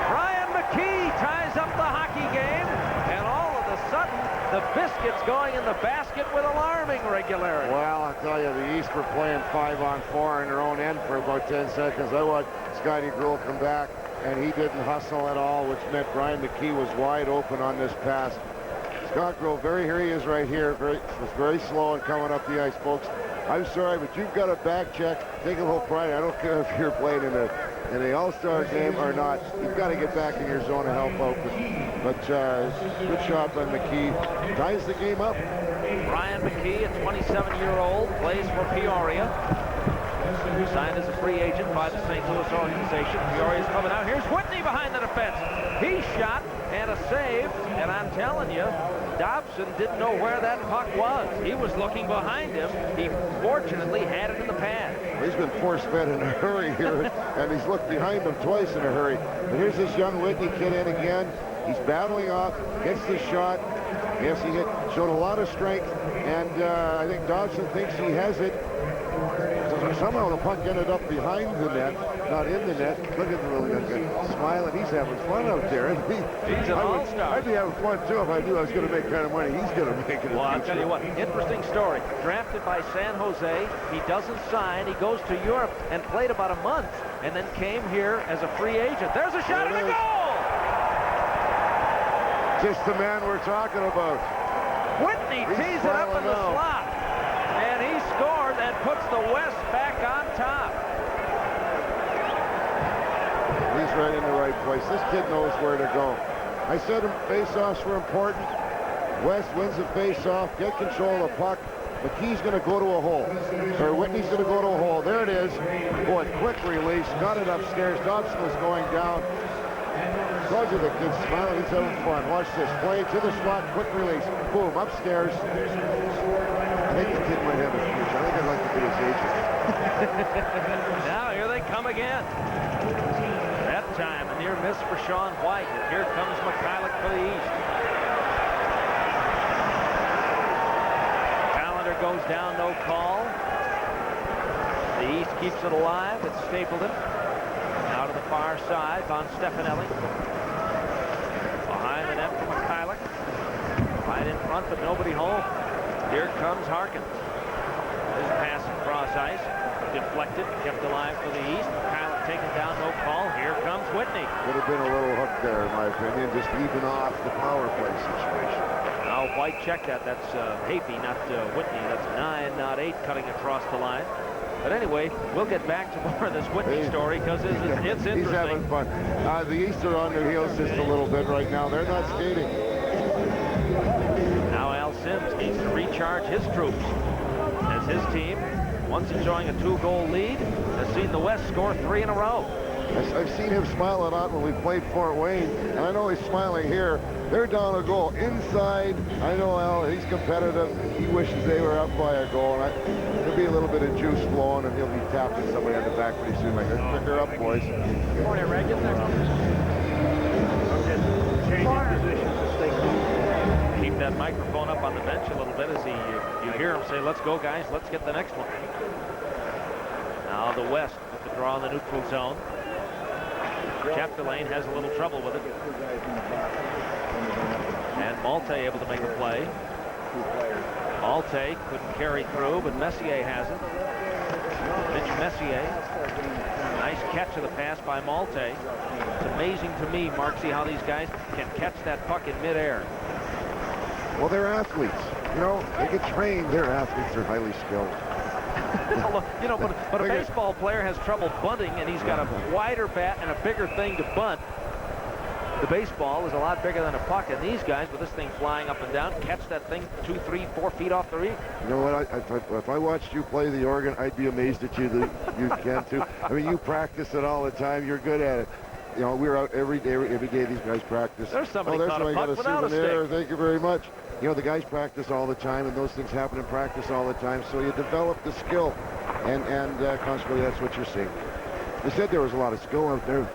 Brian McKee ties up the hockey game, and all of a sudden, the Biscuits going in the basket with alarming regularity.
Well, I'll tell you, the East were playing 5-on-4 in their own end for about 10 seconds. I watched Scotty Gruel come back, and he didn't hustle at all, which meant Brian McKee was wide open on this pass. Scott Gruel, here he is right here, was very slow in coming up the ice, folks. I'm sorry, but you've got a back check. Take a little pride. I don't care if you're playing in the All-Star game or not. You've got to get back in your zone to help out. But good shot by McKee. Ties the game up.
Brian McKee, a 27-year-old, plays for Peoria. Signed as a free agent by the St. Louis organization. Peoria's coming out. Here's Whitney behind the defense. He shot and a save. And I'm telling you, Dobson didn't know where that puck was. He was looking behind him. He fortunately had it in the pad.
Well, he's been force-fed in a hurry here, and he's looked behind him twice in a hurry. But here's this young Whitney kid in again. He's battling off, gets the shot. Yes, he showed a lot of strength, and I think Dobson thinks he has it. So somehow the puck ended up behind the net, not in the net. Look at the little guy smiling. He's having fun out there.
He's an all-star.
I'd be having fun, too, if I knew I was going to make kind of money. He's going to make it.
Well, I'll tell you what, interesting story. Drafted by San Jose. He doesn't sign. He goes to Europe and played about a month, and then came here as a free agent. There's a shot and a goal!
Just the man we're talking about.
Whitney tees it up in the slot. And he scored and puts the West back on top.
He's right in the right place. This kid knows where to go. I said face-offs were important. West wins the face-off, get control of the puck. McKee's going to go to a hole. Or Whitney's going to go to a hole. There it is. Boy, quick release. Got it upstairs. Dobson was going down. Told you the kid's smiling. He's having fun. Watch this. Play to the slot. Quick release. Boom. Upstairs. I think the kid might have a future. I think I'd like to be his agent.
Now here they come again. That time a near miss for Sean White. And here comes McCulloch for the East. Callender goes down, no call. The East keeps it alive. It's Stapleton. Now to the far side, Von Stefanelli. Behind the net for McCulloch. Right in front, but nobody home. Here comes Harkins. His pass across ice. Deflected, kept alive for the East. McCulloch taken down, no call. Here comes Whitney.
Would have been a little hook there, in my opinion, just even off the power play situation.
Now White checked that. That's Hapey, not Whitney. That's 9, not 8, cutting across the line. But anyway, we'll get back to more of this Whitney story because it's interesting.
He's having fun. The East are on their heels just a little bit right now. They're not skating.
Now Al Sims needs to recharge his troops as his team once enjoying a 2-goal lead, has seen the West score 3 in a row.
I've seen him smile a lot when we played Fort Wayne, and I know he's smiling here. They're down a goal inside. I know Al, he's competitive. He wishes they were up by a goal, and there'll be a little bit of juice flowing, and he'll be tapping somebody on the back pretty soon. Like, let's pick her up, boys.
Good morning, Reg. Get next
Keep that microphone up on the bench a little bit as you hear him say, let's go, guys, let's get the next one. Now the West with the draw in the neutral zone. Chapdelaine has a little trouble with it. And Malte able to make a play. Malte couldn't carry through, but Messier has it. Mitch Messier. Nice catch of the pass by Malte. It's amazing to me, Marksy, how these guys can catch that puck in midair.
Well, they're athletes. You know, they get trained. They're athletes. They're highly skilled.
You know, but a baseball player has trouble bunting, and he's got a wider bat and a bigger thing to bunt. The baseball is a lot bigger than a puck, and these guys, with this thing flying up and down, catch that thing 2, 3, 4 feet off the reef.
You know what? If I watched you play the organ, I'd be amazed at you that you can too. I mean, you practice it all the time. You're good at it. You know, we're out every day these guys practice.
There's somebody caught a puck without a stick.
Thank you very much. You know, the guys practice all the time, and those things happen in practice all the time, so you develop the skill, and consequently, that's what you're seeing. They said there was a lot of skill out there.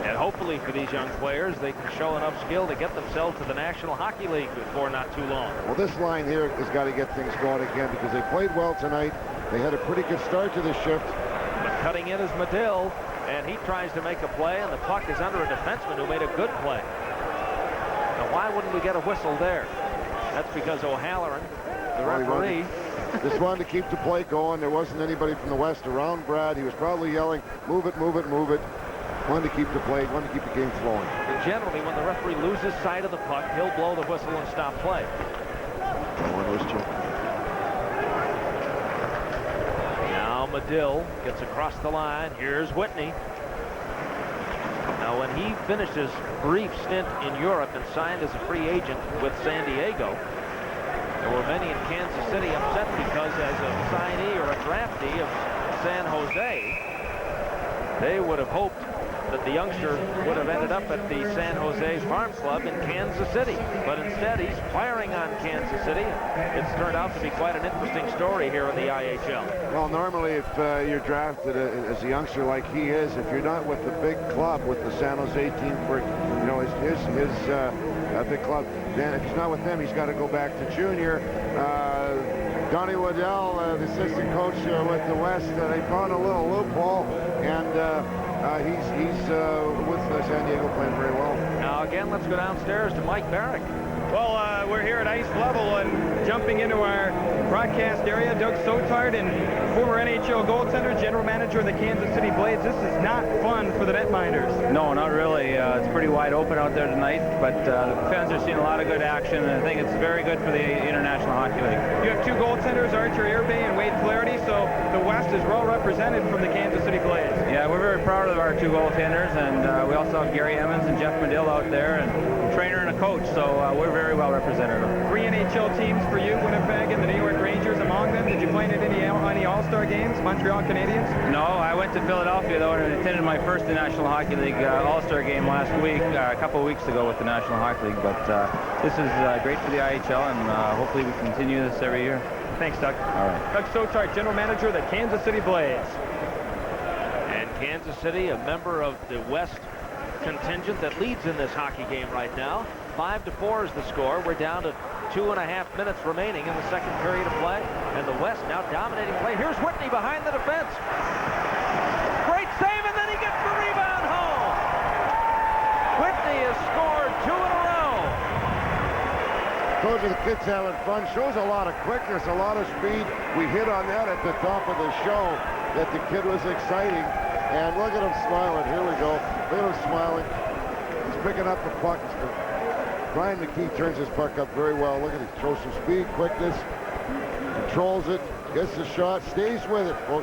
And hopefully for these young players, they can show enough skill to get themselves to the National Hockey League before not too long.
Well, this line here has got to get things going again because they played well tonight. They had a pretty good start to the shift.
But cutting in is Medill, and he tries to make a play, and the puck is under a defenseman who made a good play. Now, why wouldn't we get a whistle there? That's because O'Halloran, the referee,
just wanted to keep the play going. There wasn't anybody from the West around Brad. He was probably yelling, move it, move it, move it. Wanted to keep the play, wanted to keep the game flowing.
And generally, when the referee loses sight of the puck, he'll blow the whistle and stop play. Now Medill gets across the line. Here's Whitney. Now, when he finished his brief stint in Europe and signed as a free agent with San Diego, there were many in Kansas City upset because as a signee or a draftee of San Jose, they would have hoped that the youngster would have ended up at the San Jose Farm Club in Kansas City. But instead, he's firing on Kansas City. It's turned out to be quite an interesting story here in the IHL.
Well, normally if you're drafted as a youngster like he is, if you're not with the big club, with the San Jose team for, you know, his big club, then if he's not with them, he's got to go back to junior. Donnie Waddell, the assistant coach with the West, they found a little loophole, and he's with San Diego playing very well.
Now again, let's go downstairs to Mike Barrick.
Well, we're here at ice level and jumping into our broadcast area. Doug Sotard, and former NHL goaltender, general manager of the Kansas City Blades. This is not fun for the netminders.
No, not really. It's pretty wide open out there tonight, but the fans are seeing a lot of good action, and I think it's very good for the International Hockey League.
You have two goaltenders, Archer Irbay and Wade Flaherty, so the West is well represented from the Kansas City Blades.
Yeah, we're very proud of our two goaltenders, and we also have Gary Emmons and Jeff Medill out there, and a trainer and a coach, so we're very well represented.
3 NHL teams for you, Winnipeg and the New York Rangers among them. Did you play in any All-Star games, Montreal Canadiens?
No, I went to Philadelphia, though, and attended my first National Hockey League All-Star game last week, a couple of weeks ago with the National Hockey League, but this is great for the IHL, and hopefully we continue this every year.
Thanks, Doug.
All right.
Doug Sotard, general manager of the Kansas City Blades.
And Kansas City, a member of the West contingent that leads in this hockey game right now. 5-4 is the score. We're down to 2.5 minutes remaining in the second period of play, and the West now dominating play. Here's Whitney behind the defense. Great save, and then he gets the rebound home. Whitney has scored 2 in a row.
Those are the kids having fun. Shows a lot of quickness, a lot of speed. We hit on that at the top of the show, that the kid was exciting. And look at him smiling. Here we go. Look at him smiling. He's picking up the puck. Brian McKee turns his puck up very well. Look at him. Shows some speed, quickness. Controls it. Gets the shot. Stays with it. Well,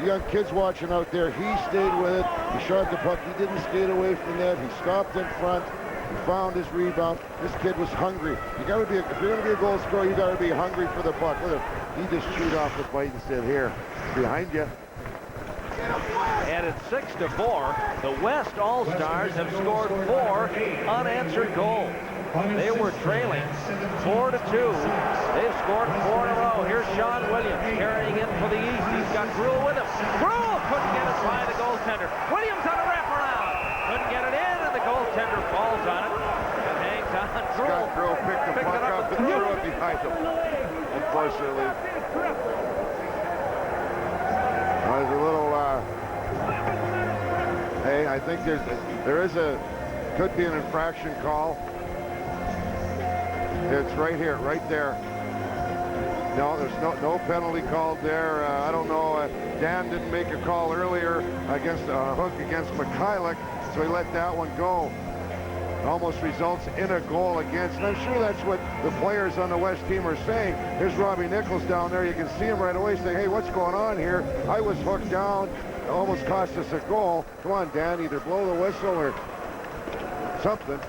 you young kids watching out there, he stayed with it. He shot the puck. He didn't skate away from that. He stopped in front. found his rebound. This kid was hungry. You got to be, if you're going to be a goal scorer, you got to be hungry for the puck. Look at him. He just chewed off the bite and said, "Here, behind you."
And it's 6-4. The West All-Stars have scored 4 unanswered goals. They were trailing 4-2. They've scored 4 in a row. Here's Sean Williams carrying in for the East. He's got Gruhl with him. Gruhl couldn't get it by the goaltender. Williams on a wraparound. Couldn't get it in, and the goaltender falls on it. And hangs on.
Gruhl picked the puck up and threw it behind him. Unfortunately. There's a little, hey, I think could be an infraction call. It's right here, right there. No, there's no penalty called there. I don't know. Dan didn't make a call earlier against a hook against Mikhailuk, so he let that one go. It almost results in a goal against, and I'm sure that's what the players on the West team are saying. Here's Robbie Nichols down there. You can see him right away saying, "Hey, what's going on here? I was hooked down. It almost cost us a goal. Come on, Dan, either blow the whistle or something."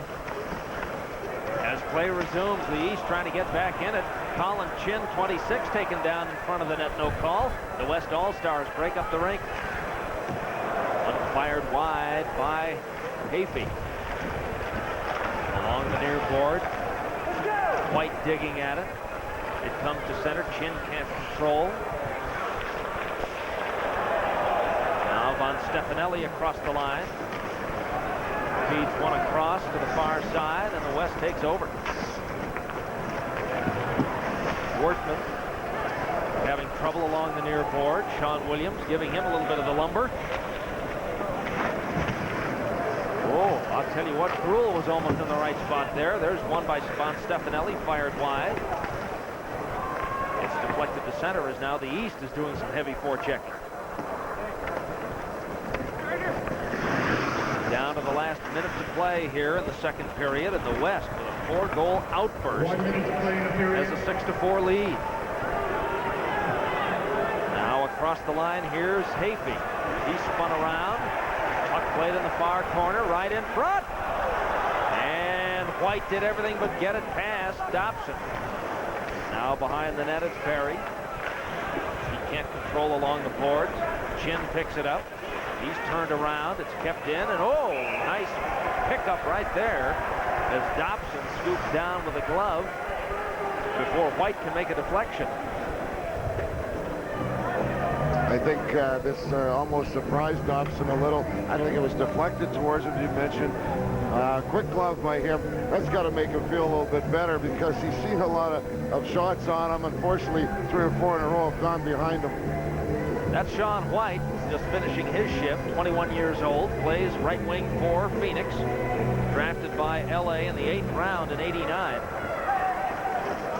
As play resumes, the East trying to get back in it. Colin Chin, 26, taken down in front of the net, no call. The West All-Stars break up the rink. One fired wide by Hafey. Along the near board. White digging at it. It comes to center. Chin can't control. Now Von Stefanelli across the line. Feeds one across to the far side, and the West takes over. Wortman having trouble along the near board. Sean Williams giving him a little bit of the lumber. Oh, I'll tell you what, Gruhl was almost in the right spot there. There's one by Von Stefanelli, fired wide. It's deflected to center as now the East is doing some heavy forechecking. Down to the last minute to play here in the second period, and the West with a 4-goal outburst has a 6-4 lead. Now across the line, here's Hafey. He spun around. Puck played in the far corner, right in front. And White did everything but get it past Dobson. Now behind the net, it's Barry. He can't control along the boards. Chin picks it up. He's turned around. It's kept in, and oh, nice pickup right there as Dobson scoops down with a glove before White can make a deflection.
I think this almost surprised Dobson a little. I think it was deflected towards him, you mentioned. Quick glove by him. That's got to make him feel a little bit better because he's seen a lot of shots on him. Unfortunately, 3 or 4 in a row have gone behind him.
That's Sean White, just finishing his shift, 21 years old, plays right wing for Phoenix, drafted by LA in the 8th round in '89.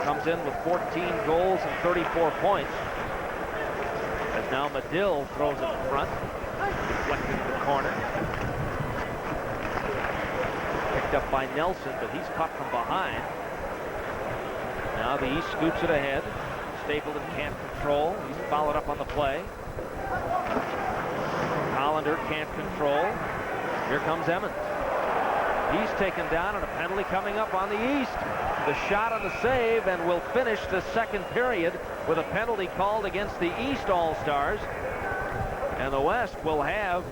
Comes in with 14 goals and 34 points. As now Medill throws it in front, deflected to the corner. Picked up by Nelson, but he's caught from behind. Now the East scoops it ahead. Stapleton can't control. He's followed up on the play. Hollander can't control. Here comes Emmons. He's taken down, and a penalty coming up on the East. The shot on the save, and will finish the second period with a penalty called against the East All-Stars. And the West will have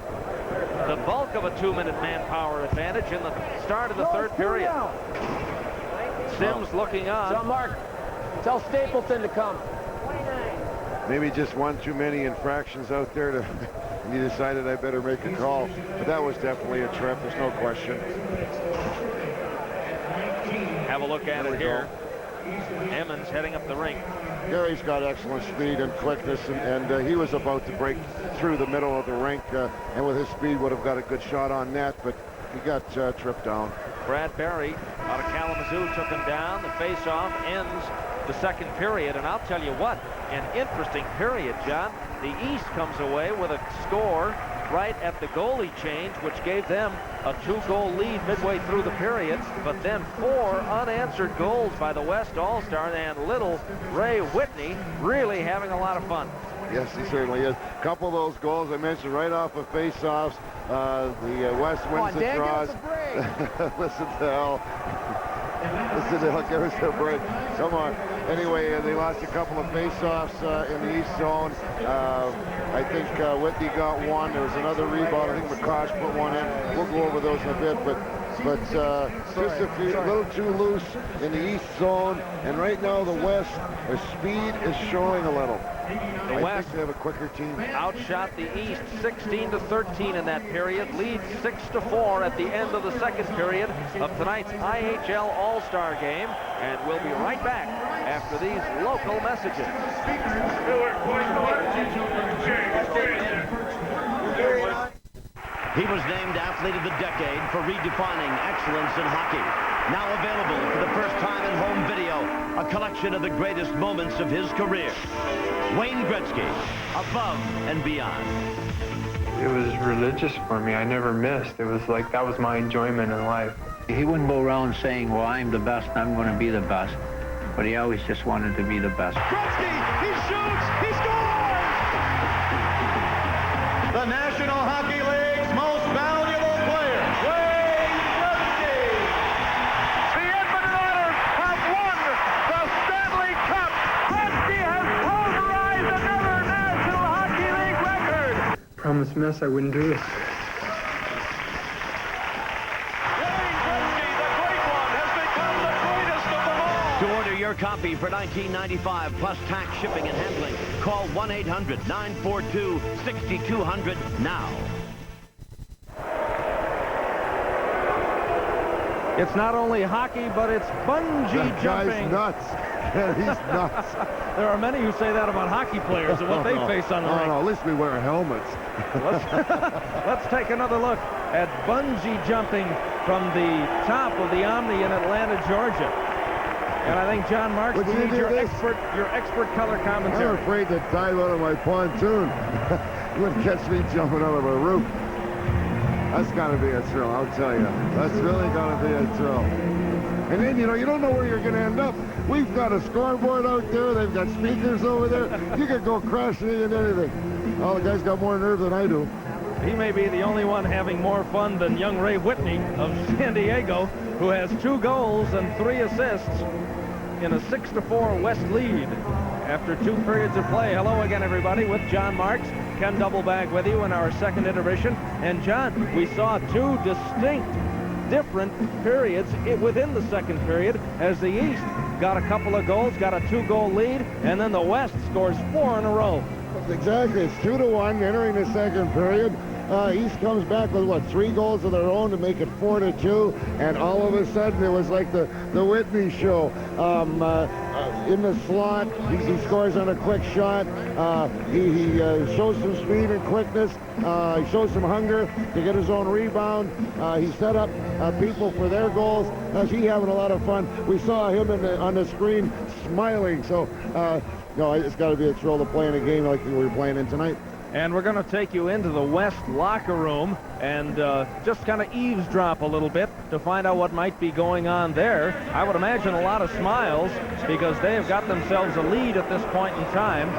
the bulk of a 2-minute manpower advantage in the start of the third period. Sims looking on.
So, Mark, tell Stapleton to come.
Maybe just one too many infractions out there, and he decided I better make a call. But that was definitely a trip, there's no question.
Have a look at it here. Emmons heading up the rink.
Gary's got excellent speed and quickness, and he was about to break through the middle of the rink, and with his speed would have got a good shot on net, but he got tripped down.
Brad Barry out of Kalamazoo took him down. The face-off ends the second period, and I'll tell you what, an interesting period, John. The East comes away with a score right at the goalie change, which gave them a 2-goal lead midway through the period, but then 4 unanswered goals by the West All-Star, and little Ray Whitney really having a lot of fun.
Yes, he certainly is. A couple of those goals I mentioned right off of face-offs. The West wins the draws. Listen to Al. Listen to Al. Give us a break. Come on. Anyway, they lost a couple of face-offs in the East Zone. I think Whitney got one. There was another rebound. I think McCosh put one in. We'll go over those in a bit, but just a little too loose in the East Zone. And right now, the West, their speed is showing a little.
The West,
they have a quicker team.
Outshot the East 16-13 in that period. Leads 6-4 at the end of the second period of tonight's IHL All-Star game. And we'll be right back after these local messages.
He was named Athlete of the Decade for redefining excellence in hockey. Now available for the first time in home video, a collection of the greatest moments of his career. Wayne Gretzky, Above and Beyond.
It was religious for me. I never missed. It was like that was my enjoyment in life.
He wouldn't go around saying, well, I'm the best and I'm going to be the best. But he always just wanted to be the best.
Gretzky, he shoots, he scores! The National Hockey League's most valuable player, Wayne Gretzky! The Edmonton Oilers have won the Stanley Cup! Gretzky has pulverized another National Hockey League record!
Promise Miss, I wouldn't do this.
To order your copy for $19.95 plus tax, shipping, and handling, call 1-800-942-6200 now.
It's not only hockey, but it's bungee jumping.
Guy's nuts. He's nuts.
There are many who say that about hockey players and what they face on the rink.
No, at least we wear helmets.
Let's take another look at bungee jumping from the top of the Omni in Atlanta, Georgia. And I think, John Marks, we need your expert color commentary.
I'm afraid to dive out of my pontoon. You wouldn't catch me jumping out of a roof. That's got to be a thrill, I'll tell you. That's really got to be a thrill. And then, you know, you don't know where you're going to end up. We've got a scoreboard out there. They've got speakers over there. You could go crashing into anything. Oh, the guy's got more nerve than I do.
He may be the only one having more fun than young Ray Whitney of San Diego, who has 2 goals and 3 assists in a 6-4 West lead after 2 periods of play. Hello again, everybody, with John Marks. Ken Doublebag with you in our second intermission. And, John, we saw 2 distinct, different periods within the second period as the East got a couple of goals, got a 2-goal lead, and then the West scores 4 in a row.
Exactly. It's 2-1 entering the second period. East comes back with, what, 3 goals of their own to make it 4-2, and all of a sudden it was like the Whitney show. In the slot, he scores on a quick shot. He shows some speed and quickness. He shows some hunger to get his own rebound. He set up people for their goals. He's having a lot of fun. We saw him on the screen smiling, so no, it's got to be a thrill to play in a game like we were playing in tonight.
And we're going to take you into the West locker room and just kind of eavesdrop a little bit to find out what might be going on there. I would imagine a lot of smiles because they have got themselves a lead at this point in time.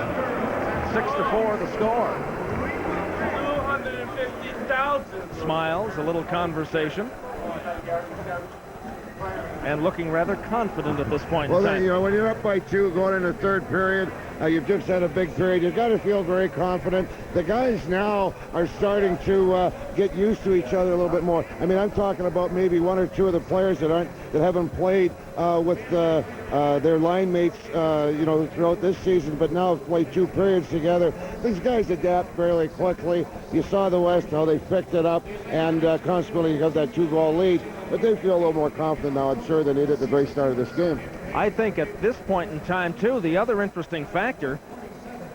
6-4 the score.
250,000.
Smiles, a little conversation. And looking rather confident at this point in time.
Well, you know, when you're up by 2 going into the third period, you've just had a big period. You've got to feel very confident. The guys now are starting to get used to each other a little bit more. I mean, I'm talking about maybe 1 or 2 of the players that haven't played with their line mates, you know, throughout this season, but now have played 2 periods together. These guys adapt fairly quickly. You saw the West, how they picked it up, and consequently you got that 2-goal lead. But they feel a little more confident now, I'm sure, than they did at the very start of this game.
I think at this point in time, too, the other interesting factor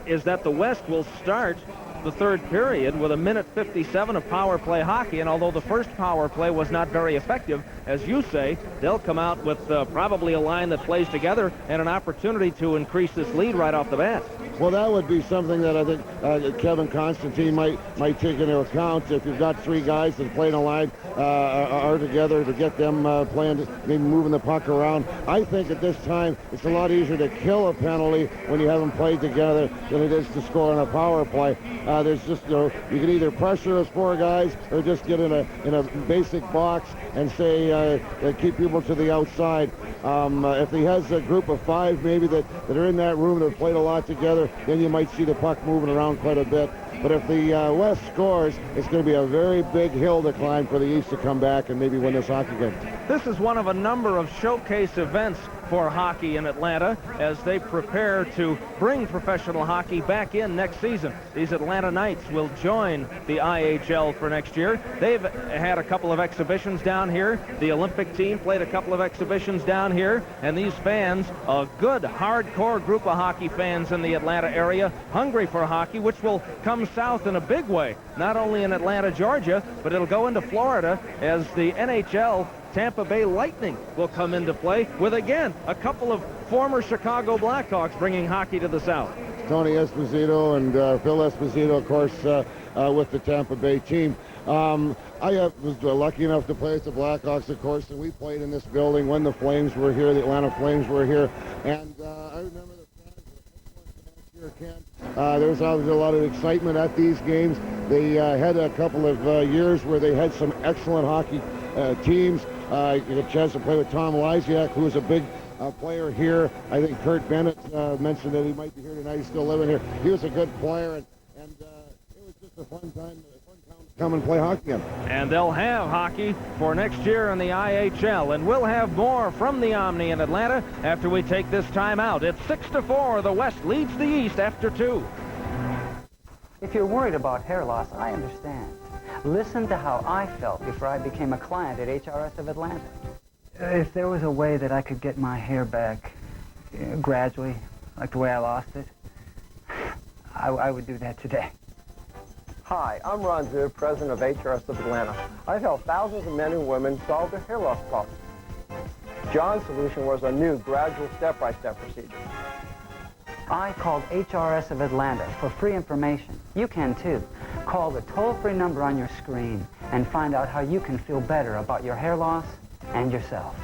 is that the West will start the third period with 1:57 of power play hockey, and although the first power play was not very effective, as you say, they'll come out with probably a line that plays together and an opportunity to increase this lead right off the bat.
Well, that would be something that I think Kevin Constantine might take into account. If you've got three guys that play in a line are together, to get them playing, maybe moving the puck around. I think at this time it's a lot easier to kill a penalty when you have them played together than it is to score on a power play. There's just, you can either pressure those four guys or just get in a basic box and say keep people to the outside. If he has a group of five maybe that are in that room that have played a lot together, then you might see the puck moving around quite a bit. But if the West scores, it's going to be a very big hill to climb for the East to come back and maybe win this hockey game.
This is one of a number of showcase events for hockey in Atlanta as they prepare to bring professional hockey back in next season. These Atlanta Knights will join the IHL for next year. They've had a couple of exhibitions down here. The Olympic team played a couple of exhibitions down here, and these fans, a good hardcore group of hockey fans in the Atlanta area, hungry for hockey, which will come south in a big way, not only in Atlanta, Georgia, but it'll go into Florida as the NHL Tampa Bay Lightning will come into play with, again, a couple of former Chicago Blackhawks bringing hockey to the South.
Tony Esposito and Phil Esposito, of course, with the Tampa Bay team. I was lucky enough to play with the Blackhawks, of course, and we played in this building when the Flames were here, the Atlanta Flames were here, and I remember the fans were excellent here, Ken. There was obviously a lot of excitement at these games. They had a couple of years where they had some excellent hockey teams. I got a chance to play with Tom Lysiak, who was a big player here. I think Kurt Bennett mentioned that he might be here tonight. He's still living here. He was a good player, and it was just a fun time to come and play hockey again.
And they'll have hockey for next year in the IHL, and we'll have more from the Omni in Atlanta after we take this time out. It's 6-4. The West leads the East after 2.
If you're worried about hair loss, I understand. Listen to how I felt before I became a client at HRS of Atlanta. If there was a way that I could get my hair back gradually, like the way I lost it, I would do that today.
Hi, I'm Ron Ziv, president of HRS of Atlanta. I've helped thousands of men and women solve their hair loss problem. John's solution was a new gradual step-by-step procedure.
I called HRS of Atlanta for free information. You can too. Call the toll-free number on your screen and find out how you can feel better about your hair loss and yourself.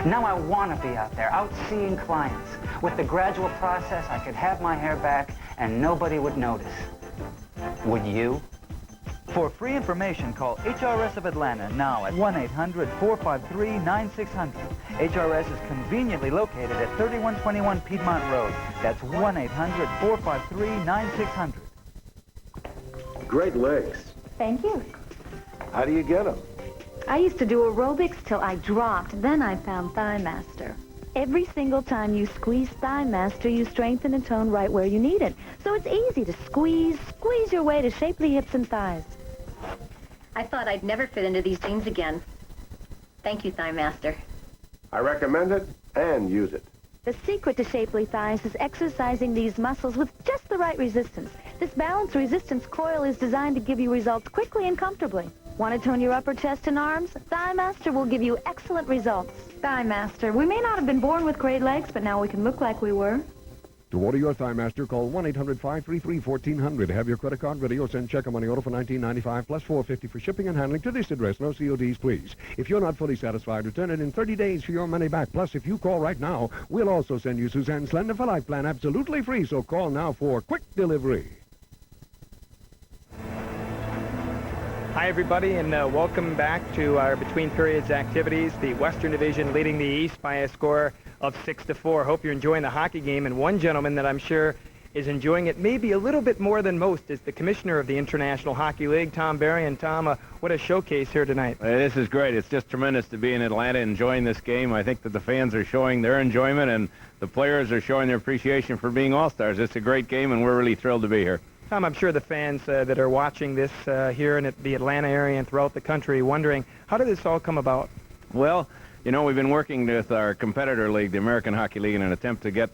Now I want to be out there, out seeing clients. With the gradual process, I could have my hair back and nobody would notice. Would you? For free information, call HRS of Atlanta now at 1-800-453-9600. HRS is conveniently located at 3121 Piedmont Road. That's 1-800-453-9600.
Great legs.
Thank you.
How do you get them?
I used to do aerobics till I dropped. Then I found Thigh Master. Every single time you squeeze Thigh Master, you strengthen and tone right where you need it. So it's easy to squeeze your way to shapely hips and thighs.
I thought I'd never fit into these jeans again. Thank you, Thigh Master.
I recommend it and use it.
The secret to shapely thighs is exercising these muscles with just the right resistance. This balanced resistance coil is designed to give you results quickly and comfortably. Want to tone your upper chest and arms? Thigh Master will give you excellent results. Thigh Master. We may not have been born with great legs, but now we can look like we were.
To order your Thigh Master, call 1-800-533-1400. Have your credit card ready or send check or money order for $19.95 plus $4.50 for shipping and handling to this address. No CODs, please. If you're not fully satisfied, return it in 30 days for your money back. Plus, if you call right now, we'll also send you Suzanne's Slender for Life plan absolutely free. So call now for quick delivery.
Hi, everybody, and welcome back to our between periods activities. The Western Division leading the East by a score of 6-4. Hope you're enjoying the hockey game, and one gentleman that I'm sure is enjoying it maybe a little bit more than most is the commissioner of the International Hockey League, Tom Barry. And Tom, what a showcase here tonight.
This is great. It's just tremendous to be in Atlanta enjoying this game. I think that the fans are showing their enjoyment, and the players are showing their appreciation for being all-stars. It's a great game, and we're really thrilled to be here.
Tom, I'm sure the fans that are watching this here in the Atlanta area and throughout the country wondering, how did this all come about?
Well, you know, we've been working with our competitor league, the American Hockey League, in an attempt to get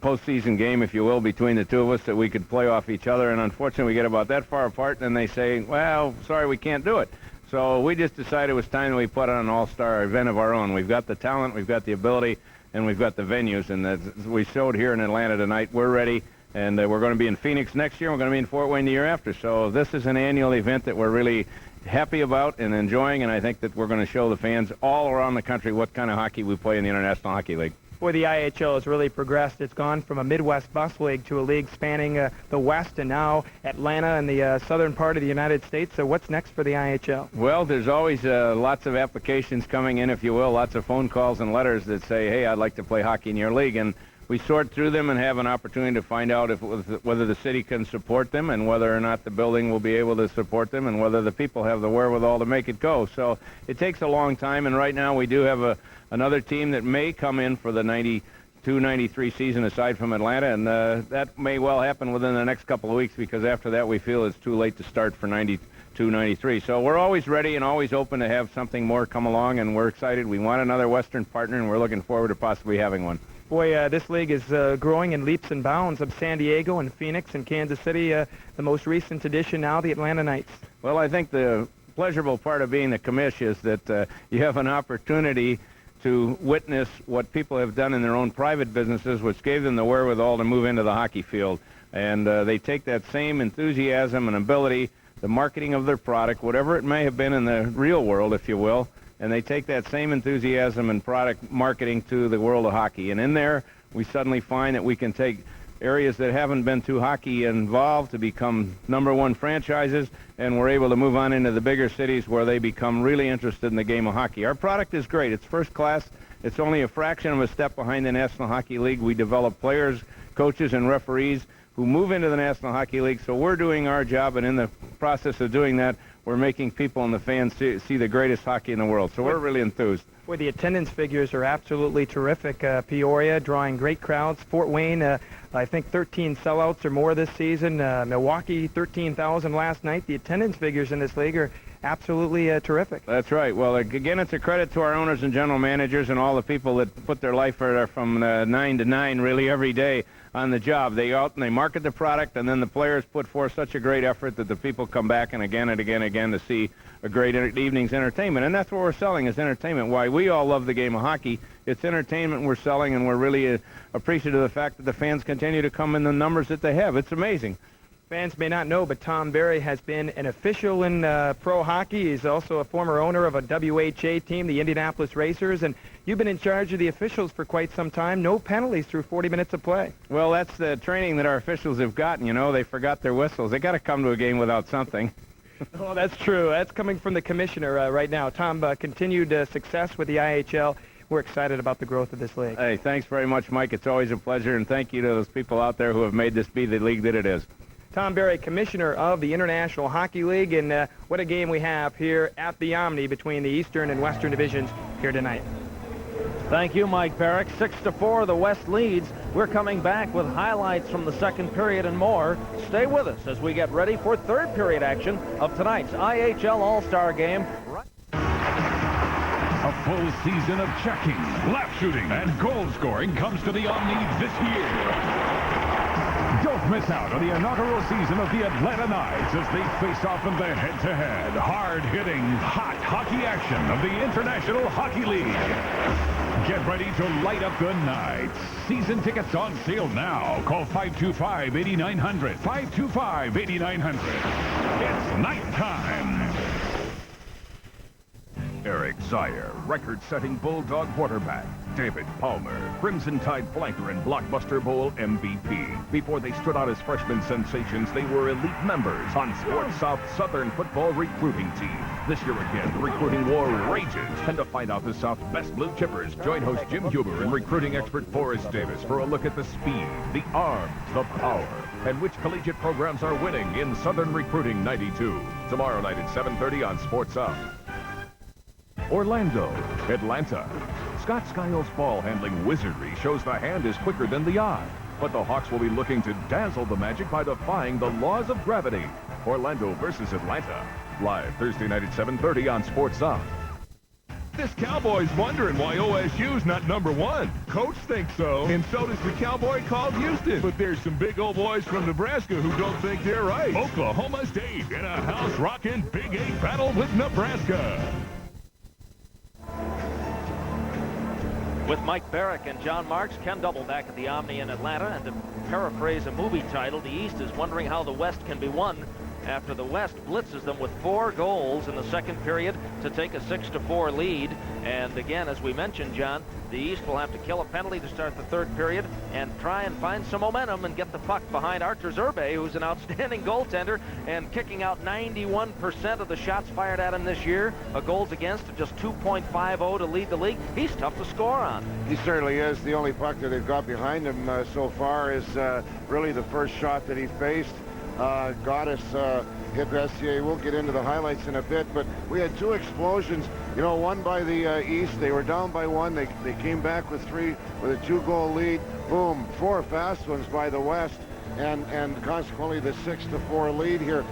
postseason game, if you will, between the two of us that we could play off each other. And unfortunately, we get about that far apart, and they say, well, sorry, we can't do it. So we just decided it was time that we put on an all-star event of our own. We've got the talent, we've got the ability, and we've got the venues. And as we showed here in Atlanta tonight, we're ready. And we're going to be in Phoenix next year. We're going to be in Fort Wayne the year after. So this is an annual event that we're really happy about and enjoying. And I think that we're going to show the fans all around the country what kind of hockey we play in the International Hockey League.
Boy, the IHL has really progressed. It's gone from a Midwest bus league to a league spanning the West and now Atlanta and the southern part of the United States. So what's next for the IHL?
Well, there's always lots of applications coming in, if you will, lots of phone calls and letters that say, hey, I'd like to play hockey in your league. And we sort through them and have an opportunity to find out whether the city can support them and whether or not the building will be able to support them and whether the people have the wherewithal to make it go. So it takes a long time, and right now we do have another team that may come in for the 92-93 season aside from Atlanta, and that may well happen within the next couple of weeks because after that we feel it's too late to start for 92-93. So we're always ready and always open to have something more come along, and we're excited. We want another Western partner, and we're looking forward to possibly having one.
Boy, this league is growing in leaps and bounds of San Diego and Phoenix and Kansas City, the most recent addition now, the Atlanta Knights.
Well, I think the pleasurable part of being the commish is that you have an opportunity to witness what people have done in their own private businesses, which gave them the wherewithal to move into the hockey field. And they take that same enthusiasm and ability, the marketing of their product, whatever it may have been in the real world, if you will, and they take that same enthusiasm and product marketing to the world of hockey. And in there, we suddenly find that we can take areas that haven't been too hockey involved to become #1 franchises, and we're able to move on into the bigger cities where they become really interested in the game of hockey. Our product is great. It's first class. It's only a fraction of a step behind the National Hockey League. We develop players, coaches, and referees who move into the National Hockey League, so we're doing our job, and in the process of doing that, we're making people and the fans see the greatest hockey in the world. So we're really enthused.
Boy, the attendance figures are absolutely terrific. Peoria drawing great crowds. Fort Wayne, I think 13 sellouts or more this season. Milwaukee, 13,000 last night. The attendance figures in this league are absolutely terrific.
That's right. Well, again, it's a credit to our owners and general managers and all the people that put their life from 9 to 9 really every day on the job. They out and they market the product, and then the players put forth such a great effort that the people come back and again to see a great evening's entertainment. And that's what we're selling is entertainment. Why we all love the game of hockey. It's entertainment we're selling, and we're really appreciative of the fact that the fans continue to come in the numbers that they have. It's amazing.
Fans may not know, but Tom Barry has been an official in pro hockey. He's also a former owner of a WHA team, the Indianapolis Racers, and you've been in charge of the officials for quite some time. No penalties through 40 minutes of play.
Well, that's the training that our officials have gotten. You know, they forgot their whistles. They got to come to a game without something.
Oh, that's true. That's coming from the commissioner right now. Tom, continued success with the IHL. We're excited about the growth of this league.
Hey, thanks very much, Mike. It's always a pleasure, and thank you to those people out there who have made this be the league that it is.
Tom Barry, commissioner of the International Hockey League, and what a game we have here at the Omni between the Eastern and Western divisions here tonight.
Thank you, Mike Barrick. 6-4, the West leads. We're coming back with highlights from the second period and more. Stay with us as we get ready for third period action of tonight's IHL All-Star Game.
A full season of checking, lap shooting, and goal scoring comes to the Omni this year. Don't miss out on the inaugural season of the Atlanta Knights as they face off in the head-to-head, hard-hitting, hot hockey action of the International Hockey League. Get ready to light up the nights. Season tickets on sale now. Call 525-8900. 525-8900. It's night time. Eric Zaire, record-setting Bulldog quarterback. David Palmer, Crimson Tide flanker and Blockbuster Bowl MVP. Before they stood out as freshman sensations, they were elite members on Sports South Southern football recruiting team. This year again, the recruiting war rages. And to find out the South's best blue chippers, join host Jim Huber and recruiting expert Forrest Davis for a look at the speed, the arms, the power, and which collegiate programs are winning in Southern Recruiting 92. Tomorrow night at 7:30 on Sports South. Orlando, Atlanta. Scott Skiles' ball handling wizardry shows the hand is quicker than the eye. But the Hawks will be looking to dazzle the Magic by defying the laws of gravity. Orlando versus Atlanta. Live Thursday night at 7:30 on Sports South. This Cowboy's wondering why OSU's not #1. Coach thinks so, and so does the Cowboy called Houston. But there's some big old boys from Nebraska who don't think they're right. Oklahoma State in a house-rocking Big 8 battle with Nebraska.
With Mike Barrick and John Marks, Ken Double back at the Omni in Atlanta. And to paraphrase a movie title, the East is wondering how the West can be won after the West blitzes them with 4 goals in the second period to take a 6-4 lead. And again, as we mentioned, John, the East will have to kill a penalty to start the third period and try and find some momentum and get the puck behind Artur Zerbe, who's an outstanding goaltender and kicking out 91% of the shots fired at him this year. A goals against of just 2.50 to lead the league. He's tough to score on.
He certainly is. The only puck that they've got behind him so far is really the first shot that he faced. Goddess hit Messier. We'll get into the highlights in a bit, but we had 2 explosions. You know, one by the East. They were down by 1. They came back with 3 with a 2-goal lead. Boom, 4 fast ones by the West, and consequently the 6-4 lead here.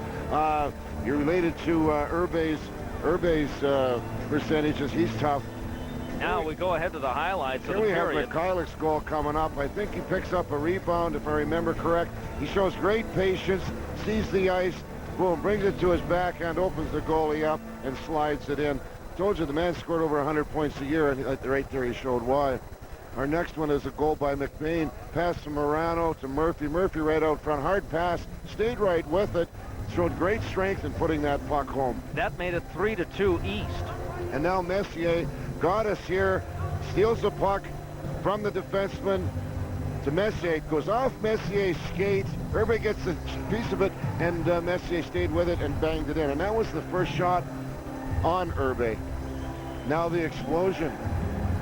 You're related to Urbe's percentages. He's tough.
Now we go ahead to the highlights of the period.
Here we have McCulloch's goal coming up. I think he picks up a rebound, if I remember correct. He shows great patience, sees the ice, boom, brings it to his backhand, opens the goalie up, and slides it in. Told you the man scored over 100 points a year, and right there he showed why. Our next one is a goal by McBain. Pass from Morano to Murphy. Murphy right out front. Hard pass. Stayed right with it. Showed great strength in putting that puck home.
That made it 3-2 East.
And now Messier got us here. Steals the puck from the defenseman to Messier. It goes off Messier's skate. Urbe gets a piece of it, and Messier stayed with it and banged it in. And that was the first shot on Urbe. Now the explosion.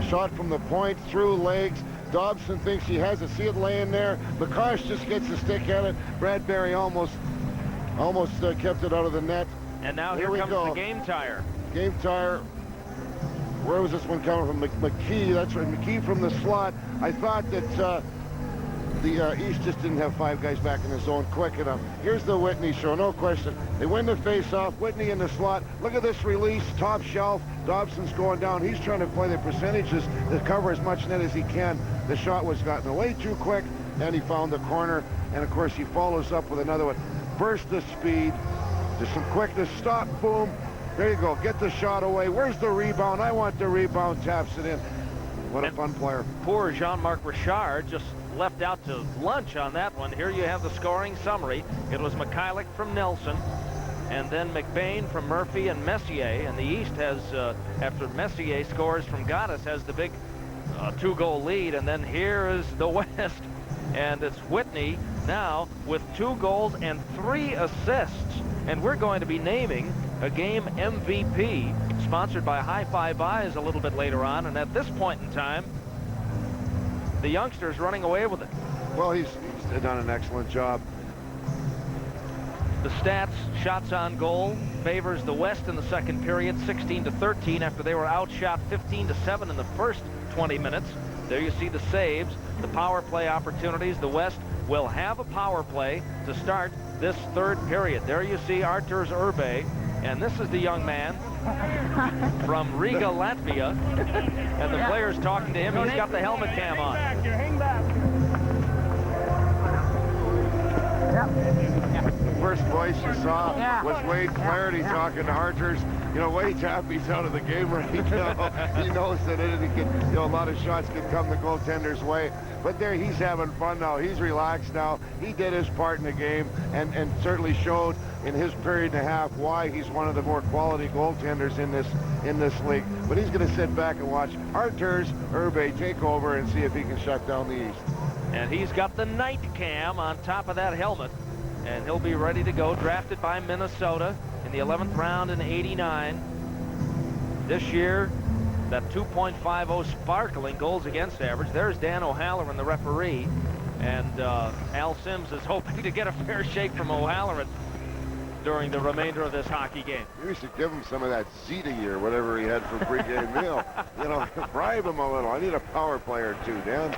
Shot from the point, through legs. Dobson thinks he has it. See it laying there. McCarsh just gets a stick at it. Bradbury almost kept it out of the net.
And now here comes the game tire.
Game tire. Where was this one coming from? McKee. That's right. McKee from the slot. I thought that the East just didn't have 5 guys back in the zone quick enough. Here's the Whitney show, no question. They win the face-off. Whitney in the slot. Look at this release, top shelf. Dobson's going down. He's trying to play the percentages to cover as much net as he can. The shot was gotten away too quick, and he found the corner. And, of course, he follows up with another one. Burst of speed. Just some quickness. Stop. Boom. There you go. Get the shot away. Where's the rebound? I want the rebound. Taps it in. What a fun player.
Poor Jean-Marc Richard just left out to lunch on that one. Here you have the scoring summary. It was McCulloch from Nelson, and then McBain from Murphy and Messier. And the East has, after Messier scores from Goddess, has the big 2-goal lead. And then here is the West, and it's Whitney now with 2 goals and 3 assists. And we're going to be naming a game MVP, sponsored by High Five Eyes a little bit later on. And at this point in time, the youngster's running away with it.
Well, he's done an excellent job.
The stats, shots on goal, favors the West in the second period, 16-13 after they were outshot 15-7 in the first 20 minutes. There you see the saves, the power play opportunities. The West will have a power play to start this third period. There you see Artur Zerbe, and this is the young man from Riga, Latvia, and the player's talking to him. He's got the helmet cam on.
Hang back.
The first voice you saw was Wade Flaherty talking to Artur's. You know, Wade Tappy's out of the game right now. He knows that a lot of shots can come the goaltender's way. But there, he's having fun now. He's relaxed now. He did his part in the game and certainly showed in his period and a half why he's one of the more quality goaltenders in this league. But he's going to sit back and watch Artur Zerbe take over and see if he can shut down the East.
And he's got the night cam on top of that helmet, and he'll be ready to go. Drafted by Minnesota in the 11th round in '89. This year, that 2.50 sparkling goals against average. There's Dan O'Halloran, the referee, and Al Sims is hoping to get a fair shake from O'Halloran during the remainder of this hockey game.
You should give him some of that Ziti or whatever he had for pregame meal. You know, bribe him a little. I need a power play or two, Dan.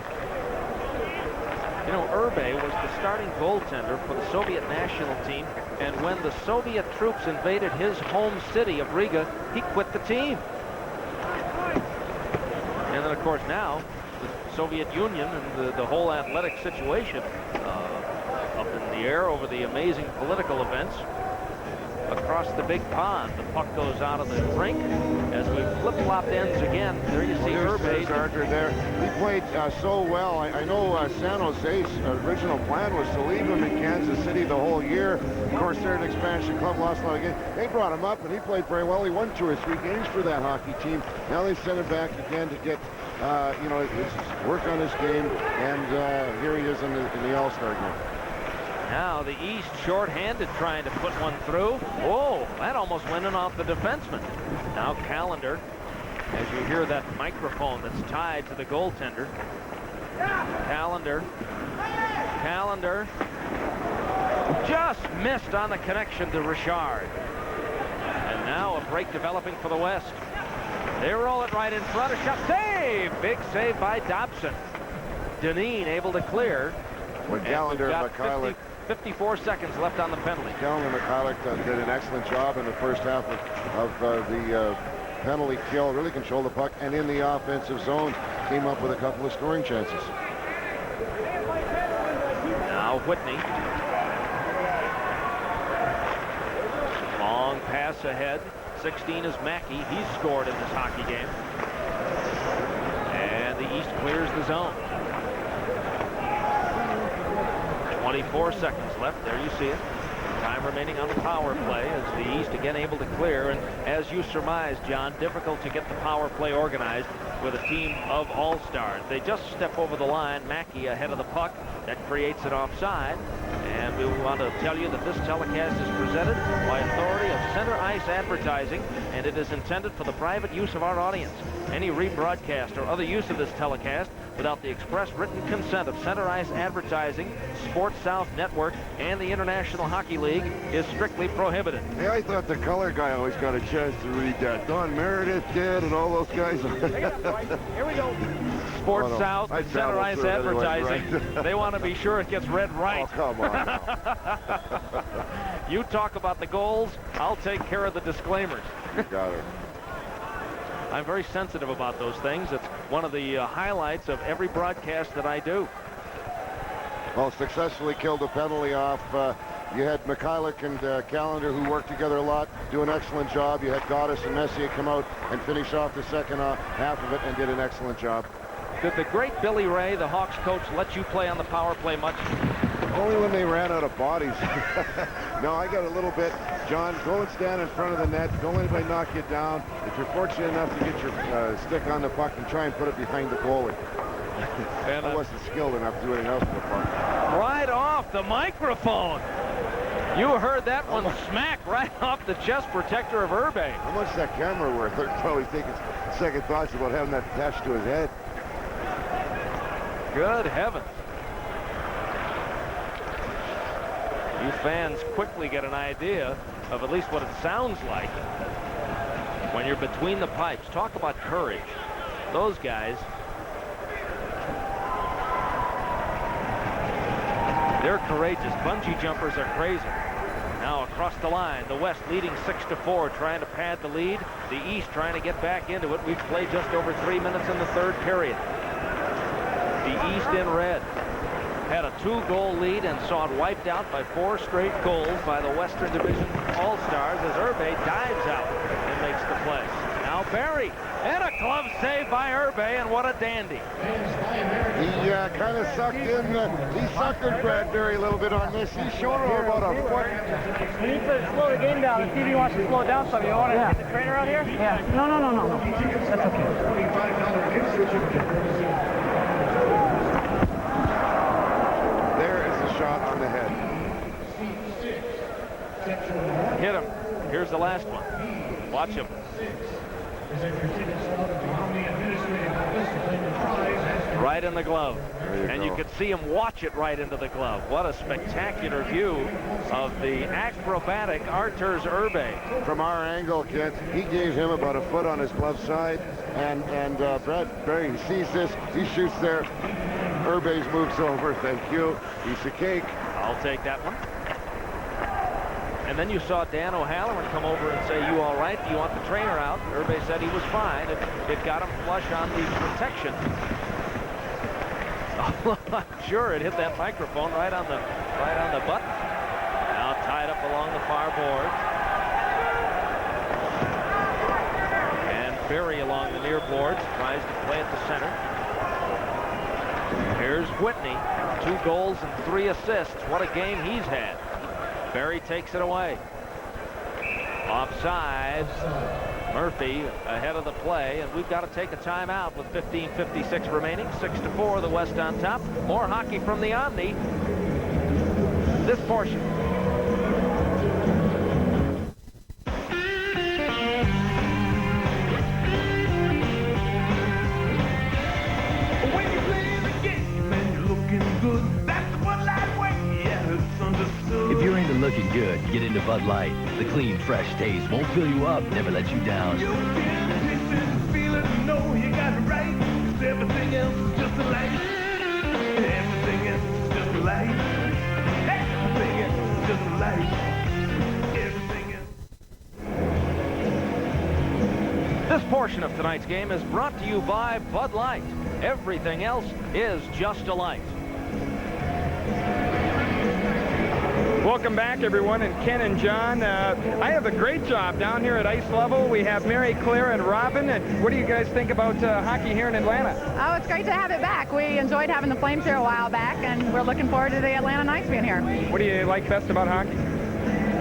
You know, Urbe was the starting goaltender for the Soviet national team, and when the Soviet troops invaded his home city of Riga, he quit the team. And then, of course, now the Soviet Union and the whole athletic situation up in the air over the amazing political events across the big pond. The puck goes out of the rink as we flip-flopped ends again. There you see
There's Arthur there. He played so well. I know San Jose's original plan was to leave him in Kansas City the whole year. Of course, they're an expansion club, lost a lot of games. They brought him up, and he played very well. He won 2 or 3 games for that hockey team. Now they sent him back again to get, work on his game, and here he is in the All-Star game.
Now the East short-handed trying to put one through. Whoa, that almost went in off the defenseman. Now Callender, as you hear that microphone that's tied to the goaltender. Callender just missed on the connection to Richard. And now a break developing for the West. They roll it right in front. A shot save! Big save by Dobson. Deneen able to clear.
When Callender and Mikhailuk
54 seconds left on the penalty.
Callender and Mikhailuk did an excellent job in the first half of the penalty kill, really controlled the puck, and in the offensive zone came up with a couple of scoring chances.
Now Whitney. Long pass ahead. 16 is Mackey. He's scored in this hockey game. And the East clears the zone. 24 seconds left. There you see it. Time remaining on the power play as the East again able to clear. And as you surmised, John, difficult to get the power play organized with a team of all-stars. They just step over the line. Mackey ahead of the puck. That creates it offside. And we want to tell you that this telecast is presented by authority of Center Ice Advertising, and it is intended for the private use of our audience. Any rebroadcast or other use of this telecast without the express written consent of Center Ice Advertising, Sports South Network, and the International Hockey League is strictly prohibited.
Hey, I thought the color guy always got a chance to read that. Don Meredith did, and all those guys.
Here we go. Sports South and Center Ice Advertising. Right. They want to be sure it gets read right.
Oh, come on now.
You talk about the goals, I'll take care of the disclaimers.
You got it.
I'm very sensitive about those things. It's one of the highlights of every broadcast that I do.
Well, successfully killed a penalty off. You had Mikhailuk and Callender, who worked together a lot, do an excellent job. You had Goddess and Messier come out and finish off the second half of it and did an excellent job.
Did the great Billy Ray, the Hawks coach, let you play on the power play much?
Only when they ran out of bodies. No, I got a little bit. John, go and stand in front of the net. Don't let anybody knock you down. If you're fortunate enough to get your stick on the puck, and try and put it behind the goalie. And I wasn't skilled enough to do anything else with the puck.
Right off the microphone. You heard that one smack right off the chest protector of Urbe.
How much is that camera worth? They're probably taking second thoughts about having that attached to his head.
Good heavens. You fans quickly get an idea of at least what it sounds like when you're between the pipes. Talk about courage. Those guys, they're courageous. Bungee jumpers are crazy. Now across the line, the West leading 6-4, trying to pad the lead. The East trying to get back into it. We've played just over 3 minutes in the third period. The East in red had a 2-goal lead and saw it wiped out by 4 straight goals by the Western Division All-Stars as Urbe dives out and makes the play. Now Barry, and a glove save by Urbe, and what a dandy.
He kind of sucked in, he suckered Bradbury a little bit on this. He showed him about a foot.
We need to slow the game down. The TV wants to slow it down some. You want to get the trainer out here? Yeah. No. That's okay.
Shot on the head.
Hit him. Here's the last one. Watch him. Right in the glove. And you could see him watch it right into the glove. What a spectacular view of the acrobatic Arturs Urbe.
From our angle, Kent, he gave him about a foot on his glove side, and Bradbury sees this, he shoots there. Urbe's moves over, thank you. Piece of cake.
I'll take that one. And then you saw Dan O'Halloran come over and say, "You all right? Do you want the trainer out?" Irbe said he was fine. It got him flush on the protection. I'm sure it hit that microphone right on the button. Now tied up along the far board. And Berry along the near boards tries to play at the center. Here's Whitney. 2 goals and 3 assists. What a game he's had. Berry takes it away. Offsides. Murphy ahead of the play, and we've got to take a timeout with 15:56 remaining. 6-4, the West on top. More hockey from the Omni. This portion.
When you play the game and you're looking good, that's the Bud Light way. Yeah, it's understood.
If you're into looking good, get into Bud Light. The clean, fresh taste won't fill you up, never let you down.
You can taste it and feel it and know you got it right. 'Cause everything else is just a light. Everything else is just a light. Everything else is just a light. Everything else.
This portion of tonight's game is brought to you by Bud Light. Everything else is just a light.
Welcome back, everyone, and Ken and John. I have a great job down here at ice level. We have Mary Claire and Robin. And what do you guys think about hockey here in Atlanta?
Oh, it's great to have it back. We enjoyed having the Flames here a while back, and we're looking forward to the Atlanta Knights being here.
What do you like best about hockey?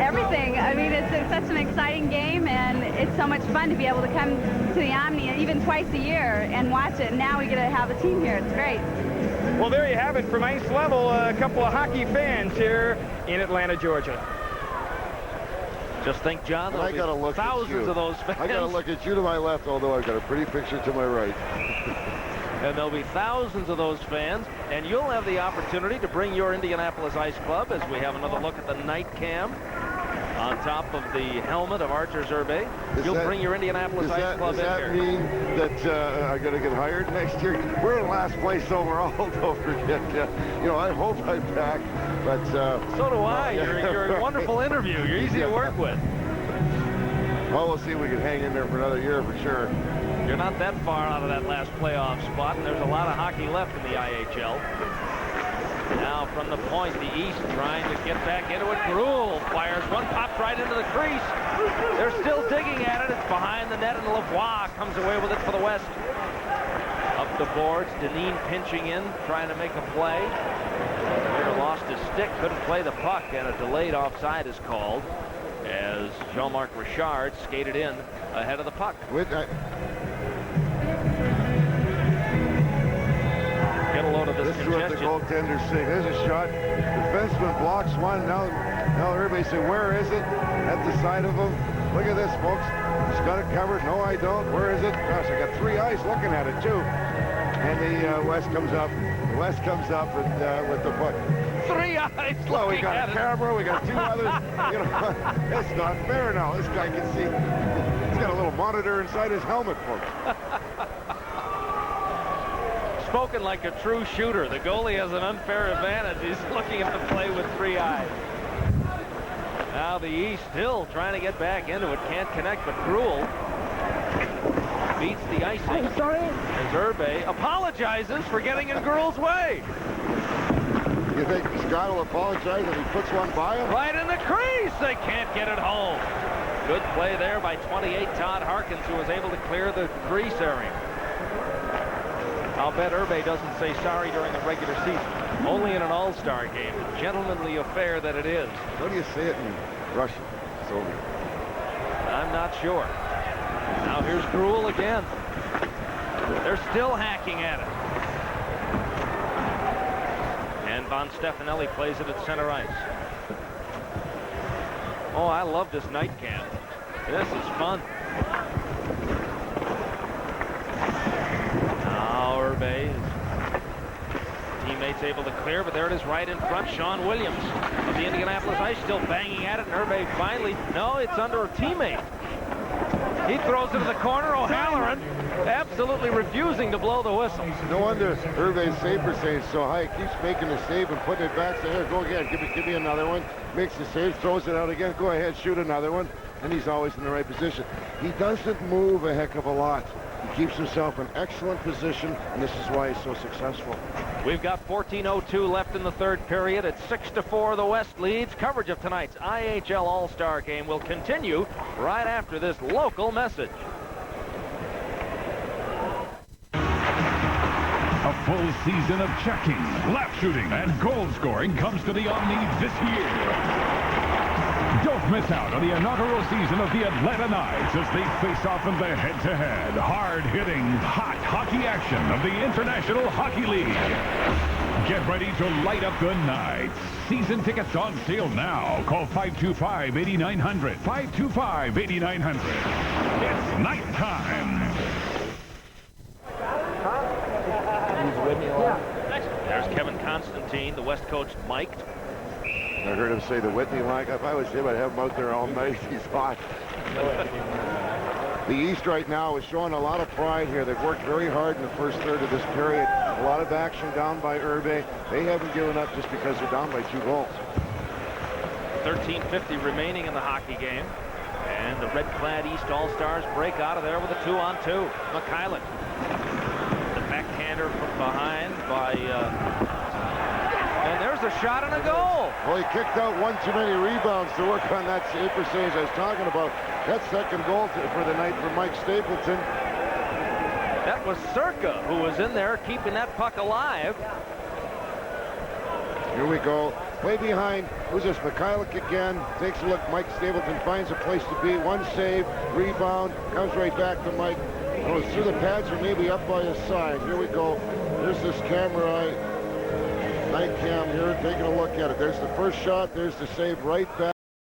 Everything. I mean, it's such an exciting game, and it's so much fun to be able to come to the Omni even twice a year and watch it. And now we get to have a team here. It's great.
Well, there you have it from ice level. A couple of hockey fans here in Atlanta, Georgia.
Just think, John,
I got to look
thousands of those fans.
I got to look at you to my left, although I've got a pretty picture to my right.
And there'll be thousands of those fans, and you'll have the opportunity to bring your Indianapolis Ice Club as we have another look at the night cam on top of the helmet of Archer Zerbe. You'll bring your Indianapolis Ice Club in here.
Does that mean that I'm going to get hired next year? We're in last place overall, don't forget. You know, I hope I'm back, but...
so do I. You're a wonderful interview. You're easy to work with.
Well, we'll see if we can hang in there for another year for sure.
You're not that far out of that last playoff spot, and there's a lot of hockey left in the IHL. Now from the point, the East trying to get back into it. Gruel fires one, pops right into the crease. They're still digging at it. It's behind the net, and Lavoie comes away with it for the West. Up the boards, Deneen pinching in, trying to make a play. Here lost his stick, couldn't play the puck, and a delayed offside is called as Jean-Marc Richard skated in ahead of the puck. Get a load of this
is what the goaltender's saying. There's a shot. Defenseman blocks one. Now everybody say, where is it? At the side of him. Look at this, folks. He's got it covered. No, I don't. Where is it? Gosh, I got 3 eyes looking at it, too. And the West comes up. The West comes up and, with the puck.
3 eyes.
Well, we got a camera. We got 2 others. You know, it's not fair now. This guy can see. He's got a little monitor inside his helmet, folks.
Spoken like a true shooter. The goalie has an unfair advantage. He's looking at the play with 3 eyes. Now the East still trying to get back into it. Can't connect, but Gruel beats the icing.
I'm sorry.
As Irbe apologizes for getting in Gruel's way.
You think Scott will apologize if he puts one by him?
Right in the crease. They can't get it home. Good play there by 28 Todd Harkins, who was able to clear the crease area. I'll bet Irbe doesn't say sorry during the regular season. Only in an all-star game. A gentlemanly affair that it is.
How do you say it in Russian? Soviet.
I'm not sure. Now here's Gruel again. They're still hacking at it. And Von Stefanelli plays it at center ice. Oh, I love this night camp. This is fun. Now Irbe, teammates able to clear, but there it is right in front. Sean Williams of the Indianapolis Ice still banging at it, and Irbe finally, no, it's under a teammate. He throws it to the corner. O'Halloran absolutely refusing to blow the whistle.
No wonder Hervé's save percentage is so high. He keeps making the save and putting it back. So here, go again. Give me another one. Makes the save, throws it out again. Go ahead, shoot another one. And he's always in the right position. He doesn't move a heck of a lot. He keeps himself in excellent position, and this is why he's so successful.
We've got 14:02 left in the third period. It's 6-4. The West leads. Coverage of tonight's IHL All-Star Game will continue right after this local message.
A full season of checking, lap shooting, and goal scoring comes to the Omni this year. Don't miss out on the inaugural season of the Atlanta Knights as they face off in the head-to-head, hard-hitting, hot hockey action of the International Hockey League. Get ready to light up the Knights. Season tickets on sale now. Call 525-8900. 525-8900. It's night time.
There's Kevin Constantine, the West coach, mic'd.
I heard him say the Whitney line. If I was him, I'd have him out there all night. He's hot. The East right now is showing a lot of pride here. They've worked very hard in the first third of this period. A lot of action down by Hervé. They haven't given up just because they're down by 2 goals.
13:50 remaining in the hockey game. And the red-clad East All-Stars break out of there with a 2-on-2. McKylan. The backhander from behind by... and there's a shot and a goal.
Well, he kicked out one too many rebounds to work on that save percentage I was talking about. That second goal for the night for Mike Stapleton.
That was Circa who was in there keeping that puck alive.
Here we go. Way behind. Who's this? Mikhailuk again. Takes a look. Mike Stapleton finds a place to be. One save. Rebound. Comes right back to Mike. Oh, it's through the pads or maybe up by his side. Here we go. There's this camera. Night cam here, taking a look at it. There's the first shot. There's the save right back.